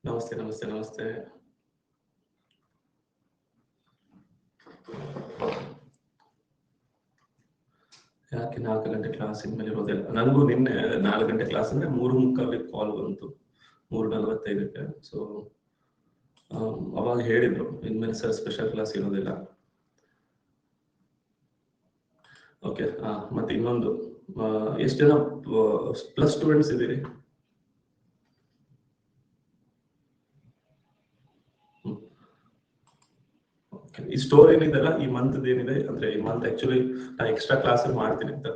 ನಮಸ್ತೆ ನಮಸ್ತೆ ನಮಸ್ತೆ. ಯಾಕೆ 4 ಗಂಟೆ ಕ್ಲಾಸ್ ಇನ್ಮೇಲೆ ಇರೋದಿಲ್ಲ? ನನಗೂ ನಿನ್ನೆ 4 ಗಂಟೆ ಕ್ಲಾಸ್ ಅಂದ್ರೆ 3:45 ಕಾಲ್ ಬಂತು, 3:45ಕ್ಕೆ. ಸೊ ಅವಾಗ ಹೇಳಿದ್ರು ಇನ್ಮೇಲೆ ಸರ್ ಸ್ಪೆಷಲ್ ಕ್ಲಾಸ್ ಇರೋದಿಲ್ಲ. ಓಕೆ. ಮತ್ತೆ ಇನ್ನೊಂದು, ಎಷ್ಟು ಜನ ಪ್ಲಸ್ ಸ್ಟೂಡೆಂಟ್ಸ್ ಇದ್ದೀರಿ? ಈ ಸ್ಟೋರ್ ಏನಿದೆಲ್ಲ ಈ ಮಂತ್ ಏನಿದೆ ಅಂದ್ರೆ ಈ ಮಂತ್ ಆಕ್ಚುಲಿ ನಾನು ಎಕ್ಸ್ಟ್ರಾ ಕ್ಲಾಸ್ ಮಾಡ್ತೀನಿ ಅಂತ,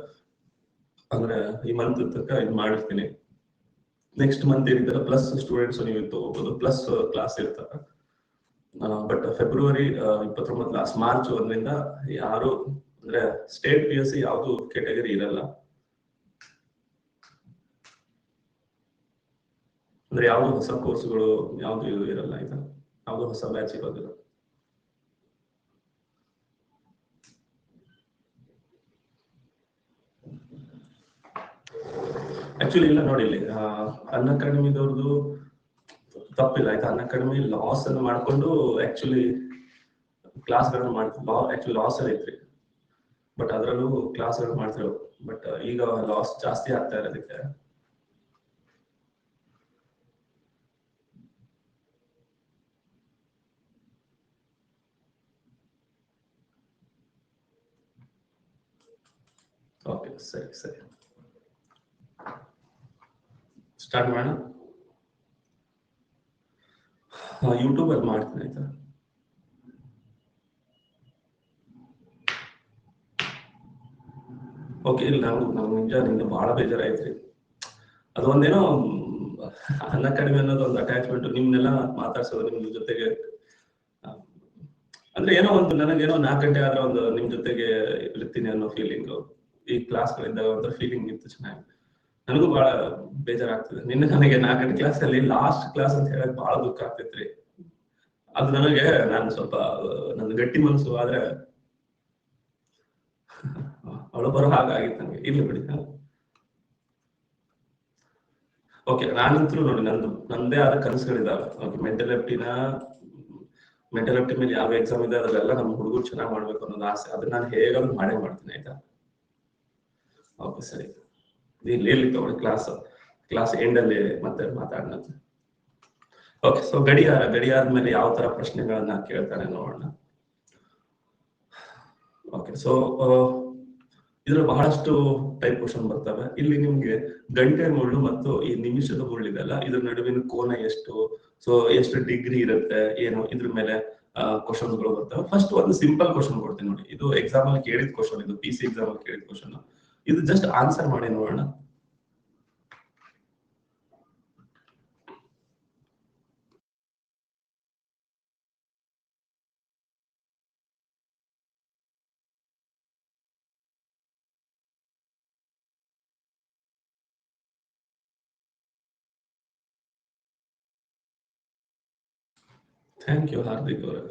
ಅಂದ್ರೆ ಈ ಮಂತ್ ತನಕ ಇದು ಮಾಡಿರ್ತೀನಿ. ನೆಕ್ಸ್ಟ್ ಮಂತ್ ಏನಿದೆಲ್ಲ ಪ್ಲಸ್ ಸ್ಟೂಡೆಂಟ್ಸ್ ನೀವು ತಗೋಬಹುದು, ಪ್ಲಸ್ ಕ್ಲಾಸ್ ಇರ್ತಾರೆ. ಬಟ್ ಫೆಬ್ರವರಿ 29 ಲಾಸ್ಟ್, ಮಾರ್ಚ್ 1ರಿಂದ ಯಾರು ಅಂದ್ರೆ ಸ್ಟೇಟ್ PSC ಯಾವುದು ಕೆಟಗರಿ ಇರಲ್ಲ, ಅಂದ್ರೆ ಯಾವ್ದು ಹೊಸ ಕೋರ್ಸ್ಗಳು ಯಾವ್ದು ಇರಲ್ಲ, ಆಯ್ತಾ? ಯಾವ್ದು ಹೊಸ ಬ್ಯಾಚ್ ಇರೋದಿಲ್ಲ. ಆಕ್ಚುಲಿ ಇಲ್ಲ ನೋಡಿ, ಇಲ್ಲಿ ಅನ್ಅಕಾಡೆಮಿದವ್ರದ್ದು ತಪ್ಪಿಲ್ಲ, ಆಯ್ತಾ? ಅನ್ಅಕಾಡೆಮಿ ಲಾಸ್ ಅನ್ನು ಮಾಡ್ಕೊಂಡು ಆಕ್ಚುಲಿ ಕ್ಲಾಸ್ಗಳನ್ನ ಮಾಡ್ತಿದ್ರು. ಆಕ್ಚುಲಿ ಲಾಸ್ ಅಲ್ಲಿ ಐತ್ರಿ, ಬಟ್ ಅದರಲ್ಲೂ ಕ್ಲಾಸ್ಗಳು ಮಾಡ್ತಿರೋ. ಬಟ್ ಈಗ ಲಾಸ್ ಜಾಸ್ತಿ ಆಗ್ತಾ ಇರೋದಕ್ಕೆ ಓಕೆ, ಸರಿ ಸರಿ, ಸ್ಟಾರ್ಟ್ ಮಾಡೋಣ. ಯೂಟ್ಯೂಬ್ ಅಲ್ಲಿ ಮಾಡ್ತೀನಿ, ಆಯ್ತಾ? ಓಕೆ. ಇಲ್ಲ, ನಮ್ಗೆ ನಿಜ ಬಹಳ ಬೇಜಾರಾಯ್ತ್ರಿ. ಅದು ಒಂದೇನೋ ಅನ್ಅಕಾಡೆಮಿ ಅನ್ನೋದು ಒಂದು ಅಟ್ಯಾಚ್ಮೆಂಟ್, ನಿಮ್ನೆಲ್ಲ ಮಾತಾಡ್ಸೋದು, ನಿಮ್ ಜೊತೆಗೆ ಅಂದ್ರೆ ಏನೋ ಒಂದು ನನಗೇನೋ 4 ಗಂಟೆ ಆದ್ರೆ ಒಂದು ನಿಮ್ ಜೊತೆಗೆ ಇರ್ತೀನಿ ಅನ್ನೋ ಫೀಲಿಂಗ್, ಈ ಕ್ಲಾಸ್ಗಳಿದ್ದಾಗ ಒಂಥರ ಫೀಲಿಂಗ್ ಇತ್ತು, ಚೆನ್ನಾಗಿ. ನನಗೂ ಬಹಳ ಬೇಜಾರಾಗ್ತದೆ. ನಿನ್ನೆ ನನಗೆ 4 ಗಂಟೆ ಕ್ಲಾಸ್ ಅಲ್ಲಿ ಲಾಸ್ಟ್ ಕ್ಲಾಸ್ ಅಂತ ಹೇಳಕ್ ಬಹಳ ದುಃಖ ಆಗ್ತೈತ್ರಿ. ಅದು ನನಗೆ, ನಾನು ಸ್ವಲ್ಪ ನನ್ನ ಗಟ್ಟಿ ಮನಸ್ಸು, ಆದ್ರೆ ಅವಳು ಬರೋ ಹಾಗಾಗಿತ್ತು ನನಗೆ. ಇಲ್ಲಿ ಬಿಡಿ. ಓಕೆ, ನಾನಂತೂ ನೋಡಿ ನಂದೇ ಆದ ಕನಸುಗಳಿದಾವೆ. ಓಕೆ, ಮೆಂಟಲ್ ಎಫ್ಟಿ ಮೇಲೆ ಯಾವ ಎಕ್ಸಾಮ್ ಇದೆ ಅದೆಲ್ಲ ನಮ್ಮ ಹುಡುಗರು ಚೆನ್ನಾಗಿ ಮಾಡ್ಬೇಕು ಅನ್ನೋದು ಆಸೆ. ಅದನ್ನ ನಾನು ಹೇಗಾದ್ರೂ ಮಾಡೇ ಮಾಡ್ತೀನಿ, ಆಯ್ತಾ? ಓಕೆ, ಸರಿ. ಇಲ್ಲಿ ತಗೊಳ್ಳಿ, ಕ್ಲಾಸ್ ಎಂಡ್ ಅಲ್ಲಿ ಮತ್ತೆ ಮಾತಾಡೋಣ. ಓಕೆ, ಸೊ ಗಡಿಯಾರದ ಮೇಲೆ ಯಾವ ತರ ಪ್ರಶ್ನೆಗಳನ್ನ ಕೇಳ್ತಾನೆ ನೋಡೋಣ. ಓಕೆ, ಸೊ ಇದ್ರಲ್ಲಿ ಬಹಳಷ್ಟು ಟೈಪ್ ಕ್ವಶನ್ ಬರ್ತವೆ. ಇಲ್ಲಿ ನಿಮ್ಗೆ ಗಂಟೆ ಮುಳ್ಳು ಮತ್ತು ಈ ನಿಮಿಷದ ಮುಳ್ಳು ಇದೆಲ್ಲ, ಇದ್ರ ನಡುವಿನ ಕೋನ ಎಷ್ಟು, ಸೊ ಎಷ್ಟು ಡಿಗ್ರಿ ಇರುತ್ತೆ ಏನು, ಇದ್ರ ಮೇಲೆ ಕ್ವಶನ್ಗಳು ಬರ್ತವೆ. ಫಸ್ಟ್ ಒಂದು ಸಿಂಪಲ್ ಕ್ವಶನ್ ಕೊಡ್ತೀನಿ ನೋಡಿ. ಇದು ಎಕ್ಸಾಮ್ ಅಲ್ಲಿ ಕೇಳಿದ ಕ್ವಶನ್, ಇದು PC ಎಕ್ಸಾಮ್ ಅಲ್ಲಿ ಕೇಳಿದ ಕ್ವಶನ್. ಇದು ಜಸ್ಟ್ ಆನ್ಸರ್ ಮಾಡಿ ನೋಡೋಣ. ಥ್ಯಾಂಕ್ ಯು ಹಾರ್ದಿಕ್ ಅವರೇ.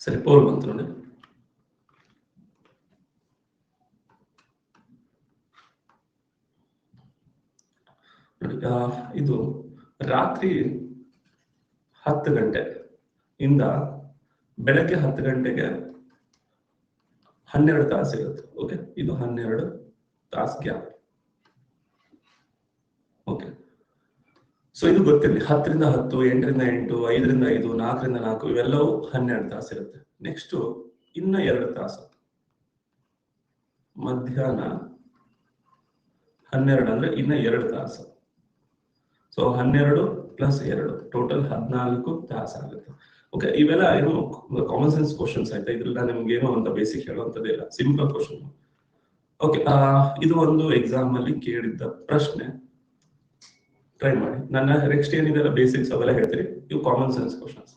ಸರಿ, ಪೋಲ್ ಬಂತು ನೋಡಿ. ಇದು ರಾತ್ರಿ 10 ಗಂಟೆ ಇಂದ ಬೆಳಗ್ಗೆ 10 ಗಂಟೆಗೆ 12 ತಾಸು ಇರುತ್ತೆ. ಓಕೆ, ಇದು 12 ತಾಸು ಗ್ಯಾಪ್. ಓಕೆ, ಸೊ ಇದು ಗೊತ್ತಿರಲಿ. 10 ರಿಂದ 10, 8 ರಿಂದ 8, 5 ರಿಂದ 5, 4 ರಿಂದ 4, ಇವೆಲ್ಲವೂ 12 ತಾಸು ಇರುತ್ತೆ. ನೆಕ್ಸ್ಟ್ ಇನ್ನ 2 ತಾಸು ಮಧ್ಯಾಹ್ನ 12 ಅಂದ್ರೆ ಇನ್ನ 2 ತಾಸು. ಸೊ 12 ಪ್ಲಸ್ 2 ಟೋಟಲ್ 14 ತಾಸು ಆಗುತ್ತೆ. ಓಕೆ, ಇವೆಲ್ಲ ಏನು ಕಾಮನ್ ಸೆನ್ಸ್ ಕ್ವಶನ್ಸ್ ಆಯ್ತಾ, ಇದ್ರಲ್ಲಿ ನಿಮ್ಗೆ ಏನೋ ಅಂತ ಬೇಸಿಕ್ ಹೇಳುವಂತದ್ದೇ ಇಲ್ಲ, ಸಿಂಪಲ್ ಕ್ವಶನ್. ಓಕೆ, ಇದು ಒಂದು ಎಕ್ಸಾಮ್ ಅಲ್ಲಿ ಕೇಳಿದ್ದ ಪ್ರಶ್ನೆ. ಟ್ರೈ ಮಾಡಿ. ನನ್ನ ನೆಕ್ಸ್ಟ್ ಏನಿದೆ ಬೇಸಿಕ್ಸ್ ಅವೆಲ್ಲ ಹೇಳ್ತೀರಿ, ಇವು ಕಾಮನ್ ಸೆನ್ಸ್ ಕ್ವಶನ್ಸ್.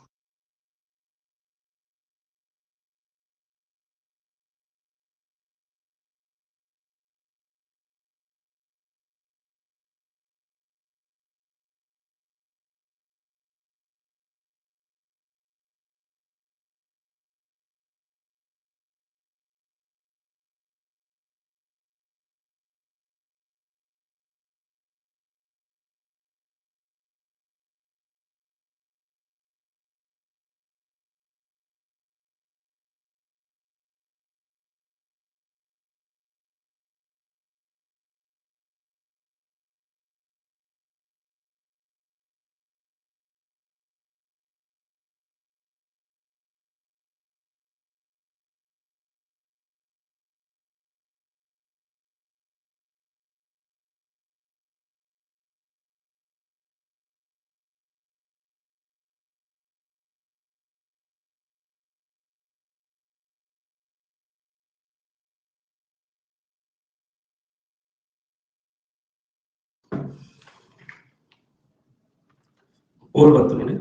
ಓಲ್ ಬಂತು ನೋಡಿ.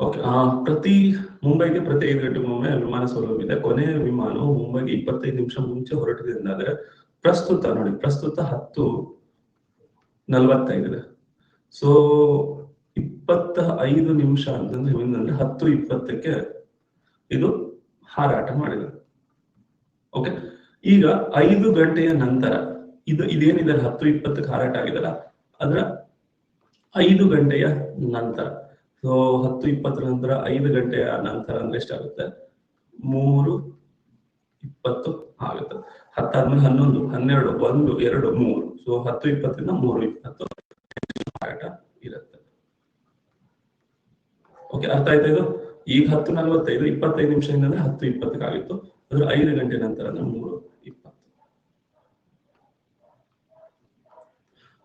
ಓಕೆ, ಮುಂಬೈಗೆ ಪ್ರತಿ 5 ಗಂಟೆಗೊಮ್ಮೆ ವಿಮಾನ ಸೌಲಭ್ಯ ಇದೆ. ಕೊನೆಯ ವಿಮಾನವು ಮುಂಬೈಗೆ 25 ನಿಮಿಷ ಮುಂಚೆ ಹೊರಟಿದೆ ಎಂದಾದರೆ ಪ್ರಸ್ತುತ 10:45 ಇದೆ. ಸೊ 25 ನಿಮಿಷ ಅಂತಂದ್ರೆ 10:20ಕ್ಕೆ ಇದು ಹಾರಾಟ ಮಾಡಿದೆ. ಓಕೆ, ಈಗ 5 ಗಂಟೆಯ ನಂತರ ಇದೇನಿದೆ 10:20ಕ್ಕೆ ಹಾರಾಟ ಆಗಿದೆಲ್ಲ, ಅದರ 5 ಗಂಟೆಯ ನಂತರ, ಸೊ 10:20 ನಂತರ 5 ಗಂಟೆಯ ನಂತರ ಅಂದ್ರೆ ಎಷ್ಟಾಗುತ್ತೆ? 3:20 ಆಗುತ್ತೆ. 10 ಆದ್ಮೇಲೆ 11, 12, 1, 2, 3. ಸೊ 10:20 3:20 ಹಾರಾಟ ಇರುತ್ತೆ. ಓಕೆ, ಅರ್ಥ ಆಯ್ತಾ ಇದು? ಈಗ 10:45, 25 ನಿಮಿಷ ಅಂದ್ರೆ 10:20 ಆಗಿತ್ತು. ಅದ್ರ 5 ಗಂಟೆ ನಂತರ ಅಂದ್ರೆ 3:20.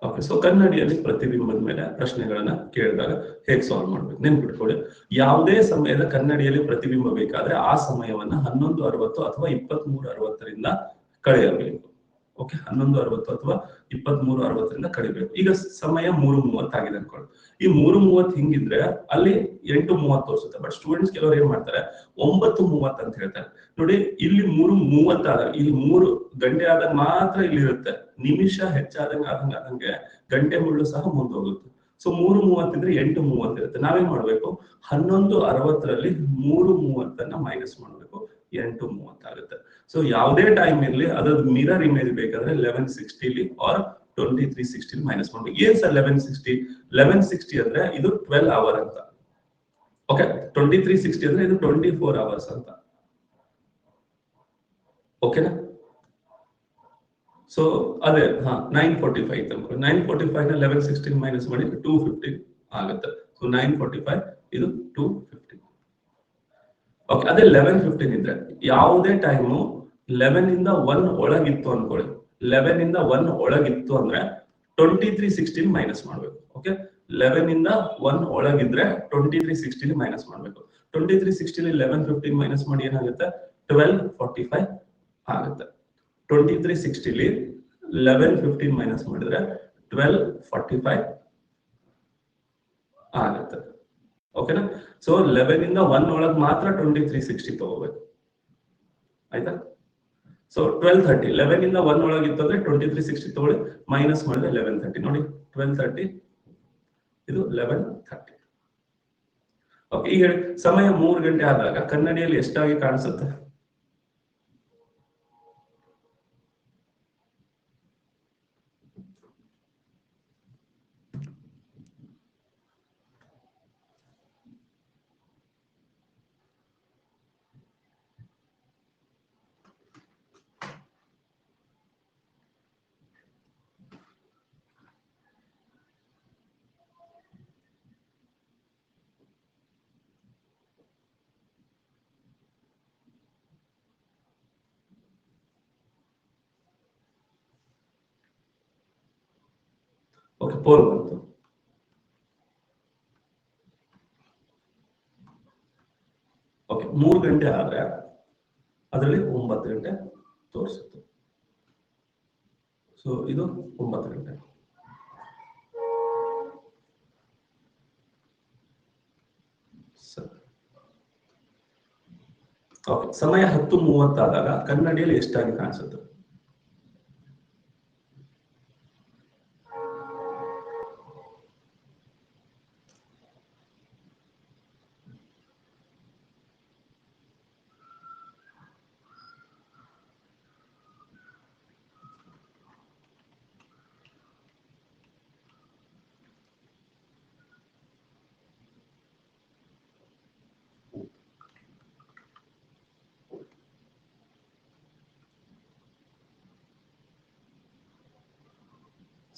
ಓಕೆ, ಸೊ ಕನ್ನಡಿಯಲ್ಲಿ ಪ್ರತಿಬಿಂಬದ ಮೇಲೆ ಪ್ರಶ್ನೆಗಳನ್ನ ಕೇಳಿದಾಗ ಹೇಗೆ ಸಾಲ್ವ್ ಮಾಡ್ಬೇಕು ನೆನ್ಪಿಟ್ಕೊಳ್ಳಿ. ಯಾವುದೇ ಸಮಯದ ಕನ್ನಡಿಯಲ್ಲಿ ಪ್ರತಿಬಿಂಬ ಬೇಕಾದ್ರೆ ಆ ಸಮಯವನ್ನ 11:60 ಅಥವಾ 23:60ರಿಂದ ಕಳೆಯಬೇಕು. ಓಕೆ, 11:60 ಅಥವಾ 23:60ರಿಂದ ಕಳಿಬೇಕು. ಈಗ ಸಮಯ 3:30 ಆಗಿದೆ ಅನ್ಕೊಳ್ಳಿ. ಈ 3:30 ಹಿಂಗಿದ್ರೆ ಅಲ್ಲಿ 8:30 ತೋರಿಸುತ್ತೆ. ಬಟ್ ಸ್ಟೂಡೆಂಟ್ಸ್ ಕೆಲವರು ಏನ್ ಮಾಡ್ತಾರೆ, 9:30 ಅಂತ ಹೇಳ್ತಾರೆ. ನೋಡಿ, ಇಲ್ಲಿ 3:30 ಆದಾಗ, ಇಲ್ಲಿ 3 ಗಂಟೆ ಆದಾಗ ಮಾತ್ರ ಇಲ್ಲಿ ಇರುತ್ತೆ. ನಿಮಿಷ ಹೆಚ್ಚಾದಂಗೆ ಗಂಟೆ ಮುಳ್ಳು ಸಹ ಮುಂದೆ ಹೋಗುತ್ತೆ. ಸೊ 3:30 ಇದ್ರೆ 8:30 ಇರುತ್ತೆ. ನಾವೇನ್ ಮಾಡ್ಬೇಕು, 11:60ರಲ್ಲಿ 3:30 ಮೈನಸ್ ಮಾಡ್ಬೇಕು, 8:30 ಆಗುತ್ತೆ. ಸೊ ಯಾವುದೇ ಟೈಮ್ ಇರಲಿ ಅದ್ರದ್ದು ಮಿರರ್ ಇಮೇಜ್ ಬೇಕಾದ್ರೆ 11:60 ಆರ್ 23:60 ಮೈನಸ್ ಮಾಡ್ಬೇಕು. ಏನ್ ಸರ್ 11:60? 11:60 ಅಂದ್ರೆ ಇದು 12 ಅವರ್ ಅಂತ. ಓಕೆ, 23:60 ಅಂದ್ರೆ ಇದು 24 ಅವರ್ಸ್ ಅಂತ. ಓಕೆನಾ? ಸೊ ಅದೇ 9:45 ಅನ್ಕೊಳ್ಳಿ. 9:45 ನ 11:16 ಮೈನಸ್ ಮಾಡಿ 2:15 ಆಗುತ್ತೆ. ಸೊ 9:45 ಇದು 2:15. ಓಕೆ, ಅದೇ 11:15 ಇದ್ರೆ ಯಾವುದೇ ಟೈಮು 11 ಇಂದ 1 ಒಳಗಿತ್ತು ಅನ್ಕೊಳ್ಳಿ. 11 ಇಂದ 1 ಒಳಗಿತ್ತು ಅಂದ್ರೆ 23:16 ಮೈನಸ್ ಮಾಡ್ಬೇಕು. ಓಕೆ, 11 ಇಂದ 1 ಒಳಗಿದ್ರೆ 23:16 ಮೈನಸ್ ಮಾಡ್ಬೇಕು. 23:16 11:15 ಮೈನಸ್ ಮಾಡಿ ಏನಾಗುತ್ತೆ? 12:45 ಆಗುತ್ತೆ. 23:60 11:15 ಮೈನಸ್ ಮಾಡಿದ್ರೆ 12:45 ಆಗುತ್ತೆ. ಓಕೆನಾ? ಸೊ 11 ಇಂದ 1 ಒಳಗೆ ಮಾತ್ರ 23:60 ತಗೋಬೇಕು. ಆಯ್ತಾ? ಸೊ 12:30, 11 ಇಂದ 1 ಒಳಗಿತ್ತು ಅಂದ್ರೆ 23:60 ತಗೊಳ್ಳಿ, ಮೈನಸ್ ಮಾಡಿದ್ರೆ 11:30. ನೋಡಿ, 12:30 ಇದು 11:30. ಓಕೆ, ಈಗ ಸಮಯ 3 ಗಂಟೆ ಆದಾಗ ಕನ್ನಡಿಯಲ್ಲಿ ಎಷ್ಟಾಗಿ ಕಾಣಿಸುತ್ತೆ? ಓಕೆ, ಪೋಲ್ ಬಂತು. ಓಕೆ, 3 ಗಂಟೆ ಆದ್ರೆ ಅದರಲ್ಲಿ 9 ಗಂಟೆ ತೋರಿಸುತ್ತೆ. ಸೊ ಇದು 9 ಗಂಟೆ. ಓಕೆ, ಸಮಯ 10:30 ಆದಾಗ ಕನ್ನಡಿಯಲ್ಲಿ ಎಷ್ಟಾಗಿ ಕಾಣಿಸುತ್ತೆ?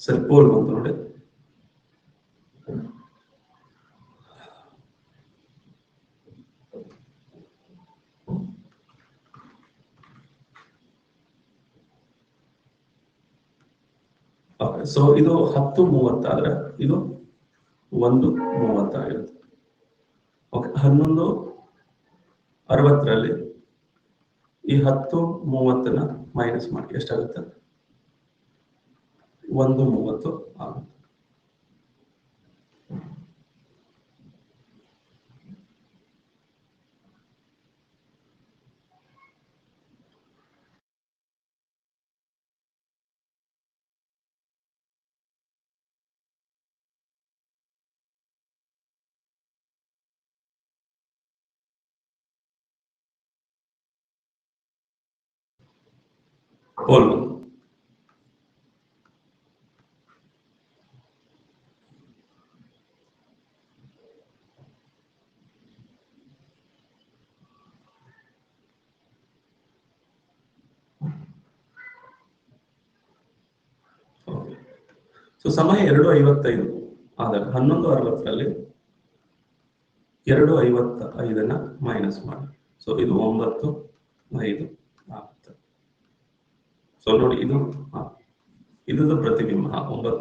ಸರಿ, ಪೋಲ್ ಬಂತು ನೋಡಿ. ಸೊ ಇದು 10:30 ಆದ್ರೆ ಇದು 1:30 ಆಗಿರುತ್ತೆ. ಓಕೆ, 11:60 ಈ 10:30 ಮೈನಸ್ ಮಾಡಿ ಎಷ್ಟಾಗುತ್ತೆ? 1:30 ಆಗುತ್ತೆ. ಪೋಲ್ ಬಂತು. ಸೊ ಸಮಯ 2:55 ಆದಾಗ 11:60 2:55 ಮೈನಸ್ ಮಾಡಿ. ಸೊ ಇದು 9:05 ಆಗುತ್ತೆ. ಸೊ ನೋಡಿ, ಇದು ಪ್ರತಿಬಿಂಬ 9.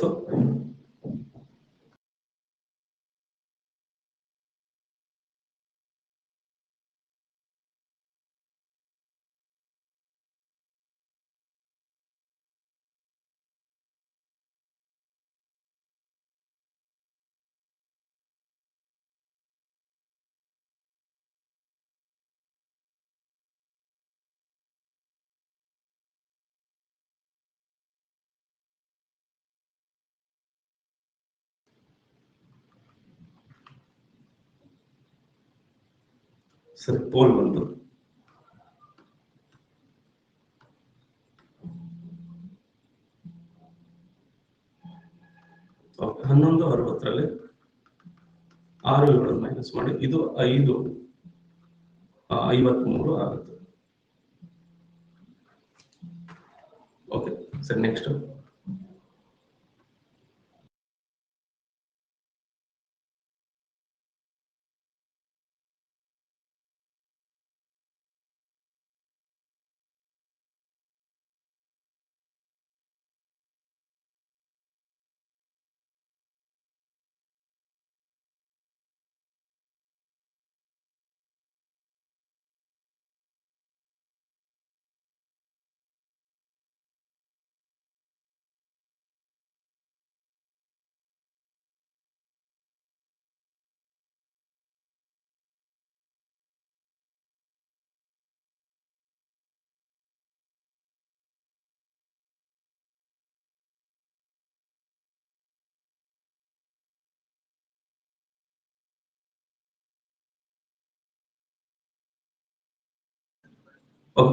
ಸರಿ, ಪೋಲ್ ಬಂತು. ಓಕೆ, 11:60 6 ಮೈನಸ್ ಮಾಡಿ ಇದು 5:53 ಆಗುತ್ತೆ. ಓಕೆ, ಸರಿ, ನೆಕ್ಸ್ಟ್.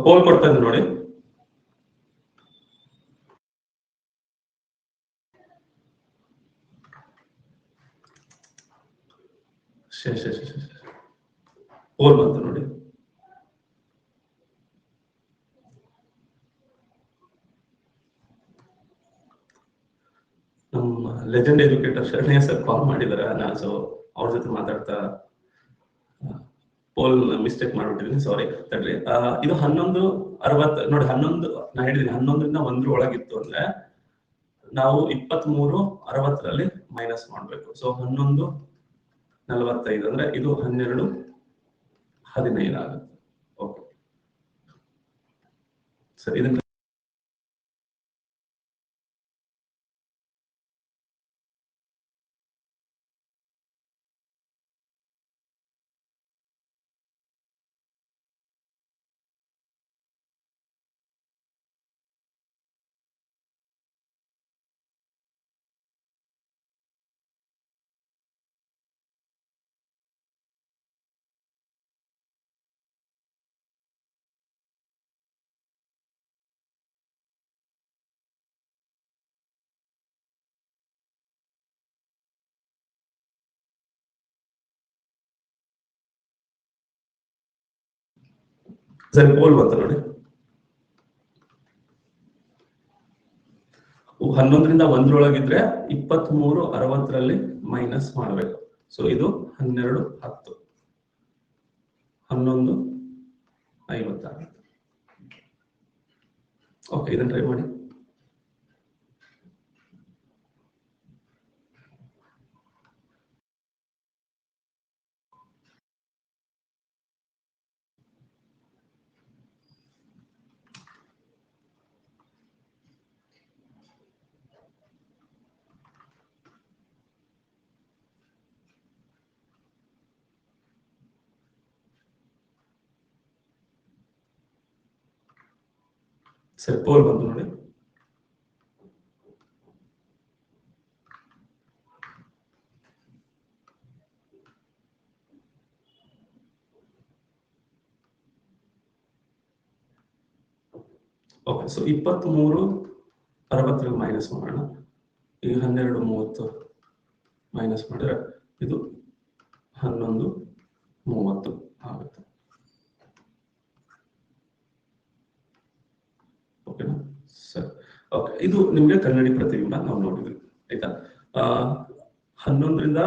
ಪೋಲ್ ಕೊಡ್ತಾ ಇದ್ದೀನಿ ನೋಡಿ. ಪೋಲ್ ಬಂತು ನೋಡಿ. ನಮ್ಮ legend educator Sharanya sir call ಮಾಡಿದಾರೆ. ನಾನು ಸೊ ಅವ್ರ ಜೊತೆ ಮಾತಾಡ್ತಾ ಪೋಲ್ ಮಿಸ್ಟೇಕ್ ಮಾಡ್ಬಿಟ್ಟಿದ್ದೀನಿ, ಸಾರಿ ತಡ್ರಿ. ಇದು 11:60 ನೋಡಿ. 11 ನಾ ಹೇಳಿದೀನಿ 11ರಿಂದ 1 ಒಳಗಿತ್ತು ಅಂದ್ರೆ ನಾವು 23:60 ಮೈನಸ್ ಮಾಡಬೇಕು. ಸೊ 11:45 ಅಂದ್ರೆ ಇದು 12:15 ಆಗುತ್ತೆ. ಓಕೆ ಸರಿ, ಇದನ್ನ ಸರಿ ಪೋಲ್ ಬಂತ ನೋಡಿ. 11ರಿಂದ 1 23:60 ಮೈನಸ್ ಮಾಡಬೇಕು. ಸೊ ಇದು 12:10 11:50. ಓಕೆ, ಇದನ್ನ ಟ್ರೈ ಮಾಡಿ. ಸರಿ, ಪೋಲ್ ಬಂತು ನೋಡಿ. ಓಕೆ, ಸೊ 23:60 ಮೈನಸ್ ಮಾಡೋಣ. ಈಗ 12:30 ಮೈನಸ್ ಮಾಡಿದ್ರೆ ಇದು 11:30 ಆಗುತ್ತೆ. ಓಕೆನಾ? ಸರಿ, ಓಕೆ, ಇದು ನಿಮ್ಗೆ ಕನ್ನಡಿ ಪ್ರತಿಬಿಂಬ ನಾವು ನೋಡಿದ್ವಿ, ಆಯ್ತಾ. 11ರಿಂದ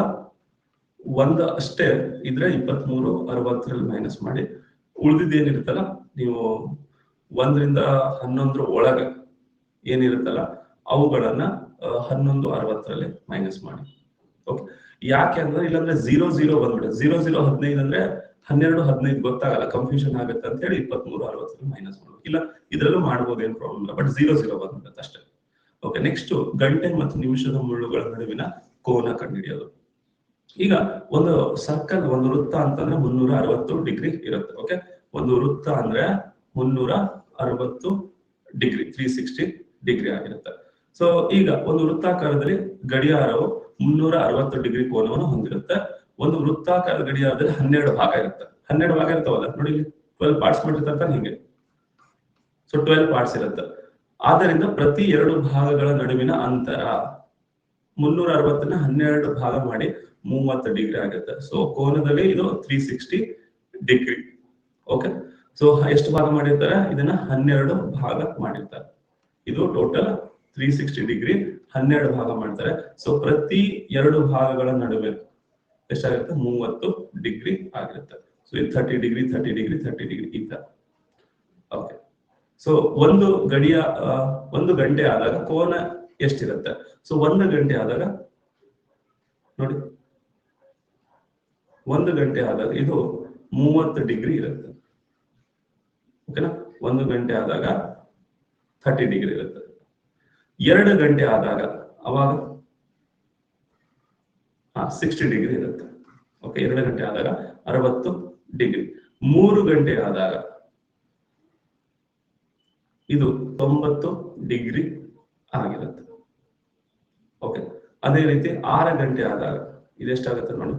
1 ಅಷ್ಟೇ ಇದ್ರೆ 23:60 ಮೈನಸ್ ಮಾಡಿ ಉಳಿದಿದ್ದೇನಿರುತ್ತಲ್ಲ, ನೀವು 1ರಿಂದ 11 ಒಳಗೆ ಏನಿರುತ್ತಲ್ಲ ಅವುಗಳನ್ನ 11:60 ಮೈನಸ್ ಮಾಡಿ. ಓಕೆ, ಯಾಕೆ ಅಂದ್ರೆ ಇಲ್ಲಾಂದ್ರೆ 00 ಬಂದ್ಬಿಡುತ್ತೆ. 00:15 ಅಂದ್ರೆ 12:15 ಗೊತ್ತಾಗಲ್ಲ, ಕನ್ಫ್ಯೂಷನ್ ಆಗುತ್ತೆ ಅಂತ ಹೇಳಿ 23:60 ಮೈನಸ್ ಮಾಡೋದು. ಇಲ್ಲ, ಇದ್ರಲ್ಲೂ ಮಾಡ್ಬೋದು, ಏನ್ ಪ್ರಾಬ್ಲಮ್ ಇಲ್ಲ, ಬಟ್ 00 ಬಂದ್ಬಿಡುತ್ತೆ ಅಷ್ಟೇ. ಓಕೆ, ನೆಕ್ಸ್ಟ್ ಗಂಟೆ ಮತ್ತು ನಿಮಿಷದ ಮುಳ್ಳುಗಳ ನಡುವಿನ ಕೋನ ಕಂಡುಹಿಡಿಯೋದು. ಈಗ ಒಂದು ಸರ್ಕಲ್, ಒಂದು ವೃತ್ತ ಅಂತಂದ್ರೆ 360 ಡಿಗ್ರಿ ಇರುತ್ತೆ. ಓಕೆ, ಒಂದು ವೃತ್ತ ಅಂದ್ರೆ 360 ಡಿಗ್ರಿ, 360 ಡಿಗ್ರಿ ಆಗಿರುತ್ತೆ. ಸೊ ಈಗ ಒಂದು ವೃತ್ತಾಕಾರದಲ್ಲಿ ಗಡಿಯಾರವು 360 ಡಿಗ್ರಿ ಕೋನವನ್ನು ಹೊಂದಿರುತ್ತೆ. ಒಂದು ವೃತ್ತಾಕಾರದ ಗಡಿಯಾರದಲ್ಲಿ 12 ಭಾಗ ಇರುತ್ತೆ. 12 ಭಾಗ ಇರ್ತಾವಲ್ಲ ನೋಡಿ, 12 ಪಾರ್ಟ್ಸ್ ಮಾಡಿರ್ತಾರೆ ಹಿಂಗೆ. ಸೊ 12 ಪಾರ್ಟ್ಸ್ ಇರುತ್ತೆ. ಆದ್ದರಿಂದ ಪ್ರತಿ 2 ಭಾಗಗಳ ನಡುವಿನ ಅಂತರ 360ನ್ನ 12 ಭಾಗ ಮಾಡಿ 30 ಡಿಗ್ರಿ ಆಗುತ್ತೆ. ಸೊ ಕೋನದಲ್ಲಿ ಇದು 360 ಡಿಗ್ರಿ. ಓಕೆ, ಸೊ ಎಷ್ಟು ಭಾಗ ಮಾಡಿರ್ತಾರೆ? ಇದನ್ನ 12 ಭಾಗ ಮಾಡಿರ್ತಾರೆ. ಇದು ಟೋಟಲ್ 360 ಡಿಗ್ರಿ 12 ಭಾಗ ಮಾಡ್ತಾರೆ. ಸೊ ಪ್ರತಿ 2 ಭಾಗಗಳ ನಡುವೆ ಎಷ್ಟಾಗುತ್ತೆ? 30 ಡಿಗ್ರಿ ಆಗಿರುತ್ತೆ. ಸೊ ಇದು 30 ಡಿಗ್ರಿ 30 ಡಿಗ್ರಿ 30 ಡಿಗ್ರಿ ಈ ತರ. ಓಕೆ, ಸೊ ಒಂದು ಗಂಟೆ ಆದಾಗ ಕೋನ ಎಷ್ಟಿರುತ್ತೆ? ಸೊ 1 ಗಂಟೆ ಆದಾಗ ನೋಡಿ, 1 ಗಂಟೆ ಆದಾಗ ಇದು 30 ಡಿಗ್ರಿ ಇರುತ್ತೆ. ಓಕೆನಾ? 1 ಗಂಟೆ ಆದಾಗ 30 ಡಿಗ್ರಿ ಇರುತ್ತೆ. 2 ಗಂಟೆ ಆದಾಗ ಅವಾಗ 60 ಡಿಗ್ರಿ ಇರುತ್ತೆ. ಓಕೆ, 2 ಗಂಟೆ ಆದಾಗ 60 ಡಿಗ್ರಿ. 3 ಗಂಟೆ ಆದಾಗ ಇದು 90 ಡಿಗ್ರಿ ಆಗಿರುತ್ತೆ. ಓಕೆ, ಅದೇ ರೀತಿ 6 ಗಂಟೆ ಆದಾಗ ಇದೆಷ್ಟಾಗುತ್ತೆ ನೋಡಿ,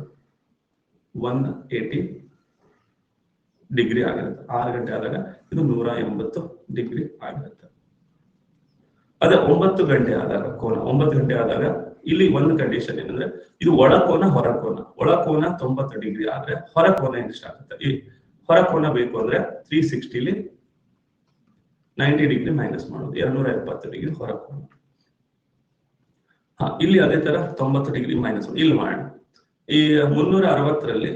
180 ಡಿಗ್ರಿ ಆಗಿರುತ್ತೆ. 6 ಗಂಟೆ ಆದಾಗ ಇದು 180 ಡಿಗ್ರಿ ಆಗಿರುತ್ತೆ. ಅದೇ 9 ಗಂಟೆ ಆದಾಗ ಕೋನ, 9 ಗಂಟೆ ಆದಾಗ ಇಲ್ಲಿ ಒಂದು ಕಂಡೀಷನ್ ಏನಂದ್ರೆ ಇದು ಒಳಕೋನ ಹೊರಕೋನ. ಒಳಕೋನ 90 ಡಿಗ್ರಿ ಆದ್ರೆ ಹೊರಕೋನ ಎಷ್ಟಾಗುತ್ತೆ? ಈ ಹೊರಕೋನ ಬೇಕು ಅಂದ್ರೆ 360 90 ಡಿಗ್ರಿ ಮೈನಸ್ ಮಾಡೋದು, 270 ಡಿಗ್ರಿ ಹೊರಕೋನ. ಇಲ್ಲಿ ಅದೇ ತರ 90 ಡಿಗ್ರಿ ಮೈನಸ್ ಇಲ್ಲಿ ಮಾಡಿ. ಈ 360ರಲ್ಲಿ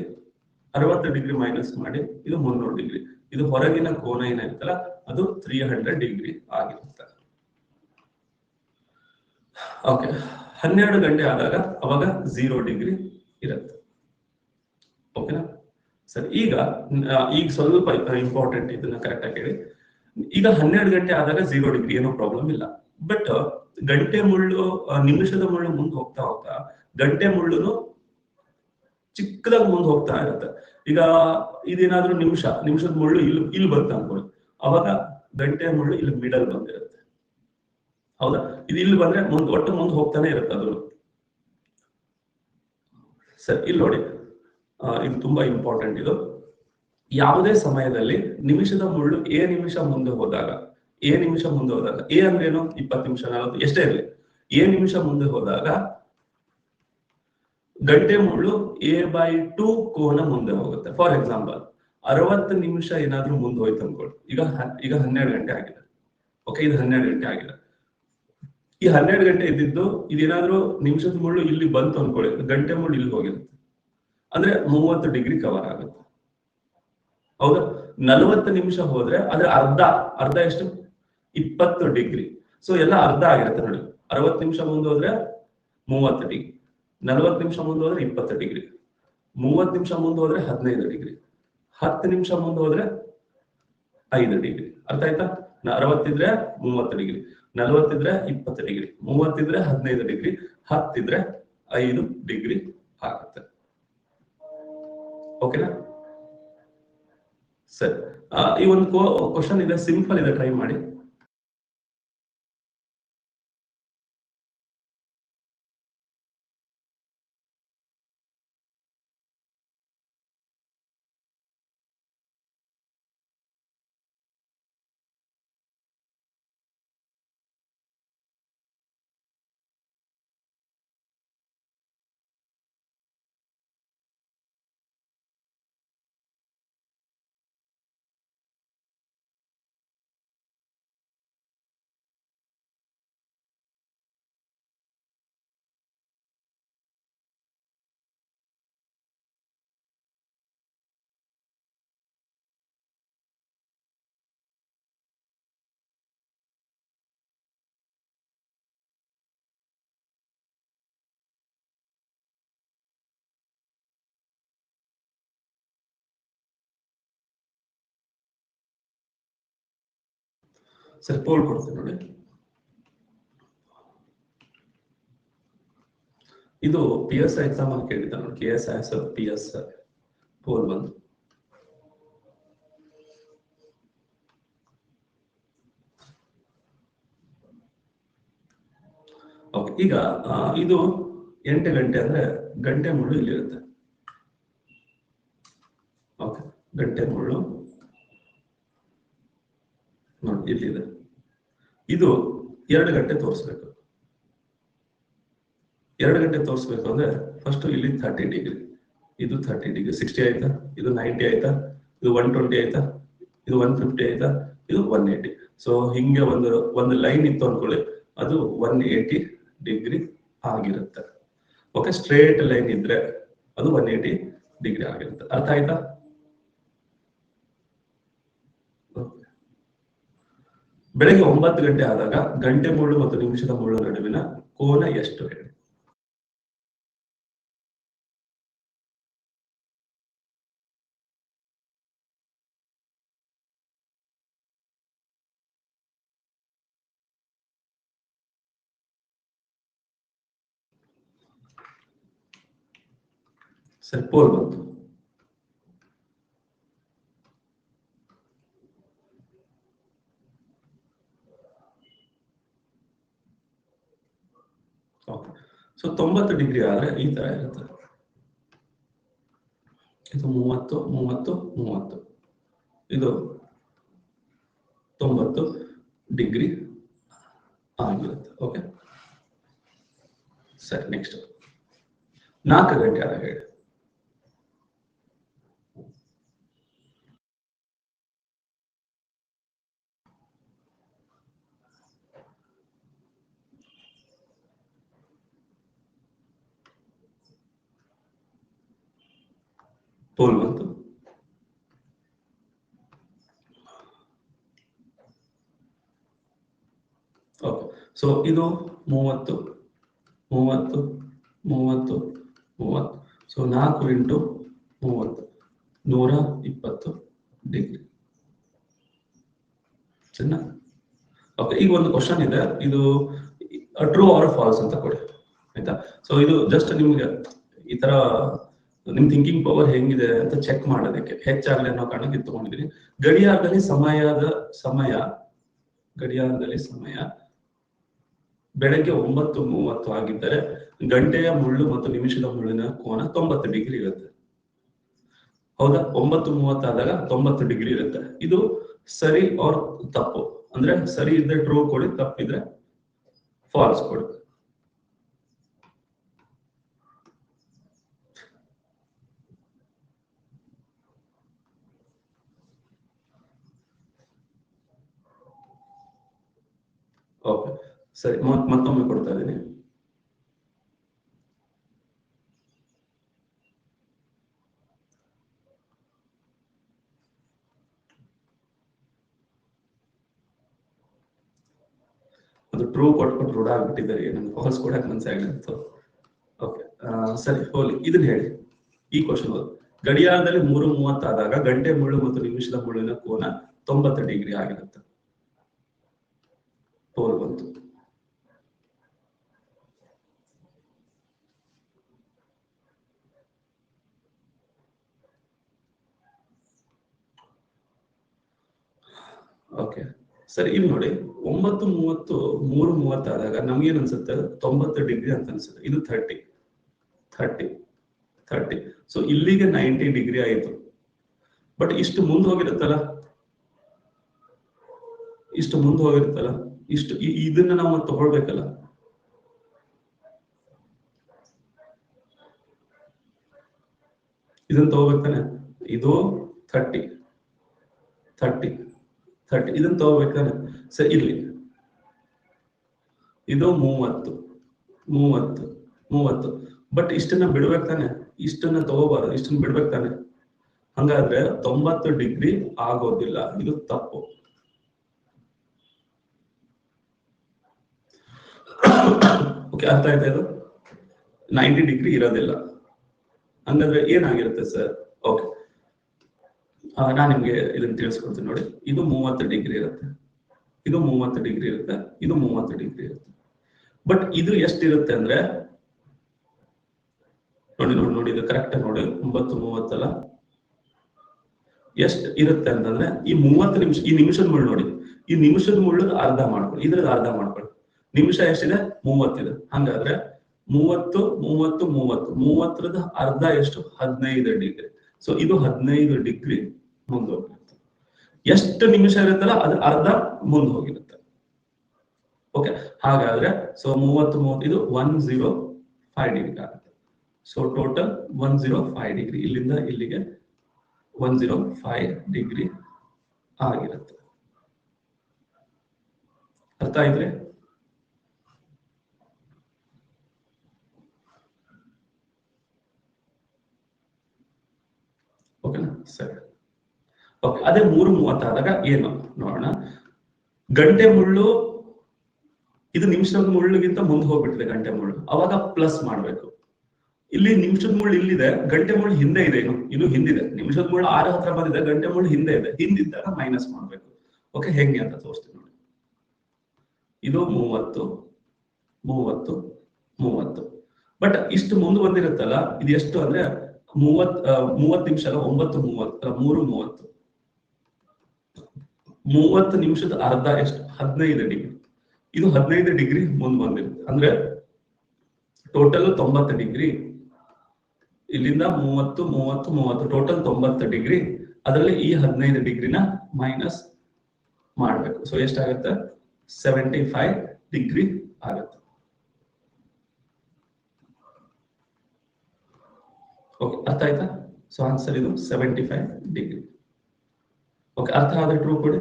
60 ಡಿಗ್ರಿ ಮೈನಸ್ ಮಾಡಿ ಇದು 300 ಡಿಗ್ರಿ. ಇದು ಹೊರಗಿನ ಕೋನ ಏನಾಯ್ತಲ್ಲ ಅದು 300 ಡಿಗ್ರಿ ಆಗಿರುತ್ತೆ. ಓಕೆ, 12 ಗಂಟೆ ಆದಾಗ ಅವಾಗ 0 ಡಿಗ್ರಿ ಇರುತ್ತೆ. ಓಕೆನಾ? ಸರಿ, ಈಗ ಸ್ವಲ್ಪ ಇಂಪಾರ್ಟೆಂಟ್, ಇದನ್ನ ಕರೆಕ್ಟ್ ಆಗಿ ಹೇಳಿ. ಈಗ 12 ಗಂಟೆ ಆದಾಗ 0 ಡಿಗ್ರಿ, ಏನೋ ಪ್ರಾಬ್ಲಮ್ ಇಲ್ಲ. ಬಟ್ ಗಂಟೆ ಮುಳ್ಳು, ನಿಮಿಷದ ಮುಳ್ಳು ಮುಂದೆ ಹೋಗ್ತಾ ಹೋಗ್ತಾ ಗಂಟೆ ಮುಳ್ಳುನು ಚಿಕ್ಕದಾಗಿ ಮುಂದೆ ಹೋಗ್ತಾ ಇರುತ್ತೆ. ಈಗ ಇದೇನಾದ್ರೂ ನಿಮಿಷದ ಮುಳ್ಳು ಇಲ್ಲಿ ಬಂತ ಅನ್ಕೊಳ್ಳಿ, ಅವಾಗ ಗಂಟೆ ಮುಳ್ಳು ಇಲ್ಲಿ ಮಿಡಲ್ ಬಂದಿರುತ್ತೆ. ಹೌದಾ? ಇದು ಇಲ್ಲಿ ಬಂದ್ರೆ ಒಟ್ಟು ಮುಂದೆ ಹೋಗ್ತಾನೆ ಇರುತ್ತೆ ಅದು. ಸರಿ, ಇಲ್ಲಿ ನೋಡಿ, ಇದು ತುಂಬಾ ಇಂಪಾರ್ಟೆಂಟ್. ಇದು ಯಾವುದೇ ಸಮಯದಲ್ಲಿ ನಿಮಿಷದ ಮುಳ್ಳು ಎ ನಿಮಿಷ ಮುಂದೆ ಹೋದಾಗ, ಎ ಅಂದ್ರೇನು? 20 ನಿಮಿಷ, 40, ಎಷ್ಟೇ ಇರಲಿ, ಎ ನಿಮಿಷ ಮುಂದೆ ಹೋದಾಗ ಗಂಟೆ ಮುಳ್ಳು A/2 ಕೋನ ಮುಂದೆ ಹೋಗುತ್ತೆ. ಫಾರ್ ಎಕ್ಸಾಂಪಲ್ 60 ನಿಮಿಷ ಏನಾದ್ರೂ ಮುಂದೆ ಹೋಯ್ತು ಅನ್ಕೊಳ್ಳಿ. ಈಗ 12 ಗಂಟೆ ಆಗಿದೆ. ಓಕೆ, ಇದು 12 ಗಂಟೆ ಆಗಿದೆ. ಈ 12 ಗಂಟೆ ಇದ್ದಿದ್ದು ಇದೇನಾದ್ರೂ ನಿಮಿಷದ ಮುಳ್ಳು ಇಲ್ಲಿ ಬಂತು ಅನ್ಕೊಳ್ಳಿ, ಗಂಟೆ ಮುಳ್ಳು ಇಲ್ಲಿ ಹೋಗಿರುತ್ತೆ. ಅಂದ್ರೆ 30 ಡಿಗ್ರಿ ಕವರ್ ಆಗುತ್ತೆ. ಹೌದಾ? 40 ನಿಮಿಷ ಹೋದ್ರೆ ಅದ್ರ ಅರ್ಧ ಎಷ್ಟು? 20 ಡಿಗ್ರಿ. ಸೊ ಎಲ್ಲ ಅರ್ಧ ಆಗಿರುತ್ತೆ ನೋಡಿ. 60 ನಿಮಿಷ ಮುಂದೆ ಹೋದ್ರೆ 30 ಡಿಗ್ರಿ, 40 ನಿಮಿಷ ಮುಂದೆ ಹೋದ್ರೆ 20 ಡಿಗ್ರಿ, 30 ನಿಮಿಷ ಮುಂದೆ ಹೋದ್ರೆ 15 ಡಿಗ್ರಿ, 10 ನಿಮಿಷ ಮುಂದೆ ಹೋದ್ರೆ 5 ಡಿಗ್ರಿ. ಅರ್ಥ ಆಯ್ತಾ? 60 ಇದ್ರೆ 30 ಡಿಗ್ರಿ, 40 ಇದ್ರೆ 20 ಡಿಗ್ರಿ, 30 ಇದ್ರೆ 15 ಡಿಗ್ರಿ, 10 ಇದ್ರೆ 5 ಡಿಗ್ರಿ ಆಗುತ್ತೆ. ಓಕೆನಾ? ಸರಿ, ಈ ಒಂದು ಕ್ವಶನ್ ಇದೆ, ಸಿಂಪಲ್ ಇದೆ, ಟ್ರೈ ಮಾಡಿ. ಸರಿ, ಪೋಲ್ ಕೊಡ್ತೀನಿ ನೋಡಿ. ಇದು PS ಎಕ್ಸಾಮ್ ಅಲ್ಲಿ ಕೇಳಿದ್ದ ನೋಡಿ, KS PS ಪೋಲ್ ಬಂದು. ಓಕೆ, ಈಗ ಇದು 8 ಗಂಟೆ ಅಂದ್ರೆ ಗಂಟೆ ಮುಳ್ಳು ಇಲ್ಲಿರುತ್ತೆ. ಓಕೆ, ಗಂಟೆ ಮುಳ್ಳು ನೋಡಿ ಇಲ್ಲಿದೆ. ಇದು 2 ಗಂಟೆ ತೋರಿಸ್ಬೇಕು. 2 ಗಂಟೆ ತೋರಿಸ್ಬೇಕು ಅಂದ್ರೆ ಫಸ್ಟ್ ಇಲ್ಲಿ 30 ಡಿಗ್ರಿ, ಇದು 30 ಡಿಗ್ರಿ, 60 ಆಯ್ತಾ, ಇದು 90 ಆಯ್ತಾ, ಇದು 120 ಆಯ್ತಾ, ಇದು 150 ಆಯ್ತಾ, ಇದು 180. ಸೊ ಹಿಂಗೆ ಒಂದು ಲೈನ್ ಇತ್ತು ಅನ್ಕೊಳ್ಳಿ, ಅದು 180 ಡಿಗ್ರಿ ಆಗಿರುತ್ತೆ. ಓಕೆ, ಸ್ಟ್ರೇಟ್ ಲೈನ್ ಇದ್ರೆ ಅದು 180 ಡಿಗ್ರಿ ಆಗಿರುತ್ತೆ. ಅರ್ಥ ಆಯ್ತಾ? ಬೆಳಗ್ಗೆ 9 ಗಂಟೆ ಆದಾಗ ಗಂಟೆ ಮುಳ್ಳು ಮತ್ತು ನಿಮಿಷದ ಮುಳ್ಳು ನಡುವಿನ ಕೋನ ಎಷ್ಟು ಹೇಳಿ? ಸರಿ, ಪೋಲ್ ಬಂತು. ಓಕೆ, ಸೊ 90 ಡಿಗ್ರಿ ಆದ್ರೆ ಈ ತರ ಇರುತ್ತೆ. ಇದು 30, 30, 30, ಇದು 90 ಡಿಗ್ರಿ ಆಗಿರುತ್ತೆ. ಓಕೆ, ಸರಿ, ನೆಕ್ಸ್ಟ್ 4 ಗಂಟೆ ಆದಾಗ ಹೇಳಿ. ಪೋಲ್ ಬಂತು. ಓಕೆ, ಸೊ ಇದು 30 30 30 30. So 4 into 30 120 degree. ಸರಿನಾ? ಓಕೆ, ಈಗ ಒಂದು ಕ್ವಶನ್ ಇದೆ, ಇದು ಟ್ರೂ ಆರ್ ಫಾಲ್ಸ್ ಅಂತ ಕೊಡಿ, ಆಯ್ತಾ? ಸೊ ಇದು ಜಸ್ಟ್ ನಿಮ್ಗೆ ಈ ತರ ನಿಮ್ ಥಿಂಕಿಂಗ್ ಪವರ್ ಹೆಂಗಿದೆ ಅಂತ ಚೆಕ್ ಮಾಡೋದಕ್ಕೆ ಹೆಚ್ಚಾಗಲಿ ಅನ್ನೋ ಕಾರಣಕ್ಕೆ ತಗೊಂಡಿದ್ದೀನಿ. ಗಡಿಯಾರದಲ್ಲಿ ಸಮಯ ಬೆಳಗ್ಗೆ 9:30 ಆಗಿದ್ದರೆ ಗಂಟೆಯ ಮುಳ್ಳು ಮತ್ತು ನಿಮಿಷದ ಮುಳ್ಳಿನ ಕೋನ 90 ಡಿಗ್ರಿ ಇರುತ್ತೆ. ಹೌದಾ? 9:30 ಆದಾಗ 90 ಡಿಗ್ರಿ ಇರುತ್ತೆ. ಇದು ಸರಿ ಆರ್ ತಪ್ಪು? ಅಂದ್ರೆ ಸರಿ ಇದ್ರೆ ಟ್ರೂ ಕೊಡಿ, ತಪ್ಪಿದ್ರೆ ಫಾಲ್ಸ್ ಕೊಡಿ. ಓಕೆ, ಸರಿ, ಮತ್ತೊಮ್ಮೆ ಕೊಡ್ತಾ ಇದ್ದೀನಿ. ಅದು ಟ್ರೂ ಕೊಟ್ಬಿಟ್ಟು ರೂಢ ಆಗ್ಬಿಟ್ಟಿದ್ದಾರೆ, ನನ್ಗೆ ಫಾಲ್ಸ್ ಕೊಡಕ್ ಮನ್ಸಾಗ್ಲಿತ್ತು. ಓಕೆ, ಸರಿ, ಹೋಲಿ, ಇದನ್ನ ಹೇಳಿ. ಈ ಕ್ವಶನ್ ಓದಿ. ಗಡಿಯಾರದಲ್ಲಿ 3:30 ಆದಾಗ ಗಂಟೆ ಮುಳ್ಳು ಮತ್ತು ನಿಮಿಷದ ಮುಳ್ಳಿನ ಕೋನ 90 ಡಿಗ್ರಿ ಆಗಿರುತ್ತೆ. ಪೋಲ್ ಬಂತು. ಓಕೆ, ಸರಿ, ಇಲ್ಲಿ ನೋಡಿ, 9:30 3:30 ಆದಾಗ ನಮ್ಗೇನ್ ಅನ್ಸುತ್ತೆ? 90 ಡಿಗ್ರಿ ಅಂತ ಅನ್ಸುತ್ತೆ. ಇದು 30. ಸೊ ಇಲ್ಲಿಗೆ 90 ಡಿಗ್ರಿ ಆಯಿತು. ಬಟ್ ಇಷ್ಟು ಮುಂದೆ ಹೋಗಿರುತ್ತಲ್ಲ, ಇಷ್ಟು ಇದನ್ನ ನಾವು ತಗೊಳ್ಬೇಕಲ್ಲ. ಇದನ್ನ ತಗೋಬೇಕಾನೆ, ಇದು 30 ಇದನ್ನ ತಗೋಬೇಕಾನೆ. ಸರಿ, ಇಲ್ಲಿ ಇದು 30. ಬಟ್ ಇಷ್ಟನ್ನ ಬಿಡ್ಬೇಕಾನೆ, ಇಷ್ಟನ್ನ ತಗೋಬಾರ್ದು, ಇಷ್ಟನ್ನ ಬಿಡ್ಬೇಕಾನೆ. ಹಂಗಾದ್ರೆ 90 ಡಿಗ್ರಿ ಆಗೋದಿಲ್ಲ, ಇದು ತಪ್ಪು. ಓಕೆ, ಅರ್ಥ ಆಯ್ತಾ? ಇದು 90 ಡಿಗ್ರಿ ಇರೋದಿಲ್ಲ. ಹಂಗಾದ್ರೆ ಏನಾಗಿರುತ್ತೆ ಸರ್? ಓಕೆ, ನಾನು ನಿಮ್ಗೆ ಇದನ್ನ ತಿಳಿಸ್ಕೊಡ್ತೀನಿ ನೋಡಿ. ಇದು 30 ಡಿಗ್ರಿ ಇರುತ್ತೆ, ಇದು 30 ಡಿಗ್ರಿ ಇರುತ್ತೆ, ಇದು 30 ಡಿಗ್ರಿ ಇರುತ್ತೆ. ಬಟ್ ಇದು ಎಷ್ಟಿರುತ್ತೆ ಅಂದ್ರೆ, ನೋಡಿ ಇದು ಕರೆಕ್ಟ್ ನೋಡಿ, 9:30 ಅಲ್ಲ, ಎಷ್ಟು ಇರುತ್ತೆ ಅಂತಂದ್ರೆ ಈ 30 ನಿಮಿಷ, ಈ ನಿಮಿಷದ ಮುಳ್ಳು ನೋಡಿ, ಈ ನಿಮಿಷದ ಮುಳ್ಳು ಅರ್ಧ ಮಾಡ್ಕೊಳ್ಳಿ, ಇದ್ರದ್ದು ಅರ್ಧ ಮಾಡ್ಕೊಳ್ಳಿ. ನಿಮಿಷ ಎಷ್ಟಿದೆ? 30 ಇದೆ. ಹಂಗಾದ್ರೆ 30 ಅರ್ಧ ಎಷ್ಟು? 15 ಡಿಗ್ರಿ. ಸೊ ಇದು 15 ಡಿಗ್ರಿ ಮುಂದೆ ಹೋಗಿರುತ್ತೆ. ಎಷ್ಟು ನಿಮಿಷ ಇರುತ್ತಲ್ಲ ಅದ್ರ ಅರ್ಧ ಮುಂದೆ ಹೋಗಿರುತ್ತೆ. ಓಕೆ, ಹಾಗಾದ್ರೆ ಸೊ 30 ಇದು 105 ಡಿಗ್ರಿ ಆಗುತ್ತೆ. ಸೊ ಟೋಟಲ್ 105 ಡಿಗ್ರಿ, ಇಲ್ಲಿಂದ ಇಲ್ಲಿಗೆ 105 ಡಿಗ್ರಿ ಆಗಿರುತ್ತೆ. ಅರ್ಥ ಆಯ್ತ್ರಿ? ಓಕೆನಾ? ಸರಿ, ಓಕೆ. ಅದೇ 3:30 ಆದಾಗ ಏನು ನೋಡೋಣ. ಗಂಟೆ ಮುಳ್ಳು ಇದು ನಿಮಿಷದ ಮುಳ್ಳುಗಿಂತ ಮುಂದೆ ಹೋಗ್ಬಿಟ್ಟಿದೆ ಗಂಟೆ ಮುಳ್ಳು, ಅವಾಗ ಪ್ಲಸ್ ಮಾಡ್ಬೇಕು. ಇಲ್ಲಿ ನಿಮಿಷದ ಮುಳ್ಳು ಇಲ್ಲಿದೆ, ಗಂಟೆ ಮುಳ್ಳು ಹಿಂದೆ ಇದೆ, ಇನ್ನು ಹಿಂದಿದೆ. ನಿಮಿಷದ ಮುಳ್ಳು 6 ಹತ್ರ ಬಂದಿದೆ, ಗಂಟೆ ಮುಳ್ಳು ಹಿಂದೆ ಇದೆ. ಹಿಂದಿದ್ದಾಗ ಮೈನಸ್ ಮಾಡ್ಬೇಕು. ಓಕೆ, ಹೆಂಗೆ ಅಂತ ತೋರಿಸ್ತೀನಿ ನೋಡಿ. ಇದು 30. ಬಟ್ ಇಷ್ಟು ಮುಂದೆ ಬಂದಿರುತ್ತಲ್ಲ, ಇದು ಎಷ್ಟು ಅಂದ್ರೆ 30 ನಿಮಿಷ ಅಲ್ಲ, 9:30 30 ನಿಮಿಷದ ಅರ್ಧ ಎಷ್ಟು? 15 ಡಿಗ್ರಿ. ಇದು 15 ಡಿಗ್ರಿ ಮುಂದೆ ಬಂದಿರುತ್ತೆ. ಅಂದ್ರೆ ಟೋಟಲ್ 90 ಡಿಗ್ರಿ. ಇಲ್ಲಿಂದ 30 ಟೋಟಲ್ 90 ಡಿಗ್ರಿ. ಅದರಲ್ಲಿ ಈ 15 ಡಿಗ್ರಿನ ಮೈನಸ್ ಮಾಡ್ಬೇಕು. ಸೊ ಎಷ್ಟಾಗುತ್ತೆ? 75 ಡಿಗ್ರಿ ಆಗುತ್ತೆ. ಓಕೆ, ಅರ್ಥ ಆಯ್ತಾ? ಸೊ ಆನ್ಸರ್ ಇದು 75 ಡಿಗ್ರಿ. ಓಕೆ, ಅರ್ಥ ಆದ್ರೆ ಟ್ರೂ ಕೊಡಿ.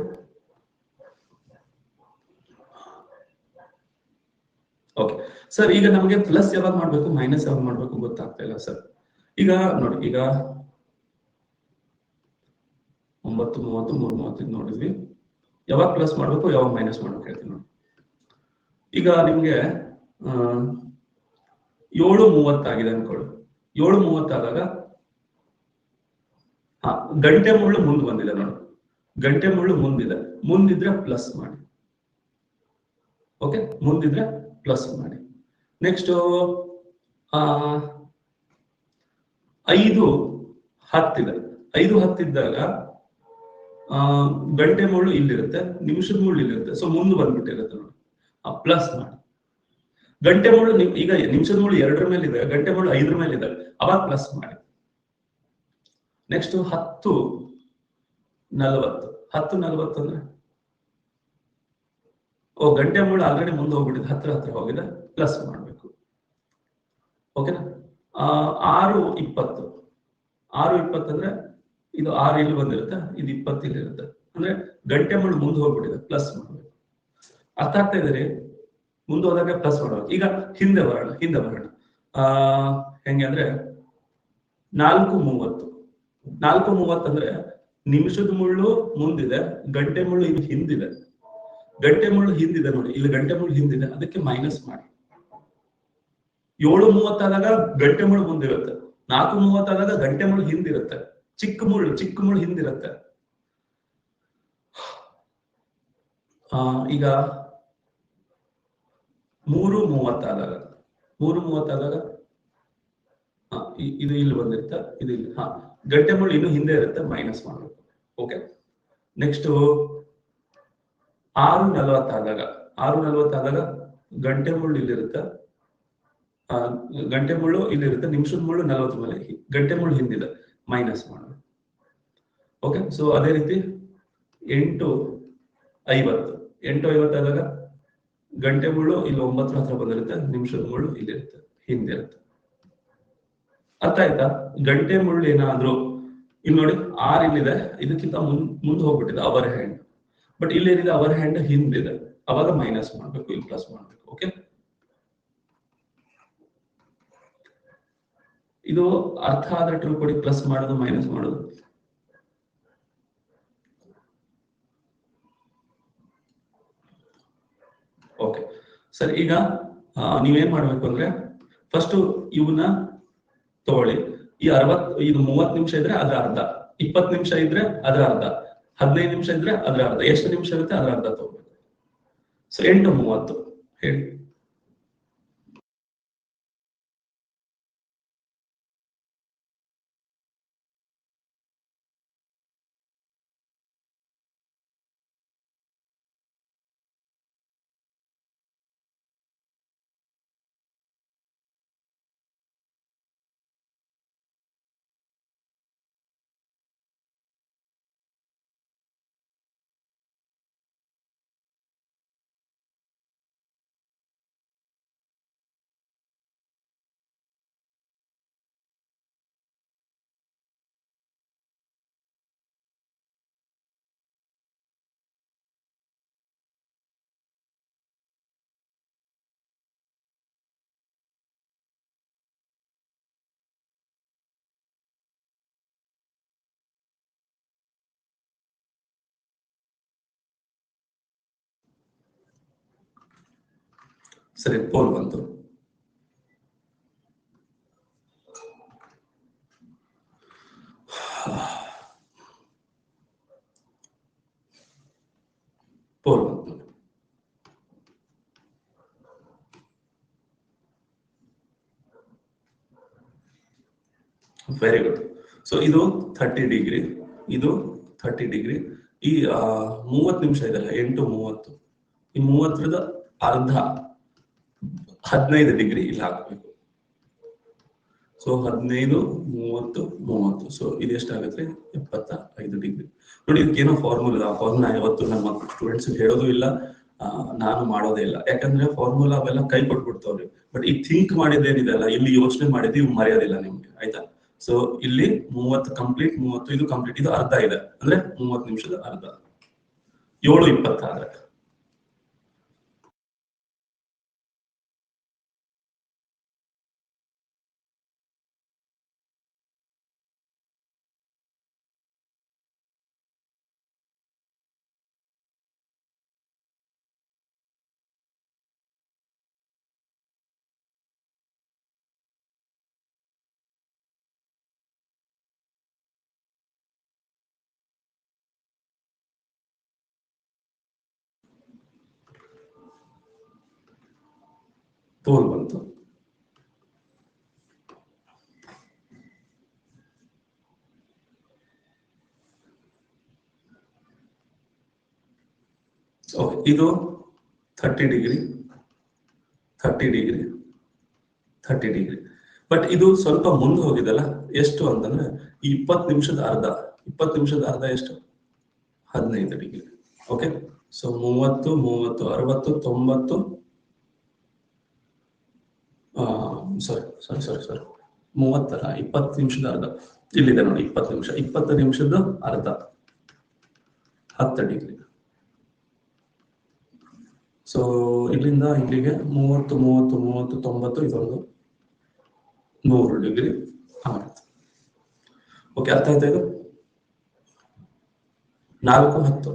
ಓಕೆ ಸರ್, ಈಗ ನಮಗೆ ಪ್ಲಸ್ ಯಾವಾಗ ಮಾಡ್ಬೇಕು, ಮೈನಸ್ ಯಾವಾಗ ಮಾಡ್ಬೇಕು ಗೊತ್ತಾಗ್ತಾ ಇಲ್ಲ ಸರ್. ಈಗ ನೋಡಿ, ಈಗ 9:30 3:30 ನೋಡಿದ್ವಿ. ಯಾವಾಗ ಪ್ಲಸ್ ಮಾಡ್ಬೇಕು, ಯಾವಾಗ ಮೈನಸ್ ಮಾಡ್ಬೇಕು ಹೇಳ್ತೀನಿ ನೋಡಿ. ಈಗ ನಿಮ್ಗೆ 7:30 ಆಗಿದೆ ಅನ್ಕೊಳ್ಳಿ. 7:30 ಆದಾಗ ಗಂಟೆ ಮುಳ್ಳು ಮುಂದೆ ಬಂದಿದೆ ನೋಡಿ, ಗಂಟೆ ಮುಳ್ಳು ಮುಂದಿದೆ. ಮುಂದಿದ್ರೆ ಪ್ಲಸ್ ಮಾಡಿ. ಓಕೆ, ಮುಂದಿದ್ರೆ ಪ್ಲಸ್ ಮಾಡಿ. ನೆಕ್ಸ್ಟ್ 5:10 ಇದೆ. 5:10 ಇದ್ದಾಗ ಗಂಟೆ ಮುಳ್ಳು ಇಲ್ಲಿರುತ್ತೆ, ನಿಮಿಷದ ಮುಳ್ಳು ಇಲ್ಲಿರುತ್ತೆ. ಸೊ ಮುಂದೆ ಬಂದ್ಬಿಟ್ಟಿರುತ್ತೆ ನೋಡಿ, ಪ್ಲಸ್ ಮಾಡಿ. ಗಂಟೆ ಮುಳ್ಳು ಈಗ ನಿಮಿಷದ ಮುಳ್ಳು 2ರ ಮೇಲೆ ಇದೆ, ಗಂಟೆ ಮುಳ್ಳು 5ರ ಮೇಲೆ ಇದೆ, ಅವಾಗ ಪ್ಲಸ್ ಮಾಡಿ. ನೆಕ್ಸ್ಟ್ 10:40. 10:40 ಅಂದ್ರೆ ಗಂಟೆ ಮುಳ್ಳು ಆಲ್ರೆಡಿ ಮುಂದೆ ಹೋಗ್ಬಿಟ್ಟಿದೆ, ಹತ್ರ ಹೋಗಿದೆ, ಪ್ಲಸ್ ಮಾಡಬೇಕು. ಓಕೆನಾ? 6:20. 6:20 ಅಂದ್ರೆ ಇದು 6 ಇಲ್ಲಿ ಬಂದಿರುತ್ತೆ, ಇದು 20 ಇಲ್ಲಿ ಇರುತ್ತೆ. ಅಂದ್ರೆ ಗಂಟೆ ಮುಳ್ಳು ಮುಂದೆ ಹೋಗ್ಬಿಟ್ಟಿದೆ, ಪ್ಲಸ್ ಮಾಡಬೇಕು. ಅರ್ಥ ಆಗ್ತಾ ಇದೆ ರೀ? ಮುಂದೆ ಹೋದಾಗ ಪ್ಲಸ್ ಮಾಡಬೇಕು. ಈಗ ಹಿಂದೆ ಬರೋಣ. ಹೆಂಗೆ ಅಂದ್ರೆ 4:30. 4:30 ಅಂದ್ರೆ ನಿಮಿಷದ ಮುಳ್ಳು ಮುಂದಿದೆ, ಗಂಟೆ ಮುಳ್ಳು ಇದು ಹಿಂದಿದೆ. ಗಂಟೆ ಮುಳ್ಳು ಹಿಂದಿದೆ ನೋಡಿ, ಇಲ್ಲಿ ಗಂಟೆ ಮುಳ್ಳು ಹಿಂದಿದೆ, ಅದಕ್ಕೆ ಮೈನಸ್ ಮಾಡಿ. 7:30 ಆದಾಗ ಗಂಟೆ ಮುಳ್ಳು ಮುಂದಿರುತ್ತೆ, 4:30 ಆದಾಗ ಗಂಟೆ ಮುಳ್ಳು ಹಿಂದಿರುತ್ತೆ, ಚಿಕ್ಕ ಮುಳ್ಳು ಹಿಂದಿರುತ್ತೆ. ಈಗ 3:30 ಆದಾಗ ಇದು ಇಲ್ಲಿ ಬಂದಿರುತ್ತೆ, ಇದು ಇಲ್ಲಿ. ಗಂಟೆ ಮುಳ್ಳು ಇನ್ನು ಹಿಂದೆ ಇರುತ್ತೆ, ಮೈನಸ್ ಮಾಡಬೇಕು. ಓಕೆ, ನೆಕ್ಸ್ಟ್ 6:40 ಆದಾಗ ಗಂಟೆ ಮುಳ್ಳು ಇಲ್ಲಿರುತ್ತೆ, ನಿಮಿಷದ ಮುಳ್ಳು 40 ಮೇಲೆ, ಗಂಟೆ ಮುಳ್ಳು ಹಿಂದಿದೆ, ಮೈನಸ್ ಮಾಡಬೇಕು. ಓಕೆ, ಸೊ ಅದೇ ರೀತಿ 8:50 ಆದಾಗ ಗಂಟೆ ಮುಳ್ಳು ಇಲ್ಲಿ 9 ಹತ್ರ ಬಂದಿರುತ್ತೆ, ನಿಮಿಷದ ಮುಳ್ಳು ಇಲ್ಲಿರುತ್ತೆ, ಹಿಂದಿರುತ್ತೆ. ಅರ್ಥ ಆಯ್ತಾ? ಗಂಟೆ ಮುಳ್ಳು ಏನಾದ್ರು ಇಲ್ಲಿ ನೋಡಿ 6 ಇಲ್ಲಿದೆ, ಇದಕ್ಕಿಂತ ಮುಂದೆ ಹೋಗ್ಬಿಟ್ಟಿದೆ ಅವರ್ ಹ್ಯಾಂಡ್. ಬಟ್ ಇಲ್ಲೇನಿದೆ, ಅವರ್ ಹ್ಯಾಂಡ್ ಹಿಂದಿದೆ, ಅವಾಗ ಮೈನಸ್ ಮಾಡ್ಬೇಕು, ಇಲ್ಲಿ ಪ್ಲಸ್ ಮಾಡ್ಬೇಕು. ಓಕೆ, ಇದು ಅರ್ಥ ಆದ್ರೆ ತಿಳ್ಕೊಡಿ, ಪ್ಲಸ್ ಮಾಡೋದು ಮೈನಸ್ ಮಾಡೋದು. ಓಕೆ ಸರಿ. ಈಗ ನೀವೇನ್ ಮಾಡ್ಬೇಕು ಅಂದ್ರೆ ಫಸ್ಟ್ ಇವನ್ನ ತಗೊಳ್ಳಿ. ಈ 30 ನಿಮಿಷ ಇದ್ರೆ ಅದ್ರ ಅರ್ಧ, 20 ನಿಮಿಷ ಇದ್ರೆ ಅದ್ರ ಅರ್ಧ, 15 ನಿಮಿಷ ಇದ್ರೆ ಅದ್ರ ಅರ್ಧ, ಎಷ್ಟು ನಿಮಿಷ ಇರುತ್ತೆ ಅದ್ರ ಅರ್ಧ ತಗೋಬೇಕು. ಸೊ 8:30 ಹೇಳಿ. ಸರಿ, ಪೋಲ್ ಬಂತು. ಪೋಲ್ ಬಂತು. Very good. ಸೊ ಇದು 30 ಡಿಗ್ರಿ, ಇದು 30 ಡಿಗ್ರಿ. ಈ 30 ನಿಮಿಷ ಇದೆಲ್ಲ 8:30, ಈ 30ರದ ಅರ್ಧ 15 ಡಿಗ್ರಿ ಇಲ್ಲಿ ಹಾಕ್ಬೇಕು. ಸೊ 15, 30, 30. ಸೊ ಇದೆಷ್ಟಾಗುತ್ತೆ? 75 ಡಿಗ್ರಿ. ನೋಡಿ, ಇದಕ್ಕೇನೋ ಫಾರ್ಮುಲಾ. ಆ ಫಾರ್ಮುಲಾ ಯಾವತ್ತು ನಮ್ಮ ಸ್ಟೂಡೆಂಟ್ಸ್ ಹೇಳೋದು ಇಲ್ಲ, ನಾನು ಮಾಡೋದೇ ಇಲ್ಲ. ಯಾಕಂದ್ರೆ ಫಾರ್ಮುಲಾ ಅವೆಲ್ಲ ಕೈ ಕೊಟ್ಬಿಡ್ತಾವ್ರಿ. ಬಟ್ ಈ ಥಿಂಕ್ ಮಾಡಿದ್ದೇನಿದೆ ಅಲ್ಲ, ಇಲ್ಲಿ ಯೋಚನೆ ಮಾಡಿದ್ದು ಇವು ಮರೆಯೋದಿಲ್ಲ ನಿಮ್ಗೆ, ಆಯ್ತಾ? ಸೊ ಇಲ್ಲಿ 30 ಕಂಪ್ಲೀಟ್, 30 ಇದು ಕಂಪ್ಲೀಟ್, ಇದು ಅರ್ಧ ಇದೆ ಅಂದ್ರೆ 30 ನಿಮಿಷದ ಅರ್ಧ 7:20 ಆದ್ರೆ ಪೋಲ್ ಬಂತು. ಓಕೆ, ಇದು 30 ಡಿಗ್ರಿ 30 ಡಿಗ್ರಿ 30 ಡಿಗ್ರಿ. ಬಟ್ ಇದು ಸ್ವಲ್ಪ ಮುಂದೆ ಹೋಗಿದಲ್ಲ, ಎಷ್ಟು ಅಂತಂದ್ರೆ ಈ 20 ನಿಮಿಷದ ಅರ್ಧ 20 ನಿಮಿಷದ ಅರ್ಧ ಎಷ್ಟು? 15 ಡಿಗ್ರಿ. ಓಕೆ, ಸೊ 30 30 60 90 ಸಾರಿ 30 ಅಲ್ಲ, 20 ನಿಮಿಷದ ಅರ್ಧ ಇಲ್ಲಿದೆ ನೋಡಿ. 20 ನಿಮಿಷ 20 ನಿಮಿಷದ ಅರ್ಧ 10 ಡಿಗ್ರಿ. ಸೊ ಇಲ್ಲಿಂದ ಇಲ್ಲಿಗೆ 30 30 30 90 ಇದೊಂದು 100 ಡಿಗ್ರಿ ಆಗುತ್ತೆ. ಓಕೆ, ಅರ್ಥ ಆಯ್ತಾ ಇದು? 4 10.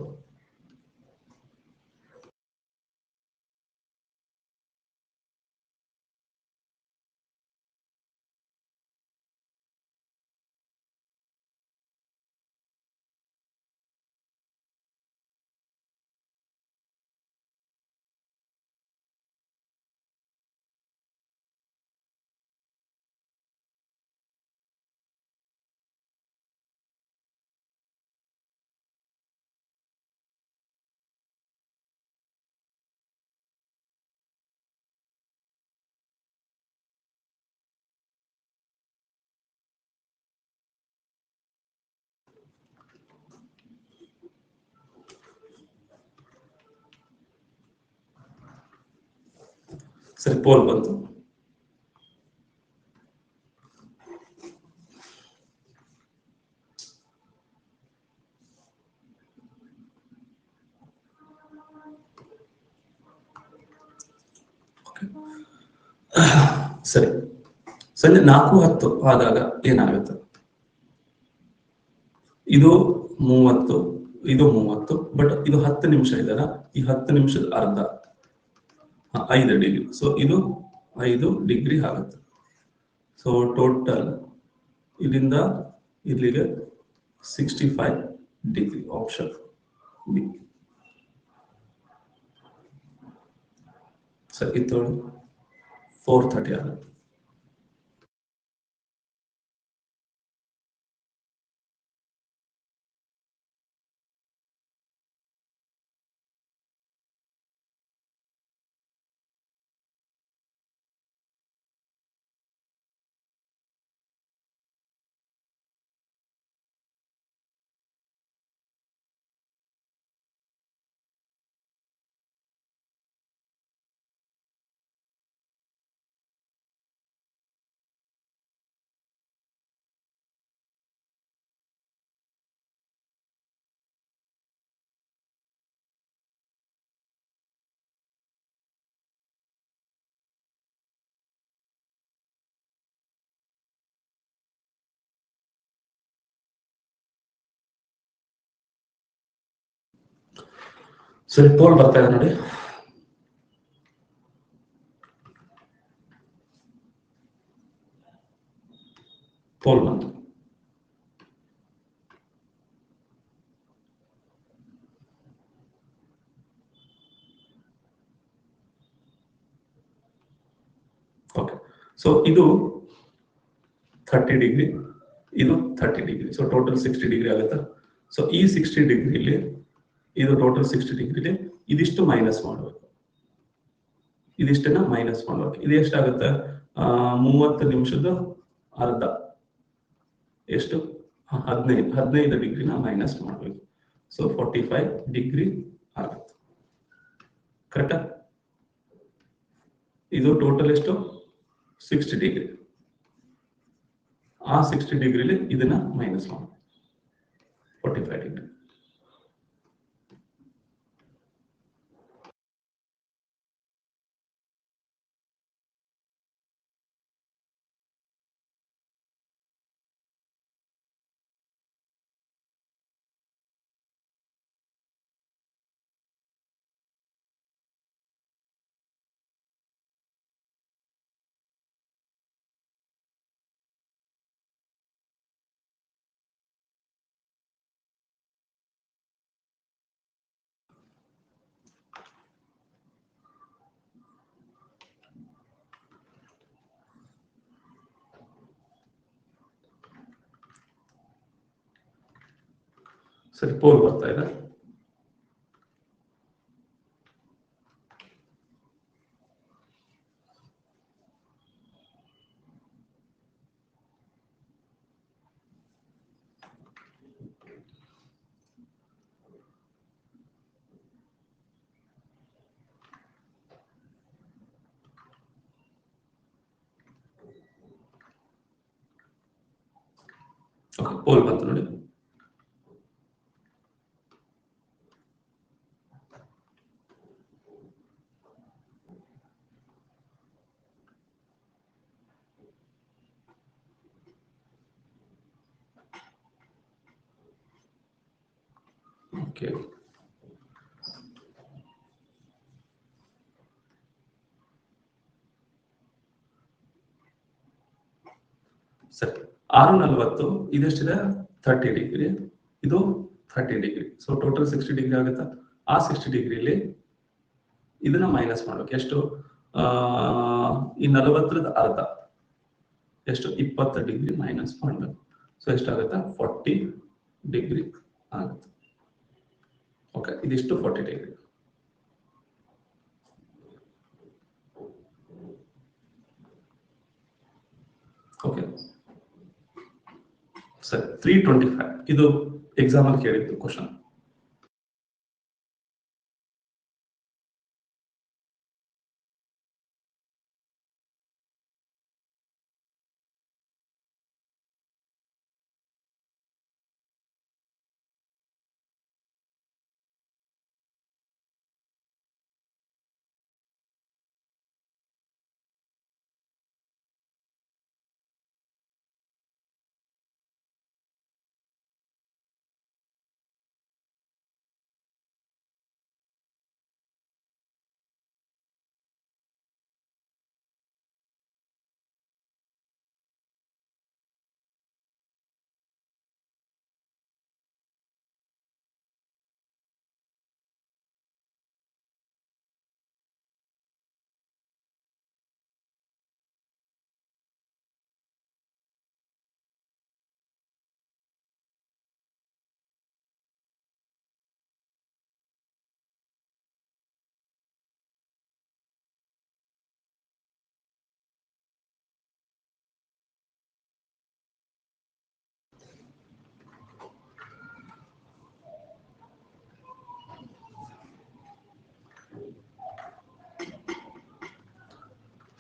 ಸರಿ, ಪೋಲ್ ಬಂತು. ಸರಿ, ಸಂಜೆ 4:10 ಆದಾಗ ಏನಾಗುತ್ತೆ? ಇದು 30 ಇದು 30, ಬಟ್ ಇದು 10 ನಿಮಿಷ ಇದೆಲ್ಲ, ಈ 10 ನಿಮಿಷದ ಅರ್ಧ 5 ಡಿಗ್ರಿ. ಸೊ ಇದು 5 ಡಿಗ್ರಿ ಆಗುತ್ತೆ. ಸೊ ಟೋಟಲ್ ಇಲ್ಲಿಂದ ಇಲ್ಲಿಗೆ 65 ಡಿಗ್ರಿ. Option B. ಸರಿ, ಇದು 4:30 ಆಗುತ್ತೆ. ಸರಿ, ಪೋಲ್ ಬರ್ತಾ ಇದೆ ನೋಡಿ. ಪೋಲ್ ಬಂತು. ಓಕೆ, ಸೊ ಇದು 30 ಡಿಗ್ರಿ, ಇದು 30 ಡಿಗ್ರಿ. ಸೊ ಟೋಟಲ್ 60 ಡಿಗ್ರಿ ಆಗುತ್ತೆ. ಸೊ ಈ 60 ಡಿಗ್ರಿಲಿ ಇದು ಟೋಟಲ್ 60 ಡಿಗ್ರಿಲಿ ಇದಿಷ್ಟು ಮೈನಸ್ ಮಾಡಬೇಕು. ಇದಿಷ್ಟನ್ನ ಮೈನಸ್ ಮಾಡಬೇಕು. ಇದು ಎಷ್ಟಾಗುತ್ತೆ? 30 ನಿಮಿಷದ ಅರ್ಧ ಎಷ್ಟು? 15 ಡಿಗ್ರಿನ ಮೈನಸ್ ಮಾಡಬೇಕು. ಸೊ 45 ಡಿಗ್ರಿ ಆಗುತ್ತೆ. ಕರೆಕ್ಟಾ? ಇದು ಟೋಟಲ್ ಎಷ್ಟು? 60 ಡಿಗ್ರಿ. ಆ 60 ಡಿಗ್ರಿಲಿ ಇದನ್ನ ಮೈನಸ್ ಮಾಡಬೇಕು, 45 ಡಿಗ್ರಿ. ಸರಿ, ಪೋಲ್ ಬರ್ತಾ ಇದೆ. ಓಕೆ, ಪೋಲ್ ಬಂತು ನೋಡಿ. ಓಕೆ, ಸರಿ. 640 ಇದೆಷ್ಟಿದೆ? 30 ಡಿಗ್ರಿ. ಇದು 30 ಡಿಗ್ರಿ. ಸೊ ಟೋಟಲ್ 60 ಡಿಗ್ರಿ ಆಗುತ್ತಾ? ಆ 60 ಡಿಗ್ರಿಲಿ ಇದನ್ನ ಮೈನಸ್ ಮಾಡ್ಬೇಕು. ಎಷ್ಟು? ಈ 40ರದ ಅರ್ಧ ಎಷ್ಟು? 20 ಡಿಗ್ರಿ ಮೈನಸ್ ಮಾಡಬೇಕು. ಸೊ ಎಷ್ಟಾಗುತ್ತೆ? 40 ಡಿಗ್ರಿ ಆಗುತ್ತೆ. ಓಕೆ, ಇದಿಷ್ಟು 40 ಡಿಗ್ರಿ. ಓಕೆ, ಸರಿ. 325 ಇದು ಎಕ್ಸಾಮ್ ಅಲ್ಲಿ ಕೇಳಿದ್ದು ಕ್ವಶನ್.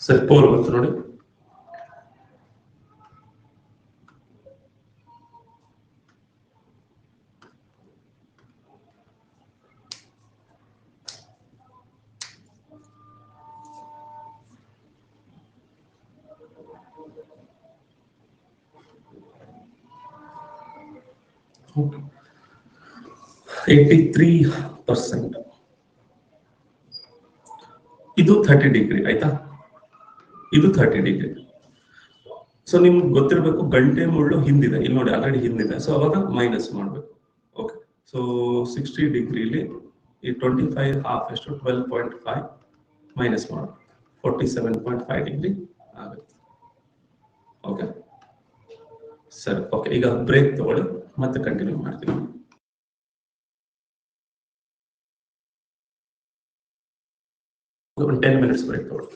ಸರಿ, ಪೋಲ್ ಬಂತು ನೋಡಿ. ಓಕೆ, 83%. ಇದು 30 ಡಿಗ್ರಿ ಆಯ್ತಾ? ಇದು 30 ಡಿಗ್ರಿ. ಸೊ ನಿಮ್ಗೆ ಗೊತ್ತಿರಬೇಕು ಗಂಟೆ ಮುಳ್ಳು ಹಿಂದಿದೆ. ಇಲ್ಲಿ ನೋಡಿ ಆಲ್ರೆಡಿ ಹಿಂದಿದೆ. ಸೊ ಅವಾಗ ಮೈನಸ್ ಮಾಡಬೇಕು. ಓಕೆ, ಸೊ 60 ಡಿಗ್ರಿಲಿ ಈ 25 ಹಾಫ್ ಎಷ್ಟು? 12.5 ಮೈನಸ್ ಮಾಡಬೇಕು. 47.5 ಡಿಗ್ರಿ ಆಗುತ್ತೆ. ಓಕೆ, ಸರಿ. ಓಕೆ, ಈಗ ಬ್ರೇಕ್ ತಗೊಳ್ಳಿ, ಮತ್ತೆ ಕಂಟಿನ್ಯೂ ಮಾಡ್ತೀನಿ. 10 ಮಿನಿಟ್ಸ್ ಬ್ರೇಕ್ ತಗೊಳ್ಳಿ.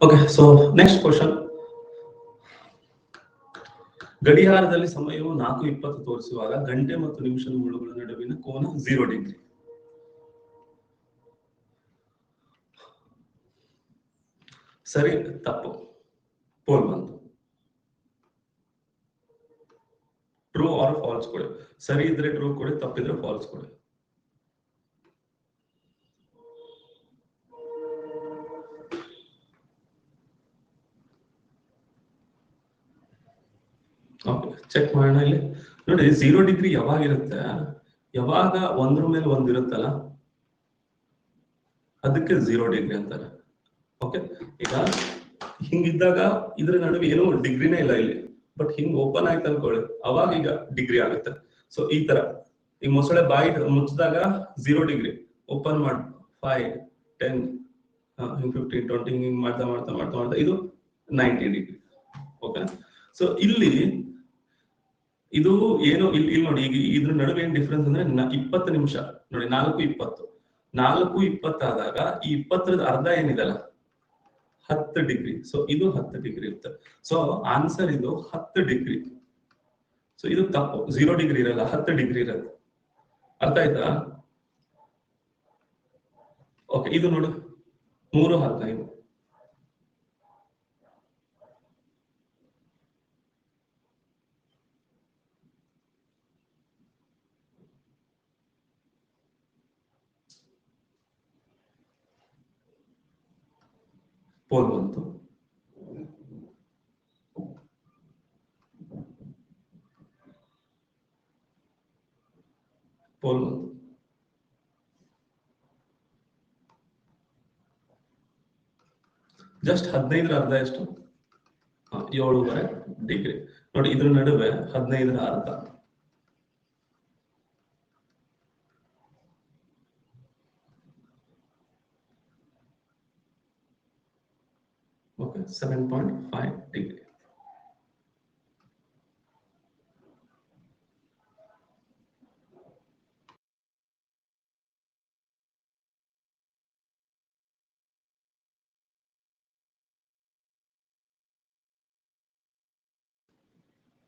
Okay, so next question. ಗಡಿಯಾರದಲ್ಲಿ ಸಮಯವು 4:20 ತೋರಿಸುವಾಗ ಗಂಟೆ ಮತ್ತು ನಿಮಿಷದ ಮುಳುಗಳ ನಡುವಿನ ಕೋನ 0 ಡಿಗ್ರಿ. ಸರಿ ತಪ್ಪು? ಪೋಲ್ ಬಂತು. ಟ್ರೂ ಆರ್ ಫಾಲ್ಸ್ ಕೊಡಿ. ಸರಿ ಇದ್ರೆ ಟ್ರೂ ಕೊಡಿ, ತಪ್ಪಿದ್ರೆ ಫಾಲ್ಸ್ ಕೊಡಿ. ಓಕೆ, ಚೆಕ್ ಮಾಡೋಣ. ಇಲ್ಲಿ ನೋಡಿ, 0 ಡಿಗ್ರಿ ಯಾವಾಗ ಇರುತ್ತೆ? ಯಾವಾಗ ಒಂದ್ರ ಮೇಲೆ ಒಂದ್ ಇರುತ್ತಲ್ಲ ಅದಕ್ಕೆ 0 ಡಿಗ್ರಿ ಅಂತಾರೆ. ಓಕೆ, ಈಗ ಹಿಂಗಿದ್ದಾಗ ಇದ್ರ ನಡುವೆ ಏನೋ ಡಿಗ್ರಿನೇ ಇಲ್ಲ ಇಲ್ಲಿ, ಬಟ್ ಹಿಂಗ್ ಓಪನ್ ಆಯ್ತು ಅನ್ಕೊಳ್ಳಿ, ಅವಾಗ ಈಗ ಡಿಗ್ರಿ ಆಗುತ್ತೆ. ಸೊ ಈ ತರ ಈಗ ಮೊಸಳೆ ಬಾಯಿ ಮುಚ್ಚಿದಾಗ 0 ಡಿಗ್ರಿ, ಓಪನ್ ಮಾಡಿ 5, 10, 15, 20 ಹಿಂಗ್ ಮಾಡ್ತಾ ಮಾಡ್ತಾ ಮಾಡ್ತಾ ಮಾಡ್ತಾ ಇದು 90 ಡಿಗ್ರಿ. ಓಕೆ, ಸೊ ಇಲ್ಲಿ ಇದು ಏನು ಇಲ್ಲಿ ನೋಡಿ, ಈಗ ಇದ್ರ ನಡುವೆ ಏನ್ ಡಿಫ್ರೆನ್ಸ್ ಅಂದ್ರೆ 20 ನಿಮಿಷ ನೋಡಿ, 4:20 ಆದಾಗ ಈ 20ರದ ಅರ್ಧ ಏನಿದೆಲ್ಲ 10 ಡಿಗ್ರಿ. ಸೊ ಇದು 10 ಡಿಗ್ರಿ ಇರುತ್ತೆ. ಸೊ ಆನ್ಸರ್ ಇದು 10 ಡಿಗ್ರಿ. ಸೊ ಇದು ತಪ್ಪು, 0 ಡಿಗ್ರಿ ಇರಲ್ಲ, 10 ಡಿಗ್ರಿ ಇರಲ್ಲ. ಅರ್ಥ ಆಯ್ತಾ? ಓಕೆ, ಇದು ನೋಡು 3:15. ಪೋಲ್ ಬಂತು. ಪೋಲ್ ಬಂತು. ಜಸ್ಟ್ 15ರ ಅರ್ಧ ಎಷ್ಟು? 7.5 ಡಿಗ್ರಿ. ನೋಡಿ, ಇದ್ರ ನಡುವೆ 15ರ ಅರ್ಧ. Okay, 7.5 degree.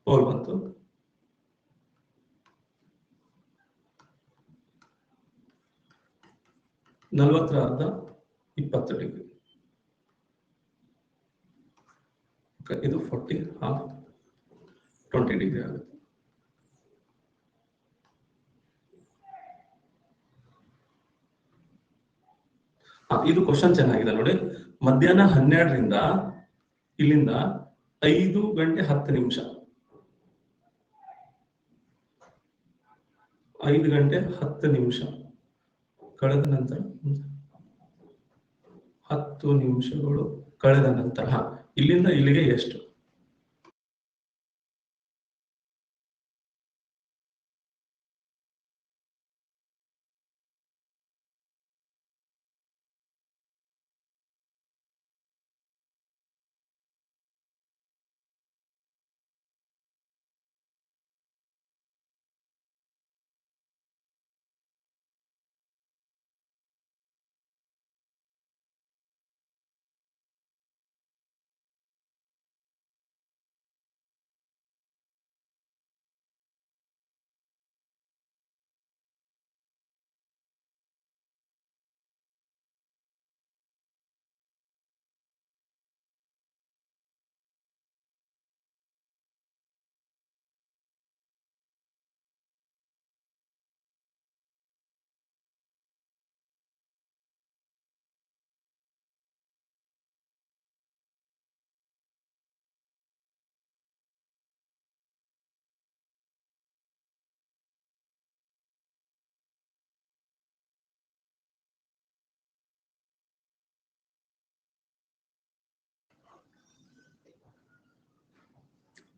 ಪೋಲ್ ಬಂತು. ನಲವತ್ತರ ಅರ್ಧ 20 ಡಿಗ್ರಿ. ಇದು 40 ಹಾಫ್ 20 ಡಿಗ್ರಿ ಆಗುತ್ತೆ. ಇದು ಕ್ವಶನ್ ಚೆನ್ನಾಗಿದೆ ನೋಡಿ. ಮಧ್ಯಾಹ್ನ 12ರಿಂದ ಇಲ್ಲಿಂದ 5 ಗಂಟೆ 10 ನಿಮಿಷ, 5 ಗಂಟೆ 10 ನಿಮಿಷ ಕಳೆದ ನಂತರ 10 ನಿಮಿಷಗಳು ಕಳೆದ ನಂತರ ಇಲ್ಲಿಂದ ಇಲ್ಲಿಗೆ ಎಷ್ಟು?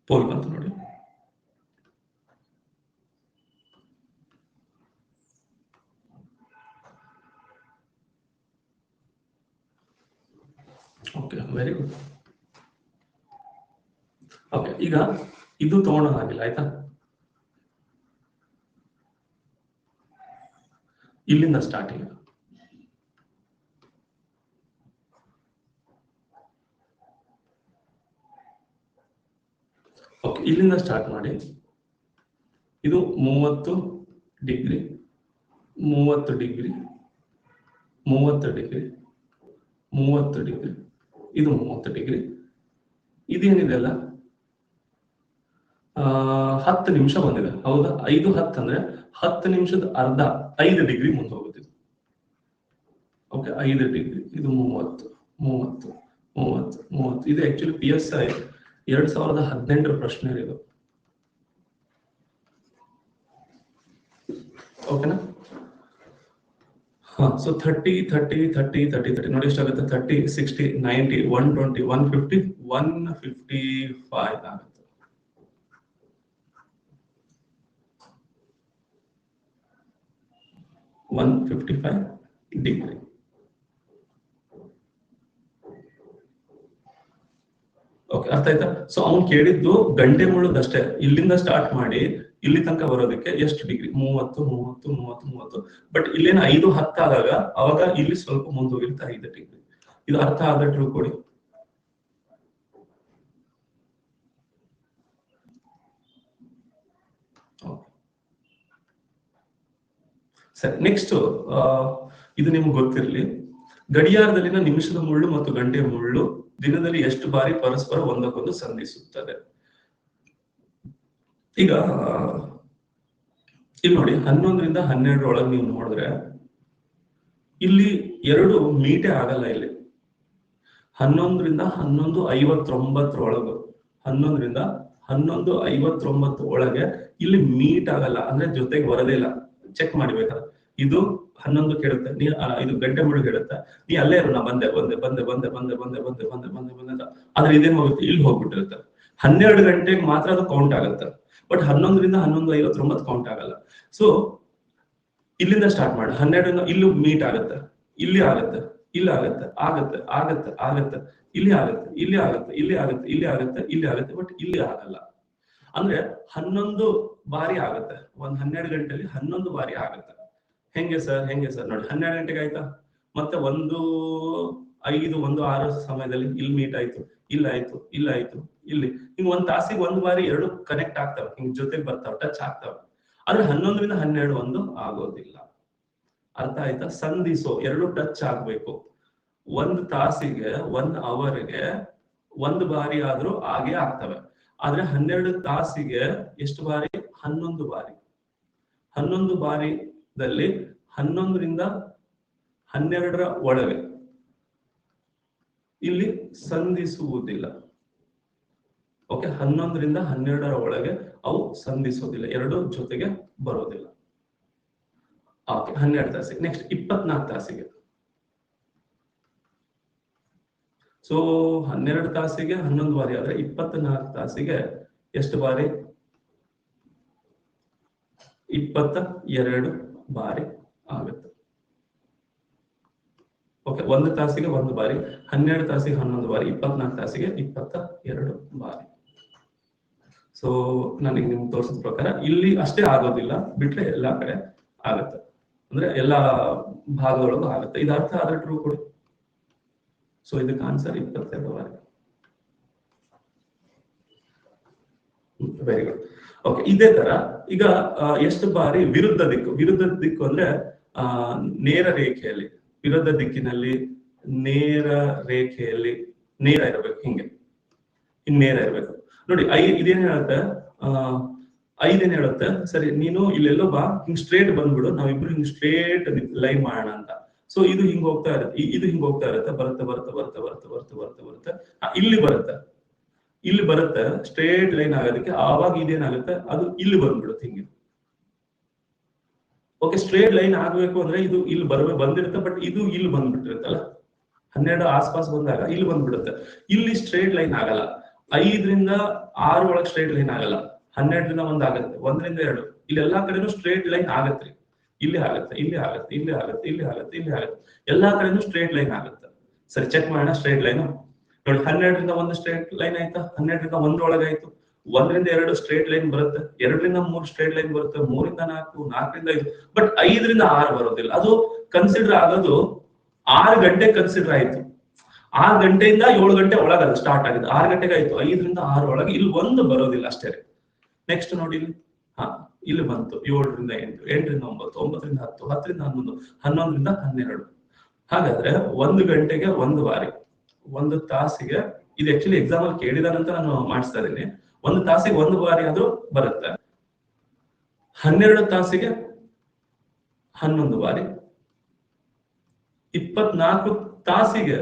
ಪೋಲ್ ಬಂತು ನೋಡಿ. Okay, very good. ಓಕೆ, ಈಗ ಇದು ತಗೊಳ್ಳೋದಾಗಿಲ್ಲ ಆಯ್ತಾ? ಇಲ್ಲಿಂದ ಸ್ಟಾರ್ಟಿಂಗ್. ಓಕೆ, ಇಲ್ಲಿಂದ ಸ್ಟಾರ್ಟ್ ಮಾಡಿ. ಇದು 30 ಡಿಗ್ರಿ, 30 ಡಿಗ್ರಿ, 30 ಡಿಗ್ರಿ, 30 ಡಿಗ್ರಿ, ಇದು 30 ಡಿಗ್ರಿ. ಇದೇನಿದೆ ಅಲ್ಲ 10 ನಿಮಿಷ ಬಂದಿದೆ, ಹೌದಾ? 5-10 ಅಂದ್ರೆ 10 ನಿಮಿಷದ ಅರ್ಧ 5 ಡಿಗ್ರಿ ಮುಂದೆ ಹೋಗುತ್ತೆ. ಓಕೆ, 5 ಡಿಗ್ರಿ, ಇದು 30, 30, 30, 30. ಇದು ಆಕ್ಚುಲಿ PSI 2018 ಪ್ರಶ್ನೆ ಇದು. ಓಕೆನಾ? ಹಾ, ಸೊ 30, 30, 30, 30, 30 ನೋಡಿ ಎಷ್ಟಾಗುತ್ತೆ? 30, 60, 90, 120, 150, 155 ಆಗುತ್ತೆ. ಡಿಗ್ರಿ. ಓಕೆ, ಅರ್ಥ ಆಯ್ತಾ? ಸೊ ಅವ್ನು ಕೇಳಿದ್ದು ಗಂಟೆ ಮುಳುದಷ್ಟೇ, ಇಲ್ಲಿಂದ ಸ್ಟಾರ್ಟ್ ಮಾಡಿ ಇಲ್ಲಿ ತನಕ ಬರೋದಕ್ಕೆ ಎಷ್ಟು ಡಿಗ್ರಿ? 30, 30, 30, 30. ಬಟ್ ಇಲ್ಲೇನ 5-10 ಆದಾಗ ಅವಾಗ ಇಲ್ಲಿ ಸ್ವಲ್ಪ ಮುಂದೋಗಿರುತ್ತೆ 5 ಡಿಗ್ರಿ. ಇದು ಅರ್ಥ ಆದಟ್ರು ಕೊಡಿ. ಸರಿ, ನೆಕ್ಸ್ಟ್ ಇದು ನಿಮ್ಗೆ ಗೊತ್ತಿರಲಿ. ಗಡಿಯಾರದಲ್ಲಿನ ನಿಮಿಷದ ಮುಳ್ಳು ಮತ್ತು ಗಂಟೆಯ ಮುಳ್ಳು ದಿನದಲ್ಲಿ ಎಷ್ಟು ಬಾರಿ ಪರಸ್ಪರ ಒಂದಕ್ಕೊಂದು ಸಂಧಿಸುತ್ತದೆ? ಈಗ ಇಲ್ಲಿ ನೋಡಿ, 11ರಿಂದ 12 ಒಳಗೆ ನೀವು ನೋಡಿದ್ರೆ ಇಲ್ಲಿ 2 ಮೀಟೇ ಆಗಲ್ಲ. ಇಲ್ಲಿ 11ರಿಂದ 11:59 ಒಳಗೆ, 11ರಿಂದ 11:59 ಒಳಗೆ ಇಲ್ಲಿ ಮೀಟ್ ಆಗಲ್ಲ, ಅಂದ್ರೆ ಜೊತೆಗೆ ಬರೋದೇ ಇಲ್ಲ. ಚೆಕ್ ಮಾಡ್ಬೇಕಾದ್ರೆ ಇದು 11 ಕೇಳುತ್ತೆ, ನೀ ಇದು ಗಂಟೆ ಮುಳುಗ್ ಹೇಳುತ್ತೆ, ನೀ ಅಲ್ಲೇ ಇರು, ನಾ ಬಂದೆ ಬಂದೆ ಬಂದೆ ಬಂದೆ ಬಂದೆ ಬಂದೆ ಬಂದೆ ಬಂದೆ ಬಂದೆ ಬಂದೆ. ಆದ್ರೆ ಇದೇನ್ ಹೋಗುತ್ತೆ? ಇಲ್ಲಿ ಹೋಗ್ಬಿಟ್ಟಿರುತ್ತೆ. 12 ಗಂಟೆಗೆ ಮಾತ್ರ ಅದು ಕೌಂಟ್ ಆಗುತ್ತೆ, ಬಟ್ 11ರಿಂದ 11:59 ಕೌಂಟ್ ಆಗಲ್ಲ. ಸೊ ಇಲ್ಲಿಂದ ಸ್ಟಾರ್ಟ್ ಮಾಡಿ, 12ರಿಂದ ಇಲ್ಲೂ ಮೀಟ್ ಆಗುತ್ತೆ, ಇಲ್ಲಿ ಆಗುತ್ತೆ, ಇಲ್ಲಿ ಆಗುತ್ತೆ, ಆಗತ್ತೆ ಆಗತ್ತೆ ಆಗತ್ತೆ, ಇಲ್ಲಿ ಆಗುತ್ತೆ, ಇಲ್ಲಿ ಆಗುತ್ತೆ, ಇಲ್ಲಿ ಆಗುತ್ತೆ, ಇಲ್ಲಿ ಆಗುತ್ತೆ, ಇಲ್ಲಿ ಆಗುತ್ತೆ, ಬಟ್ ಇಲ್ಲಿ ಆಗಲ್ಲ. ಅಂದ್ರೆ 11 ಬಾರಿ ಆಗುತ್ತೆ. 12 ಗಂಟೆಲಿ 11 ಬಾರಿ ಆಗುತ್ತೆ. ಹೆಂಗೆ ಸರ್? ಹೆಂಗೆ ಸರ್? ನೋಡಿ, 12 ಗಂಟೆಗೆ ಆಯ್ತಾ, ಮತ್ತೆ 1:05, 1:06 ಸಮಯದಲ್ಲಿ ಇಲ್ಲಿ ಮೀಟ್ ಆಯ್ತು, ಇಲ್ಲಾಯ್ತು, ಇಲ್ಲಾಯ್ತು, ಇಲ್ಲಿ. ಹಿಂಗ್ 1 ತಾಸಿಗೆ 1 ಬಾರಿ 2 ಕನೆಕ್ಟ್ ಆಗ್ತವೆ, ಹಿಂಗ್ ಜೊತೆಗೆ ಬರ್ತಾವ, ಟಚ್ ಆಗ್ತಾವ. ಆದ್ರೆ 11ರಿಂದ 12 1 ಆಗೋದಿಲ್ಲ. ಅರ್ಥ ಆಯ್ತಾ? ಸಂಧಿಸೋ 2 ಟಚ್ ಆಗ್ಬೇಕು. 1 ತಾಸಿಗೆ 1 ಅವರ್ಗೆ 1 ಬಾರಿ ಆದ್ರೂ ಆಗೇ ಆಗ್ತವೆ. ಆದ್ರೆ 12 ತಾಸಿಗೆ ಎಷ್ಟು ಬಾರಿ? 11 ಬಾರಿ. 11 ಬಾರಿದಲ್ಲಿ 11ರಿಂದ 12 ಒಳಗೆ ಇಲ್ಲಿ ಸಂಧಿಸುವುದಿಲ್ಲ. ಓಕೆ, 11ರಿಂದ 12 ಒಳಗೆ ಅವು ಸಂಧಿಸೋದಿಲ್ಲ, 2 ಜೊತೆಗೆ ಬರೋದಿಲ್ಲ. ಓಕೆ, 12 ತಾಸಿಗೆ. ನೆಕ್ಸ್ಟ್ 24 ತಾಸಿಗೆ. ಸೊ 12 ತಾಸಿಗೆ 11 ಬಾರಿ ಆದ್ರೆ 24 ತಾಸಿಗೆ ಎಷ್ಟು ಬಾರಿ? 22 ಬಾರಿ ಆಗುತ್ತೆ. ಓಕೆ, 1 ತಾಸಿಗೆ 1 ಬಾರಿ, 12 ತಾಸಿಗೆ 11 ಬಾರಿ, 24 ತಾಸಿಗೆ 22 ಬಾರಿ. ಸೊ ನನಗೆ ನಿಮ್ಗೆ ತೋರಿಸಿದ ಪ್ರಕಾರ ಇಲ್ಲಿ ಅಷ್ಟೇ ಆಗೋದಿಲ್ಲ, ಬಿಟ್ರೆ ಎಲ್ಲಾ ಕಡೆ ಆಗುತ್ತೆ, ಅಂದ್ರೆ ಎಲ್ಲಾ ಭಾಗದೊಳಗೂ ಆಗುತ್ತೆ. ಇದು ಅರ್ಥ ಆದ್ರೆ ಟ್ರೂ ಕೊಡಿ. ಸೊ ಇದಕ್ಕೆ ಆನ್ಸರ್ 22 ಬಾರಿ. Very good. ಓಕೆ, ಇದೇ ತರ ಈಗ ಎಷ್ಟು ಬಾರಿ ವಿರುದ್ಧ ದಿಕ್ಕು? ವಿರುದ್ಧ ದಿಕ್ಕು ಅಂದ್ರೆ ನೇರ ರೇಖೆಯಲ್ಲಿ, ವಿರುದ್ಧ ದಿಕ್ಕಿನಲ್ಲಿ ನೇರ ರೇಖೆಯಲ್ಲಿ ನೇರ ಇರಬೇಕು, ಹಿಂಗೆ ಹಿಂಗ್ ನೇರ ಇರಬೇಕು. ನೋಡಿ, ಇದೇನ್ ಹೇಳುತ್ತೆ? 5 ಏನ್ ಹೇಳುತ್ತೆ? ಸರಿ, ನೀನು ಇಲ್ಲೆಲ್ಲೋ ಬಾ, ಹಿಂಗ್ ಸ್ಟ್ರೇಟ್ ಬಂದ್ಬಿಡು, ನಾವಿಬ್ರು ಹಿಂಗ್ ಸ್ಟ್ರೇಟ್ ಲೈನ್ ಮಾಡೋಣ ಅಂತ. ಸೊ ಇದು ಹಿಂಗ್ ಹೋಗ್ತಾ ಇರುತ್ತೆ, ಇದು ಹಿಂಗ್ ಹೋಗ್ತಾ ಇರುತ್ತೆ, ಬರುತ್ತೆ ಬರುತ್ತೆ ಬರುತ್ತೆ ಬರುತ್ತೆ ಬರುತ್ತೆ ಬರುತ್ತೆ ಬರುತ್ತೆ, ಇಲ್ಲಿ ಬರುತ್ತೆ, ಇಲ್ಲಿ ಬರುತ್ತೆ, ಸ್ಟ್ರೇಟ್ ಲೈನ್ ಆಗೋದಕ್ಕೆ. ಆವಾಗ ಇದೇನಾಗುತ್ತೆ? ಅದು ಇಲ್ಲಿ ಬಂದ್ಬಿಡುತ್ತೆ, ಹಿಂಗೆ. ಓಕೆ, ಸ್ಟ್ರೇಟ್ ಲೈನ್ ಆಗ್ಬೇಕು ಅಂದ್ರೆ ಇದು ಇಲ್ಲಿ ಬಂದಿರುತ್ತೆ, ಬಟ್ ಇದು ಇಲ್ಲಿ ಬಂದ್ಬಿಟ್ಟಿರುತ್ತಲ್ಲ, 12 ಆಸ್ಪಾಸ್ ಬಂದಾಗ ಇಲ್ಲಿ ಬಂದ್ಬಿಡುತ್ತೆ. ಇಲ್ಲಿ ಸ್ಟ್ರೇಟ್ ಲೈನ್ ಆಗಲ್ಲ. 5ರಿಂದ 6 ಒಳಗೆ ಸ್ಟ್ರೇಟ್ ಲೈನ್ ಆಗಲ್ಲ, 12ರಿಂದ 1 ಆಗುತ್ತೆ, 1ರಿಂದ 2, ಇಲ್ಲಿ ಎಲ್ಲಾ ಕಡೆನೂ ಸ್ಟ್ರೇಟ್ ಲೈನ್ ಆಗತ್ತೆ. ಇಲ್ಲಿ ಆಗುತ್ತೆ, ಇಲ್ಲಿ ಆಗುತ್ತೆ, ಇಲ್ಲಿ ಆಗುತ್ತೆ, ಇಲ್ಲಿ ಆಗುತ್ತೆ, ಇಲ್ಲಿ ಆಗುತ್ತೆ, ಎಲ್ಲಾ ಕಡೆನೂ ಸ್ಟ್ರೇಟ್ ಲೈನ್ ಆಗುತ್ತೆ. ಸರಿ, ಚೆಕ್ ಮಾಡೋಣ ಸ್ಟ್ರೇಟ್ ಲೈನ್. ನೋಡಿ, 12ರಿಂದ 1 ಸ್ಟ್ರೇಟ್ ಲೈನ್ ಆಯ್ತಾ? 12ರಿಂದ 1 ಒಳಗಾಯ್ತು, 1ರಿಂದ 2 ಸ್ಟ್ರೇಟ್ ಲೈನ್ ಬರುತ್ತೆ, 2ರಿಂದ 3 ಸ್ಟ್ರೇಟ್ ಲೈನ್ ಬರುತ್ತೆ, 3ರಿಂದ 4, 4ರಿಂದ 5, ಬಟ್ 5ರಿಂದ 6 ಬರೋದಿಲ್ಲ. ಅದು ಕನ್ಸಿಡರ್ ಆಗೋದು 6 ಗಂಟೆ ಕನ್ಸಿಡರ್ ಆಯ್ತು. 6 ಗಂಟೆಯಿಂದ 7 ಗಂಟೆ ಒಳಗದು ಸ್ಟಾರ್ಟ್ ಆಗಿದೆ. 6 ಗಂಟೆಗೆ ಆಯ್ತು, 5ರಿಂದ 6 ಒಳಗೆ ಇಲ್ಲಿ ಒಂದು ಬರೋದಿಲ್ಲ ಅಷ್ಟೇ. ನೆಕ್ಸ್ಟ್ ನೋಡಿ ಇಲ್ಲಿ ಬಂತು 7ರಿಂದ 8, 8ರಿಂದ 9, 9ರಿಂದ 10, 10ರಿಂದ 11, 11ರಿಂದ 12. ಹಾಗಾದ್ರೆ 1 ಗಂಟೆಗೆ 1 ಬಾರಿ, 1 ತಾಸಿಗೆ, ಇದು ಆಕ್ಚುಲಿ ಎಕ್ಸಾಮ್ ಅಲ್ಲಿ ಕೇಳಿದಾನಂತ ನಾನು ಮಾಡಿಸ್ತಾ ಇದ್ದೀನಿ, 1 ತಾಸಿಗೆ 1 ಬಾರಿ ಆದ್ರೂ ಬರುತ್ತೆ. 12 ತಾಸಿಗೆ 11 ಬಾರಿ, 24 ತಾಸಿಗೆ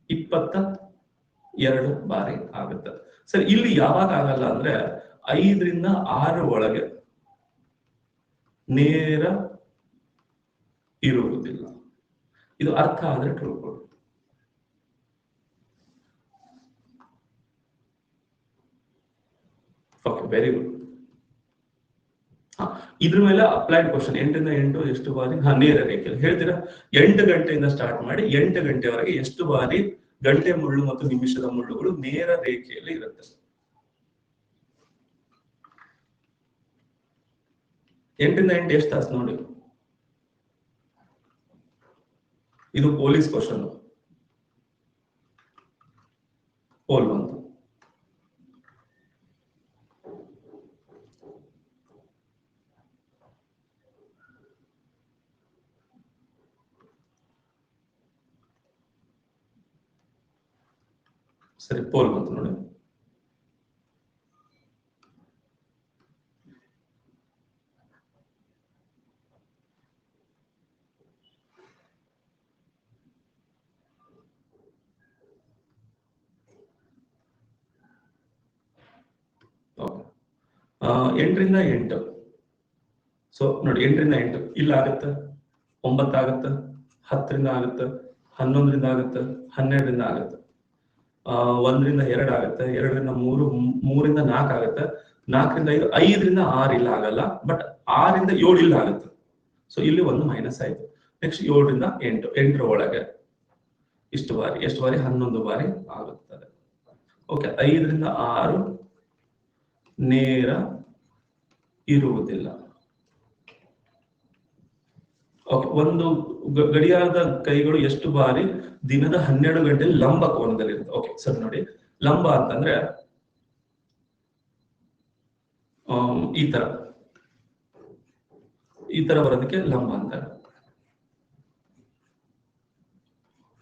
22 ಬಾರಿ ಆಗುತ್ತೆ. ಸರಿ, ಇಲ್ಲಿ ಯಾವಾಗ ಆಗಲ್ಲ ಅಂದ್ರೆ 5ರಿಂದ 6 ಒಳಗೆ ನೇರ ಇರುವುದಿಲ್ಲ. ಇದು ಅರ್ಥ ಆದ್ರೆ ತಿಳ್ಕೊಳ್ಳಿ. Okay, very good. ಇದ್ರ ಮೇಲೆ ಅಪ್ಲೈಡ್ ಕ್ವಶನ್. 8ರಿಂದ 8 ಎಷ್ಟು ಬಾರಿ? ನೇರ ರೇಖೆಯಲ್ಲಿ ಹೇಳ್ತೀರಾ. 8 ಗಂಟೆಯಿಂದ ಸ್ಟಾರ್ಟ್ ಮಾಡಿ 8 ಗಂಟೆವರೆಗೆ ಎಷ್ಟು ಬಾರಿ ಗಂಟೆ ಮುಳ್ಳು ಮತ್ತು ನಿಮಿಷದ ಮುಳ್ಳುಗಳು ನೇರ ರೇಖೆಯಲ್ಲಿ ಇರುತ್ತೆ? 8ರಿಂದ 8 ಎಷ್ಟು ತಾಸು ನೋಡಿ? ಇದು ಪೊಲೀಸ್ ಕ್ವಶನ್. ಪೋಲ್ ಬಂತು. ಸರಿ, ಪೋಲ್ ಬಂತು ನೋಡಿ. ಓಕೆ, 8ರಿಂದ 8. ಸೊ ನೋಡಿ, 8ರಿಂದ 8 ಇಲ್ಲ ಆಗುತ್ತೆ, 9 ಆಗುತ್ತೆ, 10ರಿಂದ ಆಗುತ್ತೆ, 11ರಿಂದ ಆಗುತ್ತೆ, 12ರಿಂದ ಆಗುತ್ತೆ, 1ರಿಂದ 2 ಆಗುತ್ತೆ, 2ರಿಂದ 3, 3ರಿಂದ 4 ಆಗುತ್ತೆ, 4ರಿಂದ 5, 5ರಿಂದ 6 ಇಲ್ಲ ಆಗಲ್ಲ, ಬಟ್ 6ರಿಂದ 7 ಇಲ್ಲ ಆಗುತ್ತೆ. ಸೊ ಇಲ್ಲಿ ಒಂದು ಮೈನಸ್ ಆಯ್ತು. ನೆಕ್ಸ್ಟ್ 7ರಿಂದ 8, 8ರ ಒಳಗೆ ಇಷ್ಟು ಬಾರಿ, ಎಷ್ಟು ಬಾರಿ? 11 ಬಾರಿ ಆಗುತ್ತದೆ. ಓಕೆ, 5ರಿಂದ 6 ನೇರ ಇರುವುದಿಲ್ಲ. ಓಕೆ, ಒಂದು ಗಡಿಯಾರದ ಕೈಗಳು ಎಷ್ಟು ಬಾರಿ ದಿನದ 12 ಗಂಟೆಯಲ್ಲಿ ಲಂಬ ಕೋನದಲ್ಲಿ ಇರುತ್ತೆ? ಓಕೆ ಸರ್, ನೋಡಿ, ಲಂಬ ಅಂತಂದ್ರೆ ಈ ತರ ಬರೋದಕ್ಕೆ ಲಂಬ ಅಂತಾರೆ.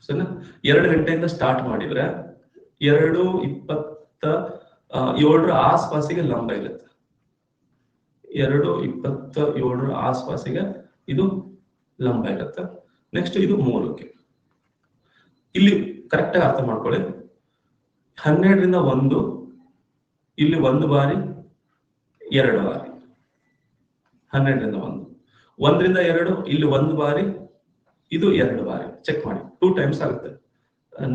ಸರಿನಾ? 2 ಗಂಟೆಯಿಂದ ಸ್ಟಾರ್ಟ್ ಮಾಡಿದ್ರೆ 2:27ರ ಆಸ್ಪಾಸಿಗೆ ಲಂಬ ಇರುತ್ತೆ. 2:27ರ ಆಸ್ಪಾಸಿಗೆ ಇದು ಲಂಬ ಇರುತ್ತೆ. ನೆಕ್ಸ್ಟ್ ಇದು 3ಕ್ಕೆ. ಇಲ್ಲಿ ಕರೆಕ್ಟ್ ಆಗಿ ಅರ್ಥ ಮಾಡ್ಕೊಳ್ಳಿ. 12ರಿಂದ 1 ಇಲ್ಲಿ 1 ಬಾರಿ, 2 ಬಾರಿ. 12ರಿಂದ 1, 1ರಿಂದ 2 ಇಲ್ಲಿ 1 ಬಾರಿ, ಇದು 2 ಬಾರಿ. ಚೆಕ್ ಮಾಡಿ, 2 ಟೈಮ್ಸ್ ಆಗುತ್ತೆ.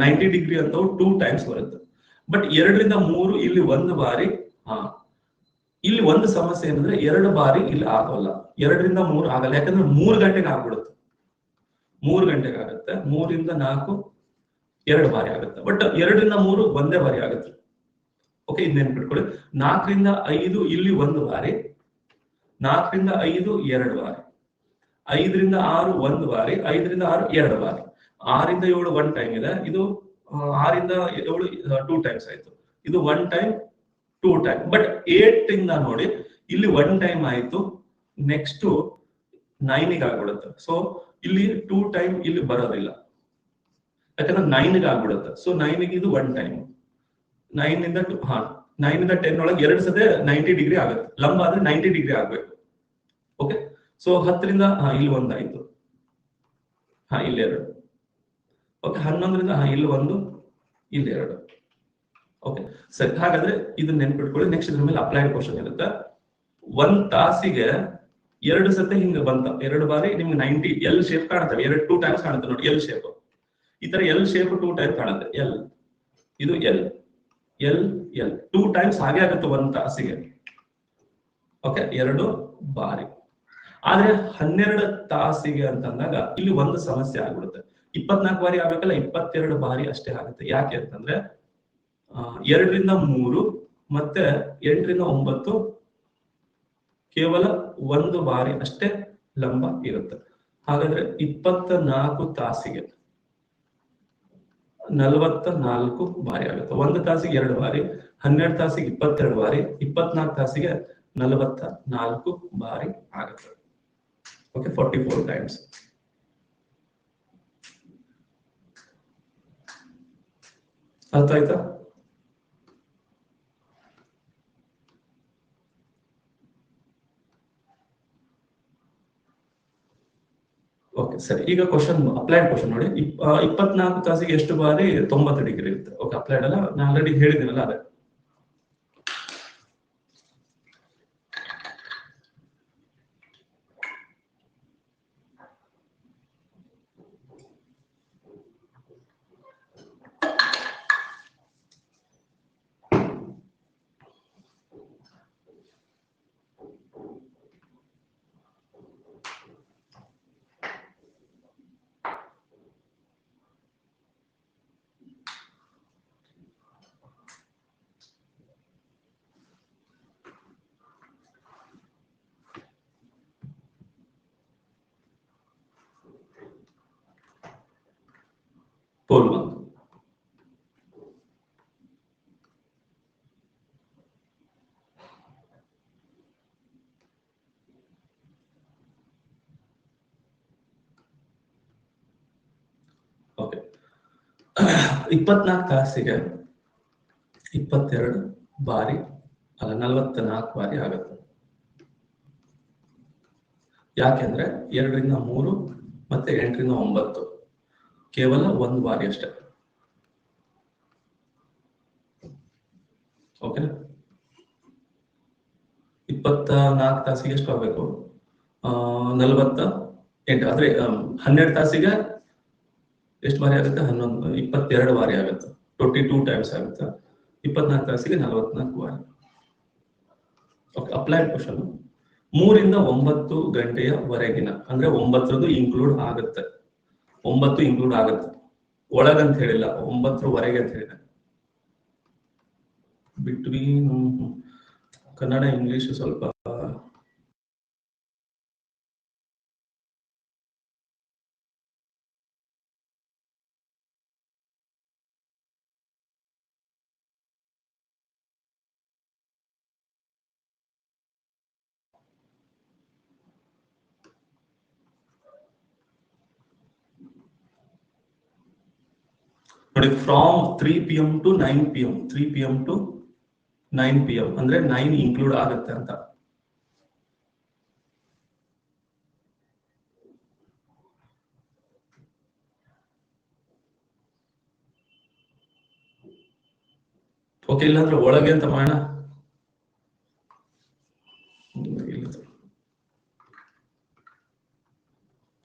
90 ಡಿಗ್ರಿ ಅಂತವು 2 ಟೈಮ್ಸ್ ಬರುತ್ತೆ. ಬಟ್ 2ರಿಂದ 3 ಇಲ್ಲಿ 1 ಬಾರಿ. ಇಲ್ಲಿ ಒಂದು ಸಮಸ್ಯೆ ಏನಂದ್ರೆ 2 ಬಾರಿ ಇಲ್ಲಿ ಆಗೋಲ್ಲ, 2ರಿಂದ 3 ಆಗಲ್ಲ. ಯಾಕಂದ್ರೆ 3 ಗಂಟೆಗೆ ಆಗ್ಬಿಡುತ್ತೆ, 3 ಗಂಟೆಗೆ ಆಗುತ್ತೆ. 3ರಿಂದ 4 2 ಬಾರಿ ಆಗುತ್ತೆ, ಬಟ್ 2ರಿಂದ 3 ಒಂದೇ ಬಾರಿ ಆಗುತ್ತೆ. ಓಕೆ, ಇದನ್ನೇನ್ ಬಿಟ್ಕೊಳ್ಳಿ. 4ರಿಂದ 5 ಇಲ್ಲಿ 1 ಬಾರಿ, 4ರಿಂದ 5 2 ಬಾರಿ, 5ರಿಂದ 6 1 ಬಾರಿ, 5ರಿಂದ 6 2 ಬಾರಿ, 6ರಿಂದ 7 1 ಟೈಮ್ ಇದೆ. ಇದು 6ರಿಂದ 7 2 ಟೈಮ್ಸ್ ಆಯ್ತು. ಇದು 1 ಟೈಮ್ 2 ಟೈಮ್. ಬಟ್ 8 ಇಂದ ನೋಡಿ, ಇಲ್ಲಿ 1 ಟೈಮ್ ಆಯ್ತು. ನೆಕ್ಸ್ಟ್ 9ಗೆ ಆಗ್ಬಿಡುತ್ತೆ. ಸೊ ಇಲ್ಲಿ 2 ಟೈಮ್ ಇಲ್ಲಿ ಬರೋದಿಲ್ಲ, ಯಾಕಂದ್ರೆ 9ಗೆ ಆಗ್ಬಿಡುತ್ತೆ. ಸೊ 9ಗೆ ಇದು 1 ಟೈಮ್. 9ಇಂದ 9ಇಂದ 10 ಒಳಗೆ 2 ಸತೆ 90 ಡಿಗ್ರಿ ಆಗುತ್ತೆ. ಲಂಬ ಆದ್ರೆ 90 ಡಿಗ್ರಿ ಆಗ್ಬೇಕು. ಓಕೆ, ಸೊ 10ರಿಂದ ಇಲ್ಲಿ 1 ಆಯ್ತು, ಇಲ್ಲಿ 2. ಓಕೆ, 11ರಿಂದ ಇಲ್ಲಿ 1, ಇಲ್ಲಿ 2. ಓಕೆ ಸರಿ, ಹಾಗಾದ್ರೆ ಇದನ್ನ ನೆನ್ಪಿಟ್ಕೊಳ್ಳಿ. ನೆಕ್ಸ್ಟ್ ಇದ್ರ ಮೇಲೆ ಅಪ್ಲೈಡ್ ಕ್ವಶನ್ ಇರುತ್ತೆ. 1 ತಾಸಿಗೆ 2 ಸತೆ ಹಿಂಗ ಬಂತ, 2 ಬಾರಿ ನಿಮ್ಗೆ 90 ಎಲ್ ಶೇಪ್ ಕಾಣುತ್ತೆ. 2 ಟೈಮ್ಸ್ ಕಾಣುತ್ತೆ ನೋಡಿ, ಎಲ್ ಶೇಪ್. ಈ ತರ ಎಲ್ ಶೇಪ್ 2 ಟೈಮ್ ಕಾಣುತ್ತೆ. ಎಲ್, ಇದು ಎಲ್, ಎಲ್, ಎಲ್ 2 ಟೈಮ್ಸ್ ಹಾಗೆ ಆಗುತ್ತೆ 1 ತಾಸಿಗೆ. ಓಕೆ, 2 ಬಾರಿ. ಆದ್ರೆ 12 ತಾಸಿಗೆ ಅಂತಂದಾಗ ಇಲ್ಲಿ ಒಂದು ಸಮಸ್ಯೆ ಆಗ್ಬಿಡುತ್ತೆ. 24 ಬಾರಿ ಆಗ್ಬೇಕಲ್ಲ, 22 ಬಾರಿ ಅಷ್ಟೇ ಆಗುತ್ತೆ. ಯಾಕೆ ಅಂತಂದ್ರೆ 2ರಿಂದ 3 ಮತ್ತೆ 8ರಿಂದ 9 ಕೇವಲ ಒಂದು ಬಾರಿ ಅಷ್ಟೇ ಲಂಬ ಇರುತ್ತೆ. ಹಾಗಾದ್ರೆ 24 ತಾಸಿಗೆ 44 ಬಾರಿ ಆಗುತ್ತೆ. ಒಂದು ತಾಸಿಗೆ 2 ಬಾರಿ, 12 ತಾಸಿಗೆ 22 ಬಾರಿ, 24 ತಾಸಿಗೆ 44 ಬಾರಿ ಆಗುತ್ತೆ. Okay, 44 times. ಅರ್ಥ ಆಯ್ತಾ? ಓಕೆ ಸರಿ. ಈಗ ಕ್ವಶನ್, ಅಪ್ಲೈಡ್ ಕ್ವಶನ್ ನೋಡಿ. 24 ತಾಸಿಗೆ ಎಷ್ಟು ಬಾರಿ 90 ಡಿಗ್ರಿ ಇರುತ್ತೆ? ಓಕೆ, ಅಪ್ಲೈಡ್ ಅಲ್ಲ, ನಾನು ಆಲ್ರೆಡಿ ಹೇಳಿದ್ದೀನಲ್ಲ ಅದೇ. ಪೋಲ್ 1. ಓಕೆ, 24 ತಾಸಿಗೆ 22 ಬಾರಿ ಅಲ್ಲ 44 ಬಾರಿ ಆಗುತ್ತೆ. ಯಾಕೆಂದ್ರೆ 2ರಿಂದ 3 ಮತ್ತೆ 8ರಿಂದ 9 ಕೇವಲ ಒಂದು ಬಾರಿ ಅಷ್ಟೇ. ಓಕೆ, 24 ತಾಸಿಗೆ ಎಷ್ಟು ಆಗಬೇಕು? 48. ಆದ್ರೆ 12 ತಾಸಿಗೆ ಎಷ್ಟು ಬಾರಿ ಆಗುತ್ತೆ? 22 ಬಾರಿ ಆಗುತ್ತೆ. 22 ಟೈಮ್ಸ್ ಆಗುತ್ತೆ. 24 ತಾಸಿಗೆ 44 ಬಾರಿ. Okay, applied question. 3ರಿಂದ 9 ಗಂಟೆಯವರೆಗಿನ, ಅಂದ್ರೆ 9ರದ್ದು ಇನ್ಕ್ಲೂಡ್ ಆಗುತ್ತೆ. 9 ಇನ್ಕ್ಲೂಡ್ ಆಗುತ್ತೆ, ಒಳಗಂತ ಹೇಳಿಲ್ಲ, 9ರವರೆಗೆ ಅಂತ ಹೇಳಿದೆ. ಬಿಟ್ವೀನ್ ಕನ್ನಡ ಇಂಗ್ಲಿಷ್ ಸ್ವಲ್ಪ ನೋಡಿ. From 3 PM to 9 PM, 3 PM to 9 PM ಅಂದ್ರೆ 9 ಇನ್ಕ್ಲೂಡ್ ಆಗುತ್ತೆ ಅಂತ. ಓಕೆ, ಇಲ್ಲಾಂದ್ರೆ ಒಳಗೆ ಅಂತ ಮಾಡೋಣ.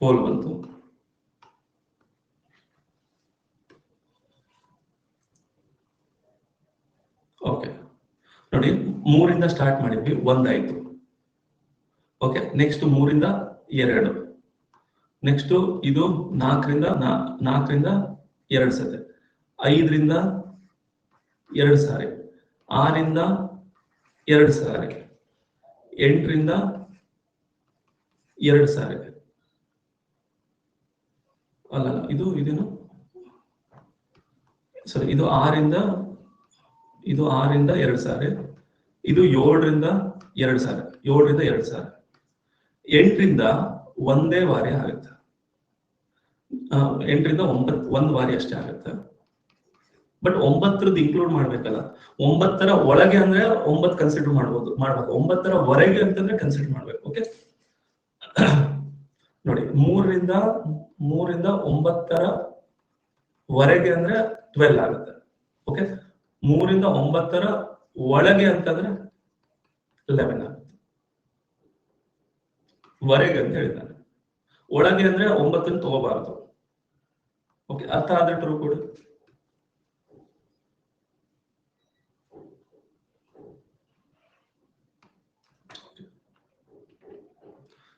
ಪೋಲ್ ಬಂತು. ಓಕೆ ನೋಡಿ, 3ರಿಂದ ಸ್ಟಾರ್ಟ್ ಮಾಡಿದ್ವಿ, 1 ಆಯ್ತು. ಓಕೆ, ನೆಕ್ಸ್ಟ್ 3ರಿಂದ 2, ನೆಕ್ಸ್ಟ್ ಇದು 4ರಿಂದ 2 ಸತಿ, 5ರಿಂದ 2 ಸಾರಿ, 6ರಿಂದ 2 ಸಾರಿ, 8ರಿಂದ 2 ಸಾರಿ. ಅಲ್ಲ, ಇದೇನು ಸರಿ, ಇದು 6ರಿಂದ 2 ಸಾರಿ, ಇದು 7ರಿಂದ 2 ಸಾರಿ, 7ರಿಂದ 2 ಸಾರಿ, 8ರಿಂದ ಒಂದೇ ಬಾರಿ ಆಗುತ್ತೆ. 8ರಿಂದ 9 ಒಂದು ಬಾರಿ ಅಷ್ಟೇ ಆಗುತ್ತೆ. ಬಟ್ 9ರದ್ದು ಇನ್ಕ್ಲೂಡ್ ಮಾಡ್ಬೇಕಲ್ಲ. 9ರ ಒಳಗೆ ಅಂದ್ರೆ 9 ಕನ್ಸಿಡರ್ ಮಾಡ್ಬೇಕು. 9ರವರೆಗೆ ಅಂತಂದ್ರೆ ಕನ್ಸಿಡರ್ ಮಾಡ್ಬೇಕು. ಓಕೆ ನೋಡಿ, 3ರಿಂದ 9ರವರೆಗೆ ಅಂದ್ರೆ 12 ಆಗುತ್ತೆ. ಓಕೆ, 3ರಿಂದ 9ರ ಒಳಗೆ ಅಂತಂದ್ರೆ 11 ಆಗುತ್ತೆ. ವರೆಗೆ ಅಂತ ಹೇಳಿದ್ದಾನೆ. ಒಳಗೆ ಅಂದ್ರೆ 9 ತಗೋಬಾರದು. ಓಕೆ, ಅರ್ಥ ಆದ್ರೆ ಟ್ರೂ ಕೊಡಿ.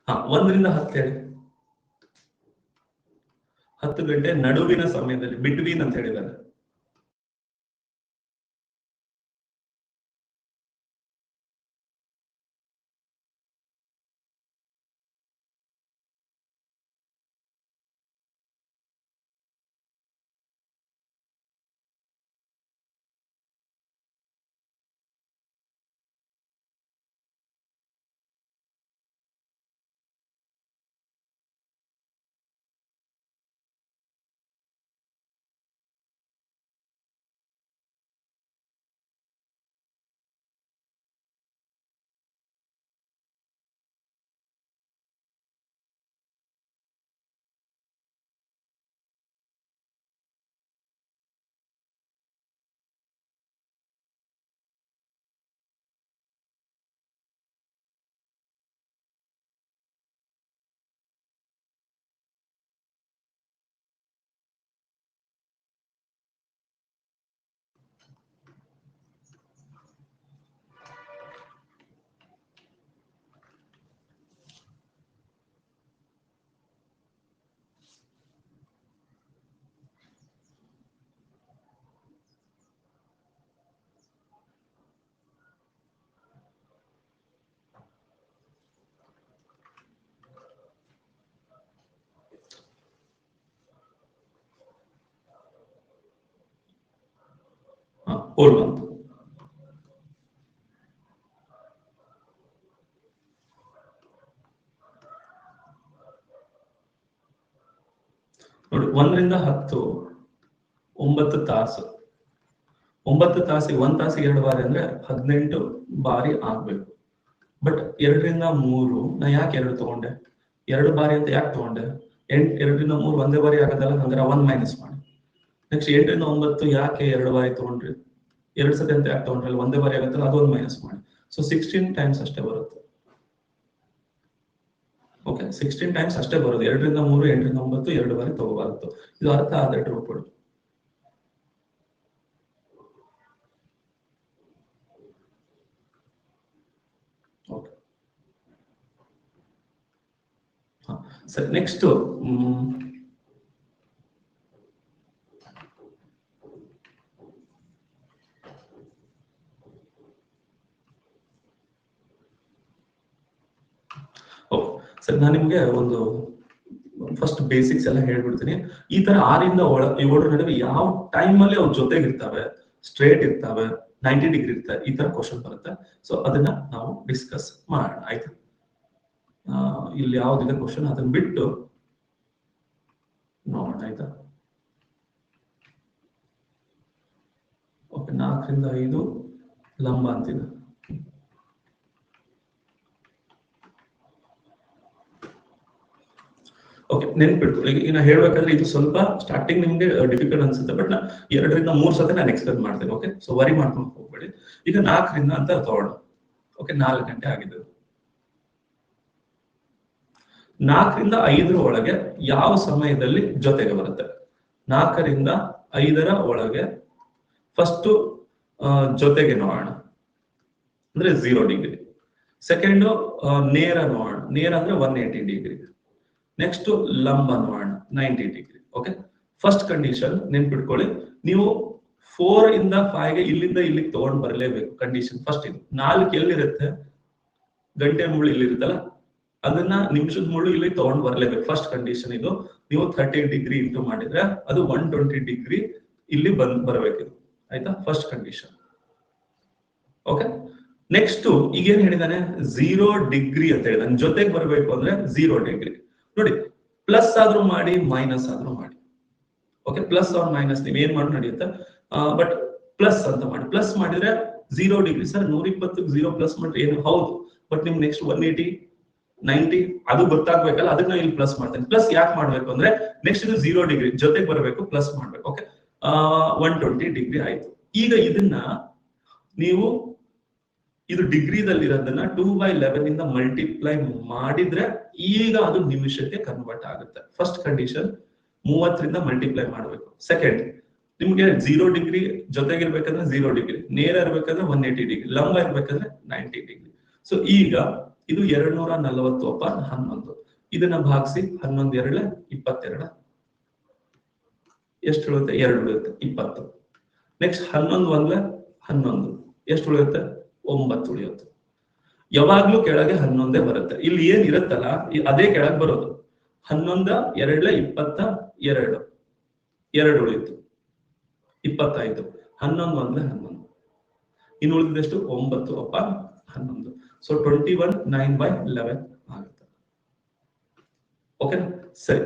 ಹಾ, 1ರಿಂದ 10 ಹೇಳಿ. 10 ಗಂಟೆ ನಡುವಿನ ಸಮಯದಲ್ಲಿ, ಬಿಟ್ವೀನ್ ಅಂತ ಹೇಳಿದ್ದಾರೆ. Whole month. ನೋಡಿ 1 ರಿಂದ 10 9 ತಾಸು. 9 ತಾಸಿಗೆ 1 ತಾಸಿಗೆ 2 ಬಾರಿ ಅಂದ್ರೆ 18 ಬಾರಿ ಆಗ್ಬೇಕು. ಬಟ್ 2 ರಿಂದ 3 ನಾ ಯಾಕೆ 2 ತಗೊಂಡೆ? 2 ಬಾರಿ ಅಂತ ಯಾಕೆ ತಗೊಂಡೆ? 2 ರಿಂದ 3 ಒಂದೇ ಬಾರಿ ಆಗದಲ್ಲ, ಹಂಗಾರೆ 1 ಮೈನಸ್ ಮಾಡಿ. ನೆಕ್ಸ್ಟ್ 8 ರಿಂದ 9 ಯಾಕೆ 2 ಬಾರಿ ತಗೊಂಡ್ರಿ? 2 ಸತಿ ಅಂತ ಯಾಕೆ ತಗೊಂಡ್ರಲ್ಲ, ಒಂದೇ ಬಾರಿ ಆಗತ್ತಲ್ಲ, ಅದೊಂದು ಮೈನಸ್ ಮಾಡಿ. ಸೊ 16 ಟೈಮ್ಸ್ ಅಷ್ಟೇ ಬರುತ್ತೆ. ಓಕೆ, 16 ಟೈಮ್ಸ್ ಅಷ್ಟೇ ಬರೋದು. 2 ರಿಂದ 3 8 ರಿಂದ 9 2 ಬಾರಿ ತಗೋಬಾರದು. ಇದು ಅರ್ಥ ಆದ್ರೆ ಟ್ರೂಪುಗಳು. ಓಕೆ, ಸರಿ. ನೆಕ್ಸ್ಟ್ ಸರಿ, ನಾನು ನಿಮ್ಗೆ ಒಂದು ಫಸ್ಟ್ ಬೇಸಿಕ್ಸ್ ಎಲ್ಲ ಹೇಳ್ಬಿಡ್ತೀನಿ. ಈ ತರ 6 ರಿಂದ 7 ನಡುವೆ ಯಾವ ಟೈಮ್ ಅಲ್ಲಿ ಅವ್ರ ಜೊತೆಗಿರ್ತವೆ, ಸ್ಟ್ರೇಟ್ ಇರ್ತವೆ, 90 ಡಿಗ್ರಿ ಇರ್ತವೆ, ಈ ತರ ಕ್ವಶನ್ ಬರುತ್ತೆ. ಸೊ ಅದನ್ನ ನಾವು ಡಿಸ್ಕಸ್ ಮಾಡೋಣ, ಆಯ್ತಾ? ಇಲ್ಲಿ ಯಾವ್ದಿದೆ ಕ್ವಶನ್ ಅದನ್ನ ಬಿಟ್ಟು ನೋಡೋಣ, ಆಯ್ತಾ? ಓಕೆ, 4 ರಿಂದ 5 ಲಂಬ ಅಂತಿದೆ. ಓಕೆ, ನೆನ್ಪಿಟ್ಟು. ಈಗ ನಾ ಹೇಳ್ಬೇಕಾದ್ರೆ ಇದು ಸ್ವಲ್ಪ ಸ್ಟಾರ್ಟಿಂಗ್ ನಿಮ್ಗೆ ಡಿಫಿಕಲ್ಟ್ ಅನ್ಸುತ್ತೆ, ಬಟ್ ನಾ 2 ರಿಂದ 3 ಸತಿ ನಾನು ಎಕ್ಸ್ಪ್ಲೇನ್ ಮಾಡ್ತೇನೆ. ಓಕೆ, ಸೊ ವರಿ ಮಾಡ್ಕೊಂಡು ಹೋಗ್ಬೇಡಿ. ಈಗ 4 ರಿಂದ ಅಂತ ತಗೊಳ್ಳೋಣ. ಓಕೆ, 4 ಗಂಟೆ ಆಗಿದೆ. 4 ರಿಂದ 5 ಒಳಗೆ ಯಾವ ಸಮಯದಲ್ಲಿ ಜೊತೆಗೆ ಬರುತ್ತೆ? 4 ರಿಂದ 5 ಒಳಗೆ ಫಸ್ಟ್ ಜೊತೆಗೆ ನೋಡೋಣ, ಅಂದ್ರೆ 0 ಡಿಗ್ರಿ. ಸೆಕೆಂಡ್ ನೇರ ನೋಡೋಣ, ನೇರ ಅಂದ್ರೆ 180 ಡಿಗ್ರಿ. ನೆಕ್ಸ್ಟ್ ಲಂಬ ನೋಡೋಣ, 90 ಡಿಗ್ರಿ. ಓಕೆ, ಫಸ್ಟ್ ಕಂಡೀಷನ್ ನೆನ್ಪಿಟ್ಕೊಳ್ಳಿ. ನೀವು 4 ಇಂದ 5ಗೆ ಇಲ್ಲಿಂದ ಇಲ್ಲಿಗೆ ತಗೊಂಡ್ ಬರಲೇಬೇಕು. ಕಂಡೀಷನ್ ಫಸ್ಟ್ ಇದು. 4 ಎಲ್ಲಿರುತ್ತೆ? ಗಂಟೆ ಮುಳ್ಳು ಇಲ್ಲಿರುತ್ತಲ್ಲ, ಅದನ್ನ ನಿಮಿಷದ ಮುಳ್ಳು ಇಲ್ಲಿ ತಗೊಂಡ್ ಬರಲೇಬೇಕು. ಫಸ್ಟ್ ಕಂಡೀಷನ್ ಇದು. ನೀವು 30 ಡಿಗ್ರಿ ಇಂಟು ಮಾಡಿದ್ರೆ ಅದು 120 ಡಿಗ್ರಿ ಇಲ್ಲಿ ಬರಬೇಕಿದು, ಆಯ್ತಾ? First condition. ಓಕೆ, ನೆಕ್ಸ್ಟ್ ಈಗೇನ್ ಹೇಳಿದಾನೆ? 0 ಡಿಗ್ರಿ ಅಂತ ಹೇಳಿದಾನೆ. ಜೊತೆಗೆ ಬರಬೇಕು ಅಂದ್ರೆ 0 ಡಿಗ್ರಿ. ನೋಡಿ, ಪ್ಲಸ್ ಆದ್ರೂ ಮಾಡಿ, ಮೈನಸ್ ಆದ್ರೂ ಮಾಡಿ. ಓಕೆ, ಪ್ಲಸ್ ಆರ್ ಮೈನಸ್ ನೀವು ಏನ್ ಮಾಡಿ ನಡೆಯುತ್ತೆ, ಬಟ್ ಪ್ಲಸ್ ಅಂತ ಮಾಡಿ. ಪ್ಲಸ್ ಮಾಡಿದ್ರೆ 0 ಡಿಗ್ರಿ. ಸರ್ 120 0 ಪ್ಲಸ್ ಮಾಡಿದ್ರೆ ಏನು? ಹೌದು, ಬಟ್ ನಿಮ್ ನೆಕ್ಸ್ಟ್ 180 90 ಅದು ಗೊತ್ತಾಗ್ಬೇಕಲ್ಲ, ಅದನ್ನ ಇಲ್ಲಿ ಪ್ಲಸ್ ಮಾಡ್ತೇನೆ. ಪ್ಲಸ್ ಯಾಕೆ ಮಾಡ್ಬೇಕು ಅಂದ್ರೆ ನೆಕ್ಸ್ಟ್ ಇದು 0 ಡಿಗ್ರಿ ಜೊತೆಗೆ ಬರಬೇಕು, ಪ್ಲಸ್ ಮಾಡ್ಬೇಕು. ಓಕೆ, 120 ಡಿಗ್ರಿ ಆಯ್ತು. ಈಗ ಇದನ್ನ ನೀವು ಇದು ಡಿಗ್ರಿದಲ್ಲಿರೋದನ್ನ 2/11 ಇಂದ ಮಲ್ಟಿಪ್ಲೈ ಮಾಡಿದ್ರೆ ಈಗ ಅದು ನಿಮಿಷಕ್ಕೆ ಕನ್ವರ್ಟ್ ಆಗುತ್ತೆ. ಫಸ್ಟ್ ಕಂಡೀಷನ್ 30 ರಿಂದ ಮಲ್ಟಿಪ್ಲೈ ಮಾಡಬೇಕು. ಸೆಕೆಂಡ್, ನಿಮ್ಗೆ 0 ಡಿಗ್ರಿ ಜೊತೆಗಿರ್ಬೇಕಂದ್ರೆ 0 ಡಿಗ್ರಿ, ನೇರ ಇರ್ಬೇಕಂದ್ರೆ 180 ಡಿಗ್ರಿ, ಲಂಬ ಇರ್ಬೇಕಂದ್ರೆ 90 ಡಿಗ್ರಿ. ಸೊ ಈಗ ಇದು 240/11. ಇದನ್ನ ಭಾಗಿಸಿ 11 2 22 ಎಷ್ಟು ಉಳಿಯುತ್ತೆ? 2 ಉಳಿಯುತ್ತೆ, 20. ನೆಕ್ಸ್ಟ್ 11 1 11 ಎಷ್ಟು ಉಳಿಯುತ್ತೆ? 9 ಉಳಿಯುತ್ತೆ. ಯಾವಾಗ್ಲೂ ಕೆಳಗೆ 11 ಬರುತ್ತೆ. ಇಲ್ಲಿ ಏನ್ ಇರುತ್ತಲ್ಲ ಅದೇ ಕೆಳಗೆ ಬರೋದು. 11 2 22 2 ಉಳಿಯಿತು, 25. 11 1 11 ಇನ್ನು ಉಳಿದಷ್ಟು 9/11. ಸೊ 21 9/11 ಆಗುತ್ತೆ. ಓಕೆ, ಸರಿ.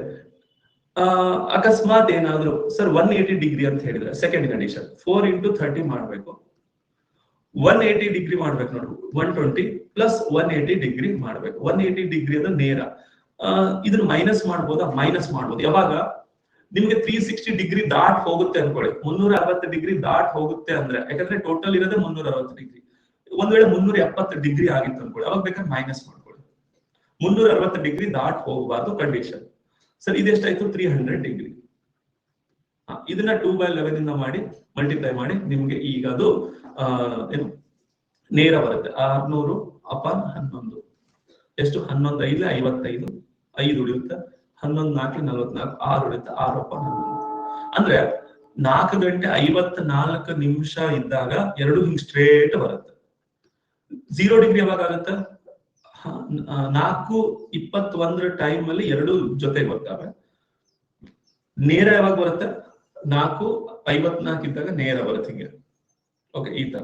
ಅಕಸ್ಮಾತ್ ಏನಾದ್ರು ಸರ್ 180 ಡಿಗ್ರಿ ಅಂತ ಹೇಳಿದ್ರೆ ಸೆಕೆಂಡ್ ಕಂಡೀಷನ್ 4 × 30 ಮಾಡ್ಬೇಕು. 180 ಡಿಗ್ರಿ ಮಾಡ್ಬೇಕು ನೋಡಿ. 120 ಪ್ಲಸ್ 180 ಡಿಗ್ರಿ ಮಾಡ್ಬೇಕು. 180 ಡಿಗ್ರಿ ಅಂದ್ರೆ ನೇರ. ಇದನ್ನ ಮೈನಸ್ ಮಾಡ್ಬೋದಾ? ಮೈನಸ್ ಮಾಡ್ಬೋದು. ಯಾವಾಗ ನಿಮ್ಗೆ 360 ಡಿಗ್ರಿ ದಾಟ್ ಹೋಗುತ್ತೆ ಅನ್ಕೊಳ್ಳಿ, 360 ಡಿಗ್ರಿ ದಾಟ್ ಹೋಗುತ್ತೆ ಅಂದ್ರೆ, ಯಾಕಂದ್ರೆ ಟೋಟಲ್ ಇರೋದೇ 360 ಡಿಗ್ರಿ. ಒಂದ್ ವೇಳೆ 370 ಡಿಗ್ರಿ ಆಗಿತ್ತು ಅನ್ಕೊಳ್ಳಿ, ಅವಾಗ ಬೇಕಾದ್ರೆ ಮೈನಸ್ ಮಾಡ್ಕೊಳ್ಳಿ. 360 ಡಿಗ್ರಿ ದಾಟ್ ಹೋಗಬಾರ್ದು ಕಂಡೀಷನ್. ಸರ್ ಇದೆಷ್ಟಾಯ್ತು? 300 ಡಿಗ್ರಿ. ಇದನ್ನ 2/11 ಇಂದ ಮಾಡಿ ಮಲ್ಟಿಪ್ಲೈ ಮಾಡಿ ನಿಮ್ಗೆ ಈಗ ಅದು ಏನು ನೇರ ಬರುತ್ತೆ. 600/11 ಎಷ್ಟು? 11 5 55 5 ಉಳಿಯುತ್ತೆ. 11 4 44 6 ಉಳಿಯುತ್ತೆ. 6/11 ಅಂದ್ರೆ 4 ಗಂಟೆ 54 ನಿಮಿಷ ಇದ್ದಾಗ ಎರಡು ಹಿಂಗ್ ಸ್ಟ್ರೇಟ್ ಬರುತ್ತೆ. 0 ಡಿಗ್ರಿ ಯಾವಾಗ ಆಗುತ್ತೆ? 4:21 ಟೈಮ್ ಅಲ್ಲಿ ಎರಡು ಜೊತೆಗೆ ಬರ್ತವೆ. ನೇರ ಯಾವಾಗ ಬರುತ್ತೆ? 4:54 ಇದ್ದಾಗ ನೇರ ಬರುತ್ತೆ. ಹಿಂಗೆ ಓಕೆ, ಈ ತರ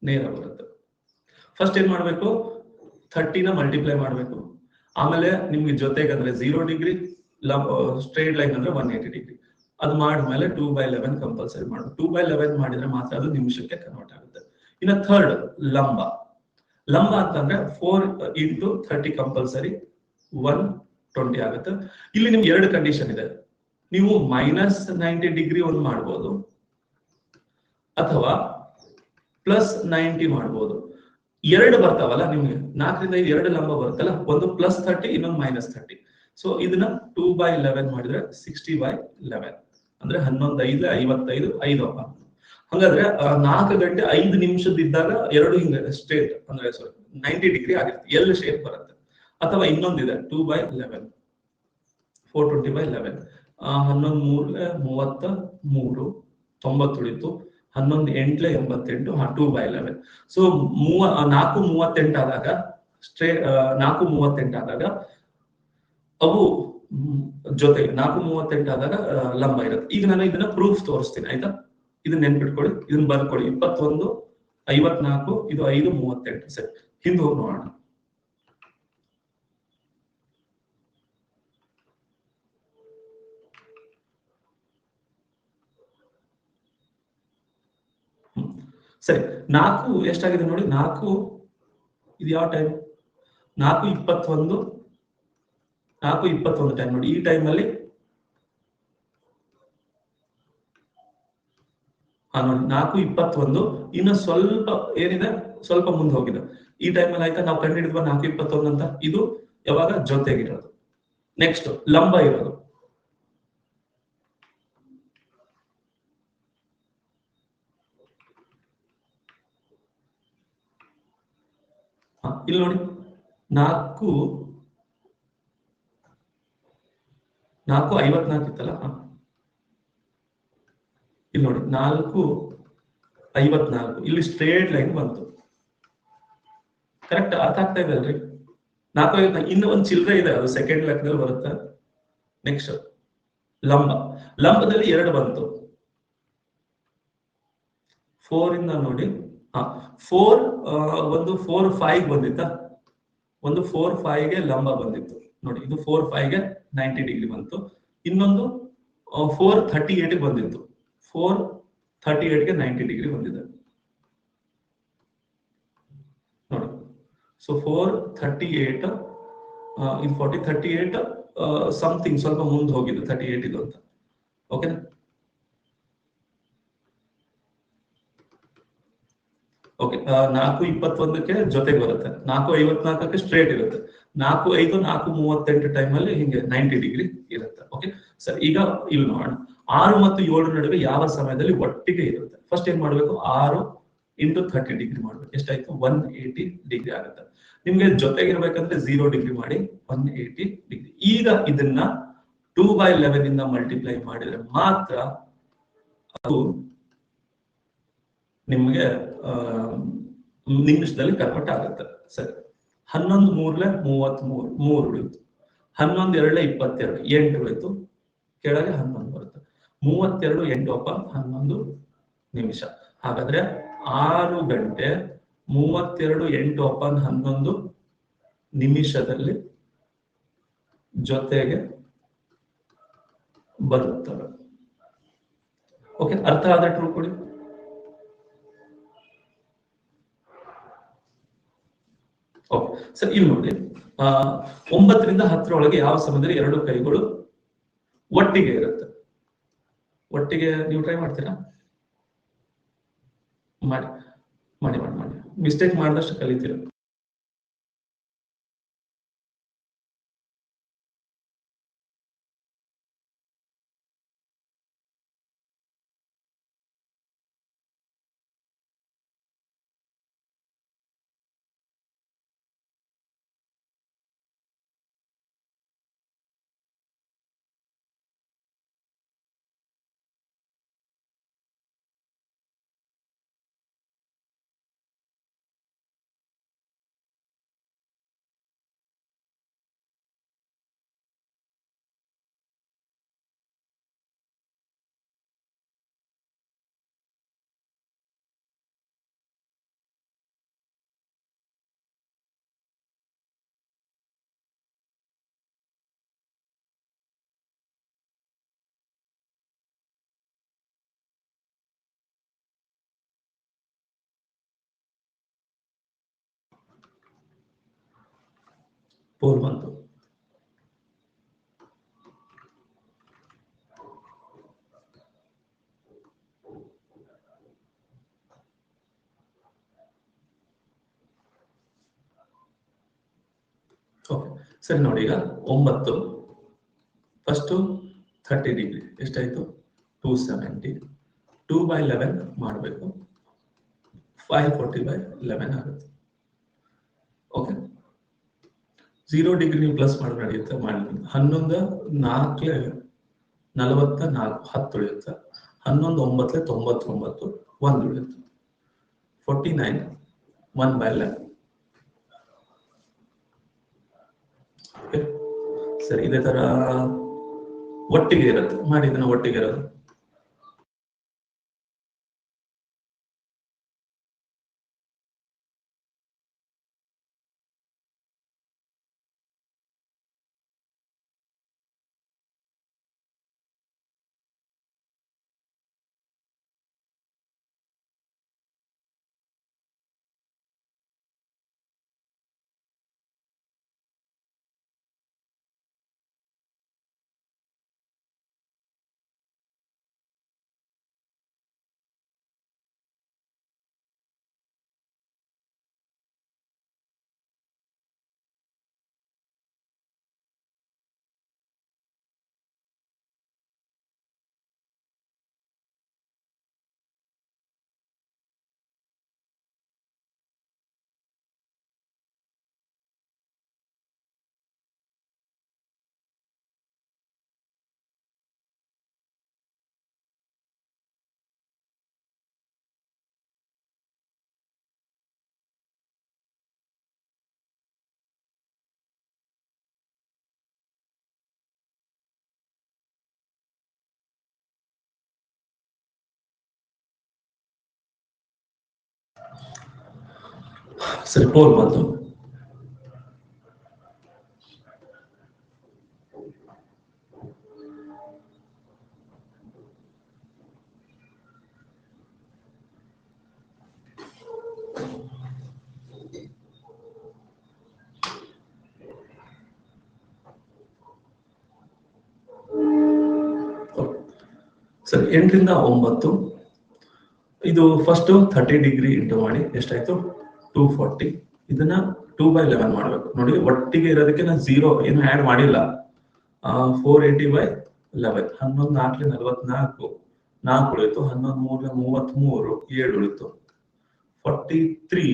ನೇರ ಬರುತ್ತೆ. ಫಸ್ಟ್ ಏನ್ ಮಾಡ್ಬೇಕು, 30ನ ಮಲ್ಟಿಪ್ಲೈ ಮಾಡ್ಬೇಕು. ಆಮೇಲೆ ನಿಮ್ಗೆ ಜೊತೆಗೆ ಅಂದ್ರೆ 0 ಡಿಗ್ರಿ, ಸ್ಟ್ರೇಟ್ ಲೈನ್ ಅಂದ್ರೆ 180 ಡಿಗ್ರಿ. ಅದು ಮಾಡಿದ್ಮೇಲೆ 2/11 ಕಂಪಲ್ಸರಿ ಮಾಡು. 2/11 ಮಾಡಿದ್ರೆ ಮಾತ್ರ ಅದು ನಿಮಿಷಕ್ಕೆ ಕನ್ವರ್ಟ್ ಆಗುತ್ತೆ. ಇನ್ನು ಥರ್ಡ್ ಲಂಬ. ಲಂಬ ಅಂತಂದ್ರೆ 4 ಇಂಟು 30 ಕಂಪಲ್ಸರಿ 120 ಆಗುತ್ತೆ. ಇಲ್ಲಿ ನಿಮ್ಗೆ ಎರಡು ಕಂಡೀಷನ್ ಇದೆ. ನೀವು -90 ಡಿಗ್ರಿ ಒಂದು ಮಾಡ್ಬೋದು ಅಥವಾ +90 ಮಾಡ್ಬೋದು. ಎರಡು ಬರ್ತಾವಲ್ಲ ನಿಮ್ಗೆ, 4ರಿಂದ 5 ಎರಡು ಲಂಬ ಬರುತ್ತಲ್ಲ, ಒಂದು +30 ಇನ್ನೊಂದು -30. ಸೊ ಇದನ್ನ 2/11 ಮಾಡಿದ್ರೆ 60/11 ಅಂದ್ರೆ 11 5 55 5. ಹಂಗಾದ್ರೆ 4 ಗಂಟೆ 5 ನಿಮಿಷದಿದ್ದಾಗ ಎರಡು ಹಿಂಗೆ ಸ್ಟ್ರೇಟ್ ಅಂದ್ರೆ 90 ಡಿಗ್ರಿ ಆಗಿರುತ್ತೆ, ಎಲ್ ಶೇಪ್ ಬರುತ್ತೆ. ಅಥವಾ ಇನ್ನೊಂದಿದೆ 2/11 420/11 11 3 90 ಉಳಿತು, 11 8 88 2/11. ಸೊ 4 38 ಆದಾಗ 4 38 ಆದಾಗ ಅವು ಜೊತೆ 4 38 ಆದಾಗ ಲಂಬ ಇರುತ್ತೆ. ಈಗ ನಾನು ಇದನ್ನ ಪ್ರೂಫ್ ತೋರಿಸ್ತೀನಿ, ಆಯ್ತಾ? ಇದನ್ನ ನೆನ್ಪಿಟ್ಕೊಳ್ಳಿ, ಇದನ್ನ ಬರ್ಕೊಳ್ಳಿ. 21 54 ಇದು 5 38. ಸರಿ, ಹಿಂದೆ ಹೋಗಿ ನೋಡೋಣ. ಸರಿ, 4 ಎಷ್ಟಾಗಿದೆ ನೋಡಿ. 4 ಇದು ಯಾವ ಟೈಮ್? 4:21 ಟೈಮ್ ನೋಡಿ. ಈ ಟೈಮ್ ಅಲ್ಲಿ ನೋಡಿ 4:21 ಇನ್ನು ಸ್ವಲ್ಪ ಏನಿದೆ, ಸ್ವಲ್ಪ ಮುಂದೆ ಹೋಗಿದೆ. ಈ ಟೈಮ್ ಅಲ್ಲಿ ಆಯ್ತಾ, ನಾವು ಕಂಡುಹಿಡಿದ್ವ 4:21 ಅಂತ. ಇದು ಯಾವಾಗ ಜೊತೆಗಿರೋದು. ನೆಕ್ಸ್ಟ್ ಲಂಬ ಇರೋದು. ಇಲ್ಲಿ ನೋಡಿ 4:54 ಇತ್ತಲ್ಲ. ಇಲ್ಲಿ ನೋಡಿ 4:54 ಇಲ್ಲಿ ಸ್ಟ್ರೇಟ್ ಲೈನ್ ಬಂತು. ಕರೆಕ್ಟ್ ಅರ್ಥ ಆಗ್ತಾ ಇದೆ ಅಲ್ರಿ? 4:54 ಇನ್ನು ಒಂದು ಚಿಲ್ಲರೆ ಇದೆ, ಅದು ಸೆಕೆಂಡ್ ಲೆಕ್ಕದಲ್ಲಿ ಬರುತ್ತೆ. ನೆಕ್ಸ್ಟ್ ಲಂಬದಲ್ಲಿ 2 ಬಂತು. 4 ಇಂದ ನೋಡಿ 4 ಒಂದು 4-5 ಬಂದಿತ್ತ, ಒಂದು 4-5ಗೆ ಲಂಬ ಬಂದಿತ್ತು ನೋಡಿ. ಇದು 4-5ಗೆ 90 ಡಿಗ್ರಿ ಬಂತು. ಇನ್ನೊಂದು 4:38 ಬಂದಿತ್ತು. 4:38ಗೆ 90 ಡಿಗ್ರಿ ಬಂದಿದೆ ನೋಡಿ. ಸೊ 4:38 ಇದು 38 ಸಮಥಿಂಗ್ ಸ್ವಲ್ಪ ಮುಂದೆ ಹೋಗಿದೆ 38 ಇದು ಅಂತ. ಓಕೆನಾ? ಓಕೆ, 4:21ಕ್ಕೆ ಜೊತೆಗೆ ಬರುತ್ತೆ, 4:54ಕ್ಕೆ ಸ್ಟ್ರೇಟ್ ಇರುತ್ತೆ, 4:05 4:38 ಟೈಮ್ ಅಲ್ಲಿ ಹಿಂಗೆ 90 ಡಿಗ್ರಿ ಇರುತ್ತೆ. ಓಕೆ ಸರ್, ಈಗ ಇಲ್ಲಿ ನೋಡೋಣ 6 ಮತ್ತು 7 ನಡುವೆ ಯಾವ ಸಮಯದಲ್ಲಿ ಒಟ್ಟಿಗೆ ಇರುತ್ತೆ. ಫಸ್ಟ್ ಏನ್ ಮಾಡ್ಬೇಕು, 6 ಇಂಟು 30 ಡಿಗ್ರಿ ಮಾಡ್ಬೇಕು. ಎಷ್ಟಾಯ್ತು? 180 ಡಿಗ್ರಿ ಆಗುತ್ತೆ. ನಿಮ್ಗೆ ಜೊತೆಗಿರ್ಬೇಕಂದ್ರೆ 0 ಡಿಗ್ರಿ ಮಾಡಿ 180 ಡಿಗ್ರಿ. ಈಗ ಇದನ್ನ 2/11 ಇಂದ ಮಲ್ಟಿಪ್ಲೈ ಮಾಡಿದ್ರೆ ಮಾತ್ರ ಅದು ನಿಮ್ಗೆ ನಿಮಿಷದಲ್ಲಿ ಕನ್ವರ್ಟ್ ಆಗುತ್ತೆ. ಸರಿ, 11 3 33 3 ಉಳಿತು, 11 2 22 8 ಉಳಿತು, ಕೆಳಗೆ 11 ಬರುತ್ತೆ. 32 8 11 ನಿಮಿಷ. ಹಾಗಾದ್ರೆ 6 ಗಂಟೆ 32 8 11 ನಿಮಿಷದಲ್ಲಿ ಜೊತೆಗೆ ಬರುತ್ತವೆ. ಓಕೆ, ಅರ್ಥ ಆದ್ರೆ ಟ್ರೂ ಕೊಡಿ. ಓಕೆ ಸರ್, ಇಲ್ಲಿ ನೋಡಿ 9ರಿಂದ 10 ಯಾವ ಸಮಯದಲ್ಲಿ ಎರಡು ಕೈಗಳು ಒಟ್ಟಿಗೆ ಇರುತ್ತೆ. ಒಟ್ಟಿಗೆ ನೀವು ಟ್ರೈ ಮಾಡ್ತೀರಾ? ಮಾಡಿ ಮಾಡಿ ಮಾಡಿ ಮಾಡಿ ಮಿಸ್ಟೇಕ್ ಮಾಡಿದಷ್ಟು ಕಲಿತೀರ. 4 ಮಂತ್. ಓಕೆ ಸರಿ ನೋಡಿ, ಈಗ 9 ಫಸ್ಟ್ 30 ಡಿಗ್ರಿ ಎಷ್ಟಾಯ್ತು 270, 2/11 ಮಾಡಬೇಕು, 540/11 ಆಗುತ್ತೆ. ಓಕೆ 0 ಡಿಗ್ರಿ ನೀವು ಪ್ಲಸ್ ಮಾಡಿ ನಡೆಯುತ್ತೆ ಮಾಡಿ. 11 4 44 10 ಉಳಿಯುತ್ತೆ, 11 9 99 1 ಉಳಿಯುತ್ತೆ, 49 1/11. ಸರಿ, ಇದೇ ತರ ಒಟ್ಟಿಗೆ ಇರುತ್ತೆ ಮಾಡಿ, ಇದನ್ನ ಒಟ್ಟಿಗೆ ಇರೋದು. ಸರಿ, 4 ಬಂತು. ಸರಿ, 8 ರಿಂದ 9 ಇದು ಫಸ್ಟ್ 30 ಡಿಗ್ರಿ ಇಂಟು ಮಾಡಿ ಎಷ್ಟಾಯ್ತು 240. ಇದನ್ನ 2/11 ಮಾಡ್ಬೇಕು ನೋಡಿ. ಒಟ್ಟಿಗೆ ಇರೋದಕ್ಕೆ ನಾನು 0 ಏನು ಆಡ್ ಮಾಡಿಲ್ಲ. 480/11, 11 4 44 4 ಉಳಿತು, 11 3 33 7 ಉಳಿತು, 43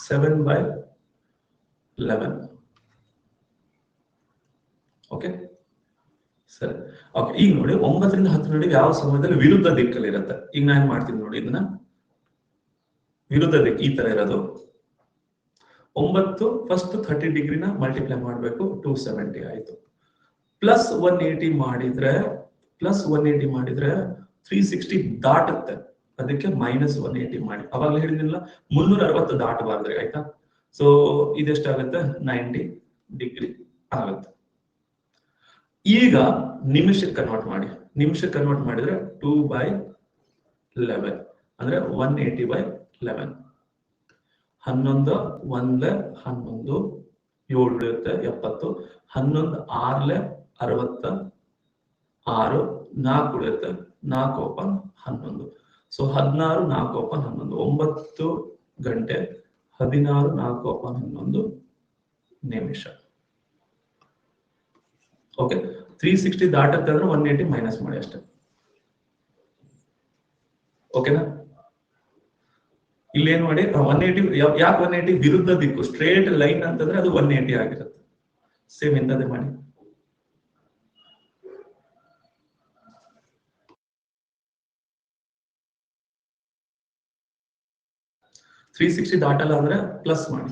7/11. ಓಕೆ ಸರಿ. ಓಕೆ, ಈಗ ನೋಡಿ 9 ರಿಂದ 10 ನಡುವೆ ಯಾವ ಸಮಯದಲ್ಲಿ ವಿರುದ್ಧ ದಿಕ್ಕಲ್ಲಿ ಇರುತ್ತೆ. ಈಗ ನಾನು ಮಾಡ್ತೀನಿ ನೋಡಿ, ಇದನ್ನ ವಿರುದ್ಧ ದಿಕ್ಕು ಈ ತರ ಇರೋದು. 9 ಫಸ್ಟ್ 30 ಡಿಗ್ರಿನ ಮಲ್ಟಿಪ್ಲೈ ಮಾಡಬೇಕು, 270 ಆಯ್ತು. ಪ್ಲಸ್ 180 ಮಾಡಿದ್ರೆ 360 ದಾಟುತ್ತೆ, ಅದಕ್ಕೆ -180 ಮಾಡಿ. ಅವಾಗ ಹೇಳಿದಿಲ್ಲ 360 ದಾಟಬಾರ್ದ್ರೆ, ಆಯ್ತಾ. ಸೊ ಇದೆಷ್ಟಾಗುತ್ತೆ 90 ಡಿಗ್ರಿ ಆಗುತ್ತೆ. ಈಗ ನಿಮಿಷಕ್ಕೆ ಕನ್ವರ್ಟ್ ಮಾಡಿ. ನಿಮಿಷಕ್ಕೆ ಕನ್ವರ್ಟ್ ಮಾಡಿದ್ರೆ 2/11 ಅಂದ್ರೆ 180/11. 11 1 11 7 ಉಳಿಯುತ್ತೆ 70, 11 6 66 4 ಉಳಿಯುತ್ತೆ, 4 ಓಪನ್ 11. ಸೊ 16 4 ಓಪನ್ 11, 9 ಗಂಟೆ 16 4 ಓಪನ್ 11 ನಿಮಿಷ. ಓಕೆ, 360 ದಾಟತ್ತೆ ಅಂದ್ರೆ 180 ಮೈನಸ್ ಮಾಡಿ ಅಷ್ಟೇ. ಓಕೆನಾ, ಇಲ್ಲೇನ್ ಮಾಡಿ 180. ಯಾಕೆ 180? ವಿರುದ್ಧ ದಿಕ್ಕು, ಸ್ಟ್ರೇಟ್ ಲೈನ್ ಅಂತಂದ್ರೆ ಅದು 180 ಆಗಿರುತ್ತೆ. ಸೇಮ್ ಇಂಥದ್ದೇ ಮಾಡಿ. ತ್ರೀ 360 ದಾಟಲ್ಲ ಅಂದ್ರೆ ಪ್ಲಸ್ ಮಾಡಿ.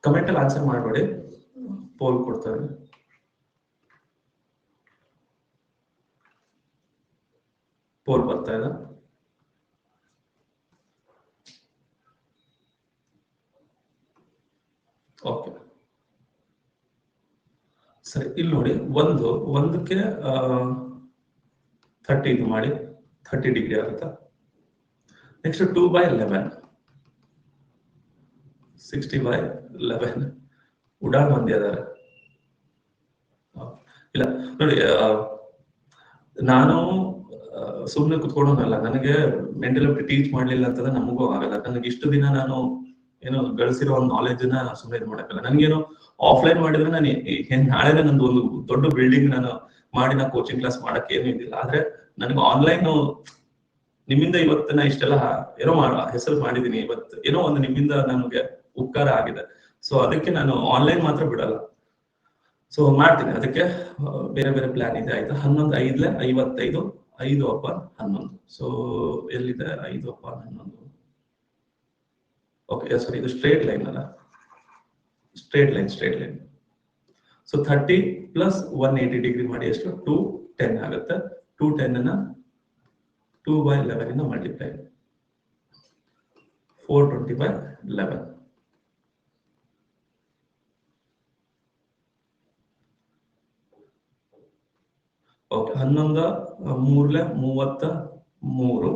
ಕಮೆಂಟ್ ಅಲ್ಲಿ ಆನ್ಸರ್ ಮಾಡಬೇಡಿ, ಪೋಲ್ ಕೊಡ್ತಾರೆ. ಪೋಲ್ ಬರ್ತಾ ಇದೆ. ಓಕೆ ಸರಿ, ಇಲ್ಲಿ ನೋಡಿ ಒಂದಕ್ಕೆ 30 ಇದು ಮಾಡಿ 30 ಡಿಗ್ರಿ ಆಗುತ್ತಾ. ನೆಕ್ಸ್ಟ್ 2/11 60/11 ಉಡಾನ್ ಮಂದಿ ಅದಾರೆ. ಇಲ್ಲ ನೋಡಿ, ನಾನು ಸುಮ್ಮನೆ ಕುತ್ಕೊಳ್ಳೋನಲ್ಲ, ನನಗೆ ಮೆಂಟಲ್ ಟೀಚ್ ಮಾಡ್ಲಿಲ್ಲ ಅಂತಂದ್ರೆ ನಮಗೂ ಆಗಲ್ಲ. ನನಗೆ ಇಷ್ಟು ದಿನ ನಾನು ಏನೋ ಗಳಿಸಿರೋ ಒಂದು ನಾಲೆಜ್ ನ ಸುಮ್ಮನೆ ಇದು ಮಾಡಕ್ಕಲ್ಲ. ನನ್ಗೇನು ಆಫ್ಲೈನ್ ಮಾಡಿದ್ರೆ ನಾನು ನಾಳೆನೇ ನಂದು ಒಂದು ದೊಡ್ಡ ಬಿಲ್ಡಿಂಗ್ ನಾನು ಮಾಡಿ ನಾ ಕೋಚಿಂಗ್ ಕ್ಲಾಸ್ ಮಾಡಕ್ಕೆ ಏನು ಇದಿಲ್ಲ. ಆದ್ರೆ ನನಗೆ ಆನ್ಲೈನ್ ನಿಮ್ಮಿಂದ ಇವತ್ತು ನಾ ಇಷ್ಟೆಲ್ಲ ಏನೋ ಹೆಸರು ಮಾಡಿದೀನಿ, ಇವತ್ತು ಏನೋ ಒಂದು ನಿಮ್ಮಿಂದ ನಮಗೆ ಉಪಕಾರ ಆಗಿದೆ. ಸೊ ಅದಕ್ಕೆ ನಾನು ಆನ್ಲೈನ್ ಮಾತ್ರ ಬಿಡಲ್ಲ, ಸೊ ಮಾಡ್ತೀನಿ. ಅದಕ್ಕೆ ಬೇರೆ ಬೇರೆ ಪ್ಲಾನ್ ಇದೆ. ಆಯ್ತಾ, 11/5 5/11. ಸೊ ಎಲ್ಲಿದೆ 5/11? ಓಕೆ ಸರಿ, ಇದು ಸ್ಟ್ರೇಟ್ ಲೈನ್ ಅಲ್ಲ, ಸ್ಟ್ರೇಟ್ ಲೈನ್. ಸೊ 30 + 180 ಡಿಗ್ರಿ ಮಾಡಿ ಎಷ್ಟು 210 ಆಗುತ್ತೆ. 210 2/11 ಇಂದ ಮಲ್ಟಿಪ್ಲೈ 420/11. ಓಕೆ, 11 3 33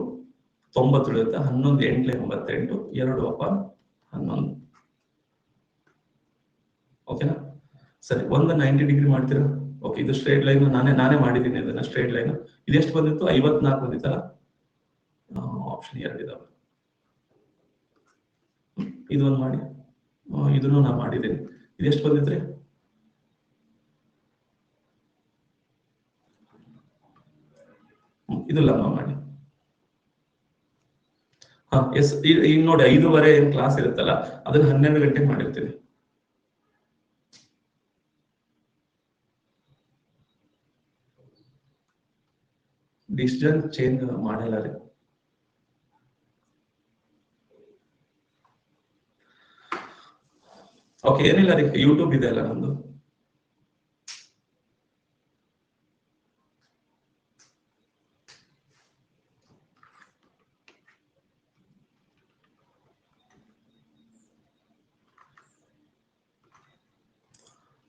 90 ಉಳಿಯುತ್ತೆ. 11 8 88 2/11. ಓಕೆನಾ? ಸರಿ, ಒಂದು 90 ಡಿಗ್ರಿ ಮಾಡ್ತೀರಾ. ಓಕೆ, ಇದು ಸ್ಟ್ರೇಟ್ ಲೈನ್ ನಾನೇ ಮಾಡಿದ್ದೀನಿ. ಅದನ್ನ ಸ್ಟ್ರೇಟ್ ಲೈನ್ ಇದೆಷ್ಟು ಬಂದಿತ್ತು? 54 ಬಂದಿತ್ತಲ್ಲ. ಆಪ್ಷನ್ 2 ಇದಾವೆ. ಇದೊಂದು ಮಾಡಿ, ಇದನ್ನು ನಾ ಮಾಡಿದ್ದೀನಿ. ಇದೆಷ್ಟು ಬಂದಿದ್ರಿ? ಇದು ಲಂಬ ಮಾಡಿ. ಎಸ್, ಈಗ ನೋಡಿ 5:15 ಏನ್ ಕ್ಲಾಸ್ ಇರುತ್ತಲ್ಲ, ಅದನ್ನ 12 ಗಂಟೆಗೆ ಮಾಡಿರ್ತೀನಿ. ಡಿಸಿಷನ್ ಚೇಂಜ್ ಮಾಡಲ್ಲ ರೀ. ಓಕೆ, ಏನಿಲ್ಲ ರೀ, ಯೂಟ್ಯೂಬ್ ಇದೆ ಅಲ್ಲ ನಮ್ದು.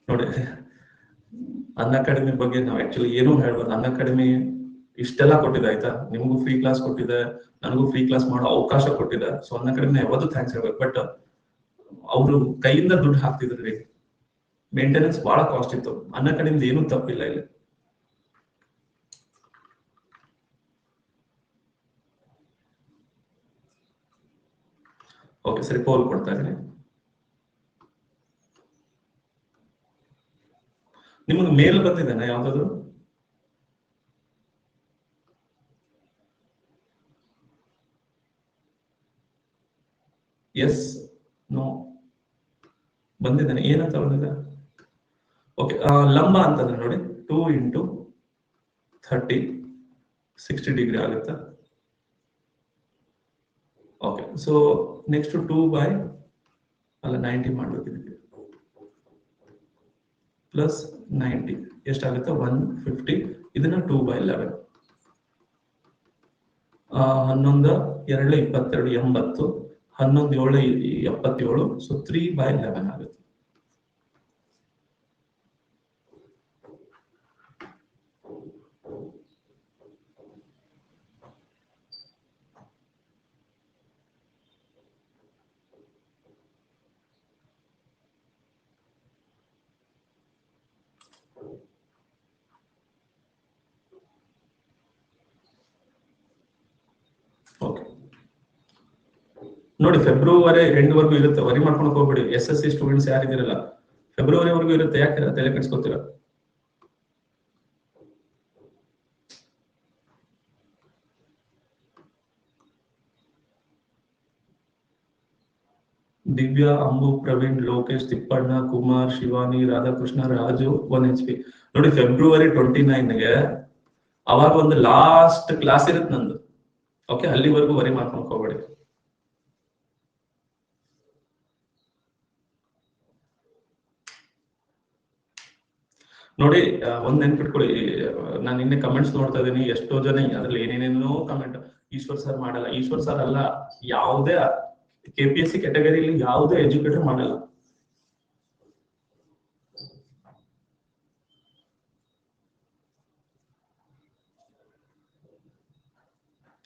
ನೋಡಿ, ಅನ್ಅಕಾಡೆಮಿ ಬಗ್ಗೆ ನಾವು ಆಕ್ಚುಲಿ ಏನೂ ಹೇಳ್ಬಾರ್ದು. ಅನ್ಅಕಾಡೆಮಿ ಇಷ್ಟೆಲ್ಲ ಕೊಟ್ಟಿದೆ, ಆಯ್ತಾ, ನಿಮಗೂ ಫ್ರೀ ಕ್ಲಾಸ್ ಕೊಟ್ಟಿದೆ, ನನಗೂ ಫ್ರೀ ಕ್ಲಾಸ್ ಮಾಡೋ ಅವಕಾಶ ಕೊಟ್ಟಿದೆ. ಸೊ ಅನ್ಅಕಾಡೆಮಿ ಯಾವತ್ತೂ ಥ್ಯಾಂಕ್ಸ್ ಹೇಳ್ಬೇಕು. ಬಟ್ ಅವರು ಕೈಯಿಂದ ದುಡ್ಡು ಹಾಕ್ತಿದ್ರಿ, ಮೇಂಟೆನೆನ್ಸ್ ಬಹಳ ಕಾಸ್ಟ್ ಇತ್ತು. ಅನ್ಅಕಾಡೆಮಿ ಏನೂ ತಪ್ಪಿಲ್ಲ ಇಲ್ಲಿ. ಓಕೆ ಸರಿ, ಪೋಲ್ ಕೊಡ್ತಾ ಇದ್ದೀನಿ. ನಿಮಗೆ ಮೇಲ್ ಬಂದಿದ್ದೇನೆ ಯಾವ್ದಾದ್ರು? ಎಸ್ ನೋ ಬಂದಿದ್ದೇನೆ. ಏನಂತ ಬಂದಿದೆ? ಓಕೆ, ಲಂಬ ಅಂತಂದ್ರೆ ನೋಡಿ 2 × 30 60 ಡಿಗ್ರಿ ಆಗುತ್ತೆ. Okay, so next 90 ಮಾಡ್ಬೇಕಿದೆ. +90 ಎಷ್ಟಾಗುತ್ತೆ? 150. ಇದನ್ನ 2/11. 11 2 22 80. 11 7 77. ಸೊ 3/11 ಆಗುತ್ತೆ. ಓಕೆ ನೋಡಿ, ಫೆಬ್ರವರಿ ಎಂಡ್ವರೆಗೂ ಇರುತ್ತೆ. ವರಿ ಮಾಡ್ಕೊಂಡು ಹೋಗ್ಬೇಡಿ. SSC ಸ್ಟೂಡೆಂಟ್ಸ್ ಯಾರಿದಿರಲ್ಲ, ಫೆಬ್ರವರಿವರೆಗೂ ಇರುತ್ತೆ. ಯಾಕೆ ತಲೆ ಕೆಡಿಸ್ಕೊತೀರಾ? ದಿವ್ಯಾ, ಅಂಬು, ಪ್ರವೀಣ್, ಲೋಕೇಶ್, ತಿಪ್ಪಣ್ಣ, ಕುಮಾರ್, ಶಿವಾನಿ, ರಾಧಾಕೃಷ್ಣ, ರಾಜು 1 HP. ನೋಡಿ, ಫೆಬ್ರವರಿ 29ಗೆ ಅವಾಗ ಒಂದು ಲಾಸ್ಟ್ ಕ್ಲಾಸ್ ಇರುತ್ತೆ ನಂದು. ಓಕೆ, ಅಲ್ಲಿವರೆಗೂ ವರಿ ಮಾಡ್ಕೊಂಡು ಹೋಗ್ಬೇಡಿ. ನೋಡಿ ಒಂದ್ ನೆನ್ಪಿಟ್ಕೊಳ್ಳಿ, ನಾನು ನಿನ್ನೆ ಕಮೆಂಟ್ಸ್ ನೋಡ್ತಾ ಇದ್ದೀನಿ, ಎಷ್ಟೋ ಜನ ಅದ್ರಲ್ಲಿ ಏನೇನೇನೋ ಕಮೆಂಟ್, ಈಶ್ವರ್ ಸರ್ ಮಾಡಲ್ಲ, ಈಶ್ವರ್ ಸರ್ ಅಲ್ಲ, ಯಾವುದೇ KPSC ಕ್ಯಾಟಗರಿಲಿ ಯಾವುದೇ ಎಜುಕೇಟರ್ ಮಾಡಲ್ಲ.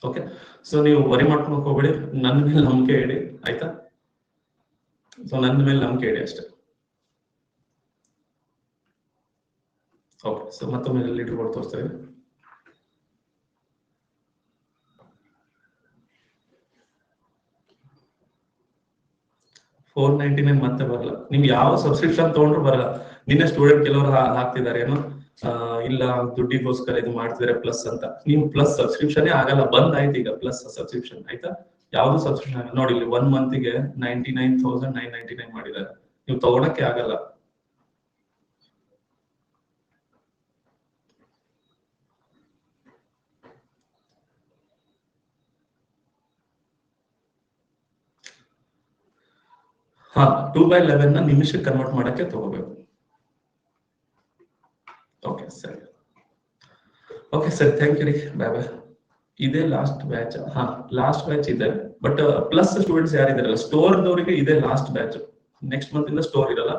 ಓಕೆ, ಸೊ ನೀವು ವರಿ ಮಾಡ್ಕೊಳಕ್ ಹೋಗ್ಬೇಡಿ, ನನ್ನ ಮೇಲೆ ನಂಬಿಕೆ ಇಡಿ, ಆಯ್ತಾ? ಸೊ ನನ್ನ ಮೇಲೆ ನಂಬಿಕೆ ಇಡಿ ಅಷ್ಟೇ. ಓಕೆ, ಸೊ ಮತ್ತೊಮ್ಮೆ ಲೀಡರ್ ಬೋರ್ಡ್ ತೋರಿಸ್ತಾ ಇದೆ. $499 ಮತ್ತೆ ಬರಲ್ಲ. ನಿಮ್ಗೆ ಯಾವ ಸಬ್ಸ್ಕ್ರಿಪ್ಷನ್ ತಗೊಂಡ್ರು ಬರಲ್ಲ. ನಿನ್ನೆ ಸ್ಟೂಡೆಂಟ್ ಕೆಲವರು ಹಾಕ್ತಿದ್ದಾರೆ ಏನೋ, ಇಲ್ಲ ದುಡ್ಡಿಗೋಸ್ಕರ ಇದು ಮಾಡ್ತಿದ್ರೆ ಪ್ಲಸ್ ಅಂತ. ನೀವು ಪ್ಲಸ್ ಸಬ್ಸ್ಕ್ರಿಪ್ಷನ್ ಆಗಲ್ಲ, ಬಂದ್ ಆಯ್ತು ಈಗ ಪ್ಲಸ್ ಸಬ್ಸ್ಕ್ರಿಪ್ಷನ್, ಆಯ್ತಾ? ಯಾವ್ದು ಸಬ್ಸ್ಕ್ರಿಪ್ಷನ್ ಆಗಲ್ಲ. ನೋಡಿ ಇಲ್ಲಿ 1 ಮಂತ್ಗೆ 99,999 ಮಾಡಿದ್ದಾರೆ, ನೀವು ತಗೊಳಕ್ಕೆ ಆಗಲ್ಲ. ಹಾ, 2/11 ನ ನಿಮಿಷಕ್ಕೆ ಕನ್ವರ್ಟ್ ಮಾಡಕ್ಕೆ ತಗೋಬೇಕು. ಓಕೆ ಸರಿ, ಓಕೆ ಸರಿ, ಥ್ಯಾಂಕ್ ಯು ರೀ, ಬಾಯ್ ಬಾಯ್. ಇದೇ ಲಾಸ್ಟ್ ಬ್ಯಾಚ್. ಹಾ, ಲಾಸ್ಟ್ ಬ್ಯಾಚ್ ಇದೆ, ಬಟ್ ಪ್ಲಸ್ ಸ್ಟೂಡೆಂಟ್ಸ್ ಯಾರಿದಾರಲ್ಲ ಸ್ಟೋರ್ದವರಿಗೆ ಇದೇ ಲಾಸ್ಟ್ ಬ್ಯಾಚ್. ನೆಕ್ಸ್ಟ್ ಮಂತ್ ಇಂದ ಸ್ಟೋರ್ ಇರಲ್ಲ.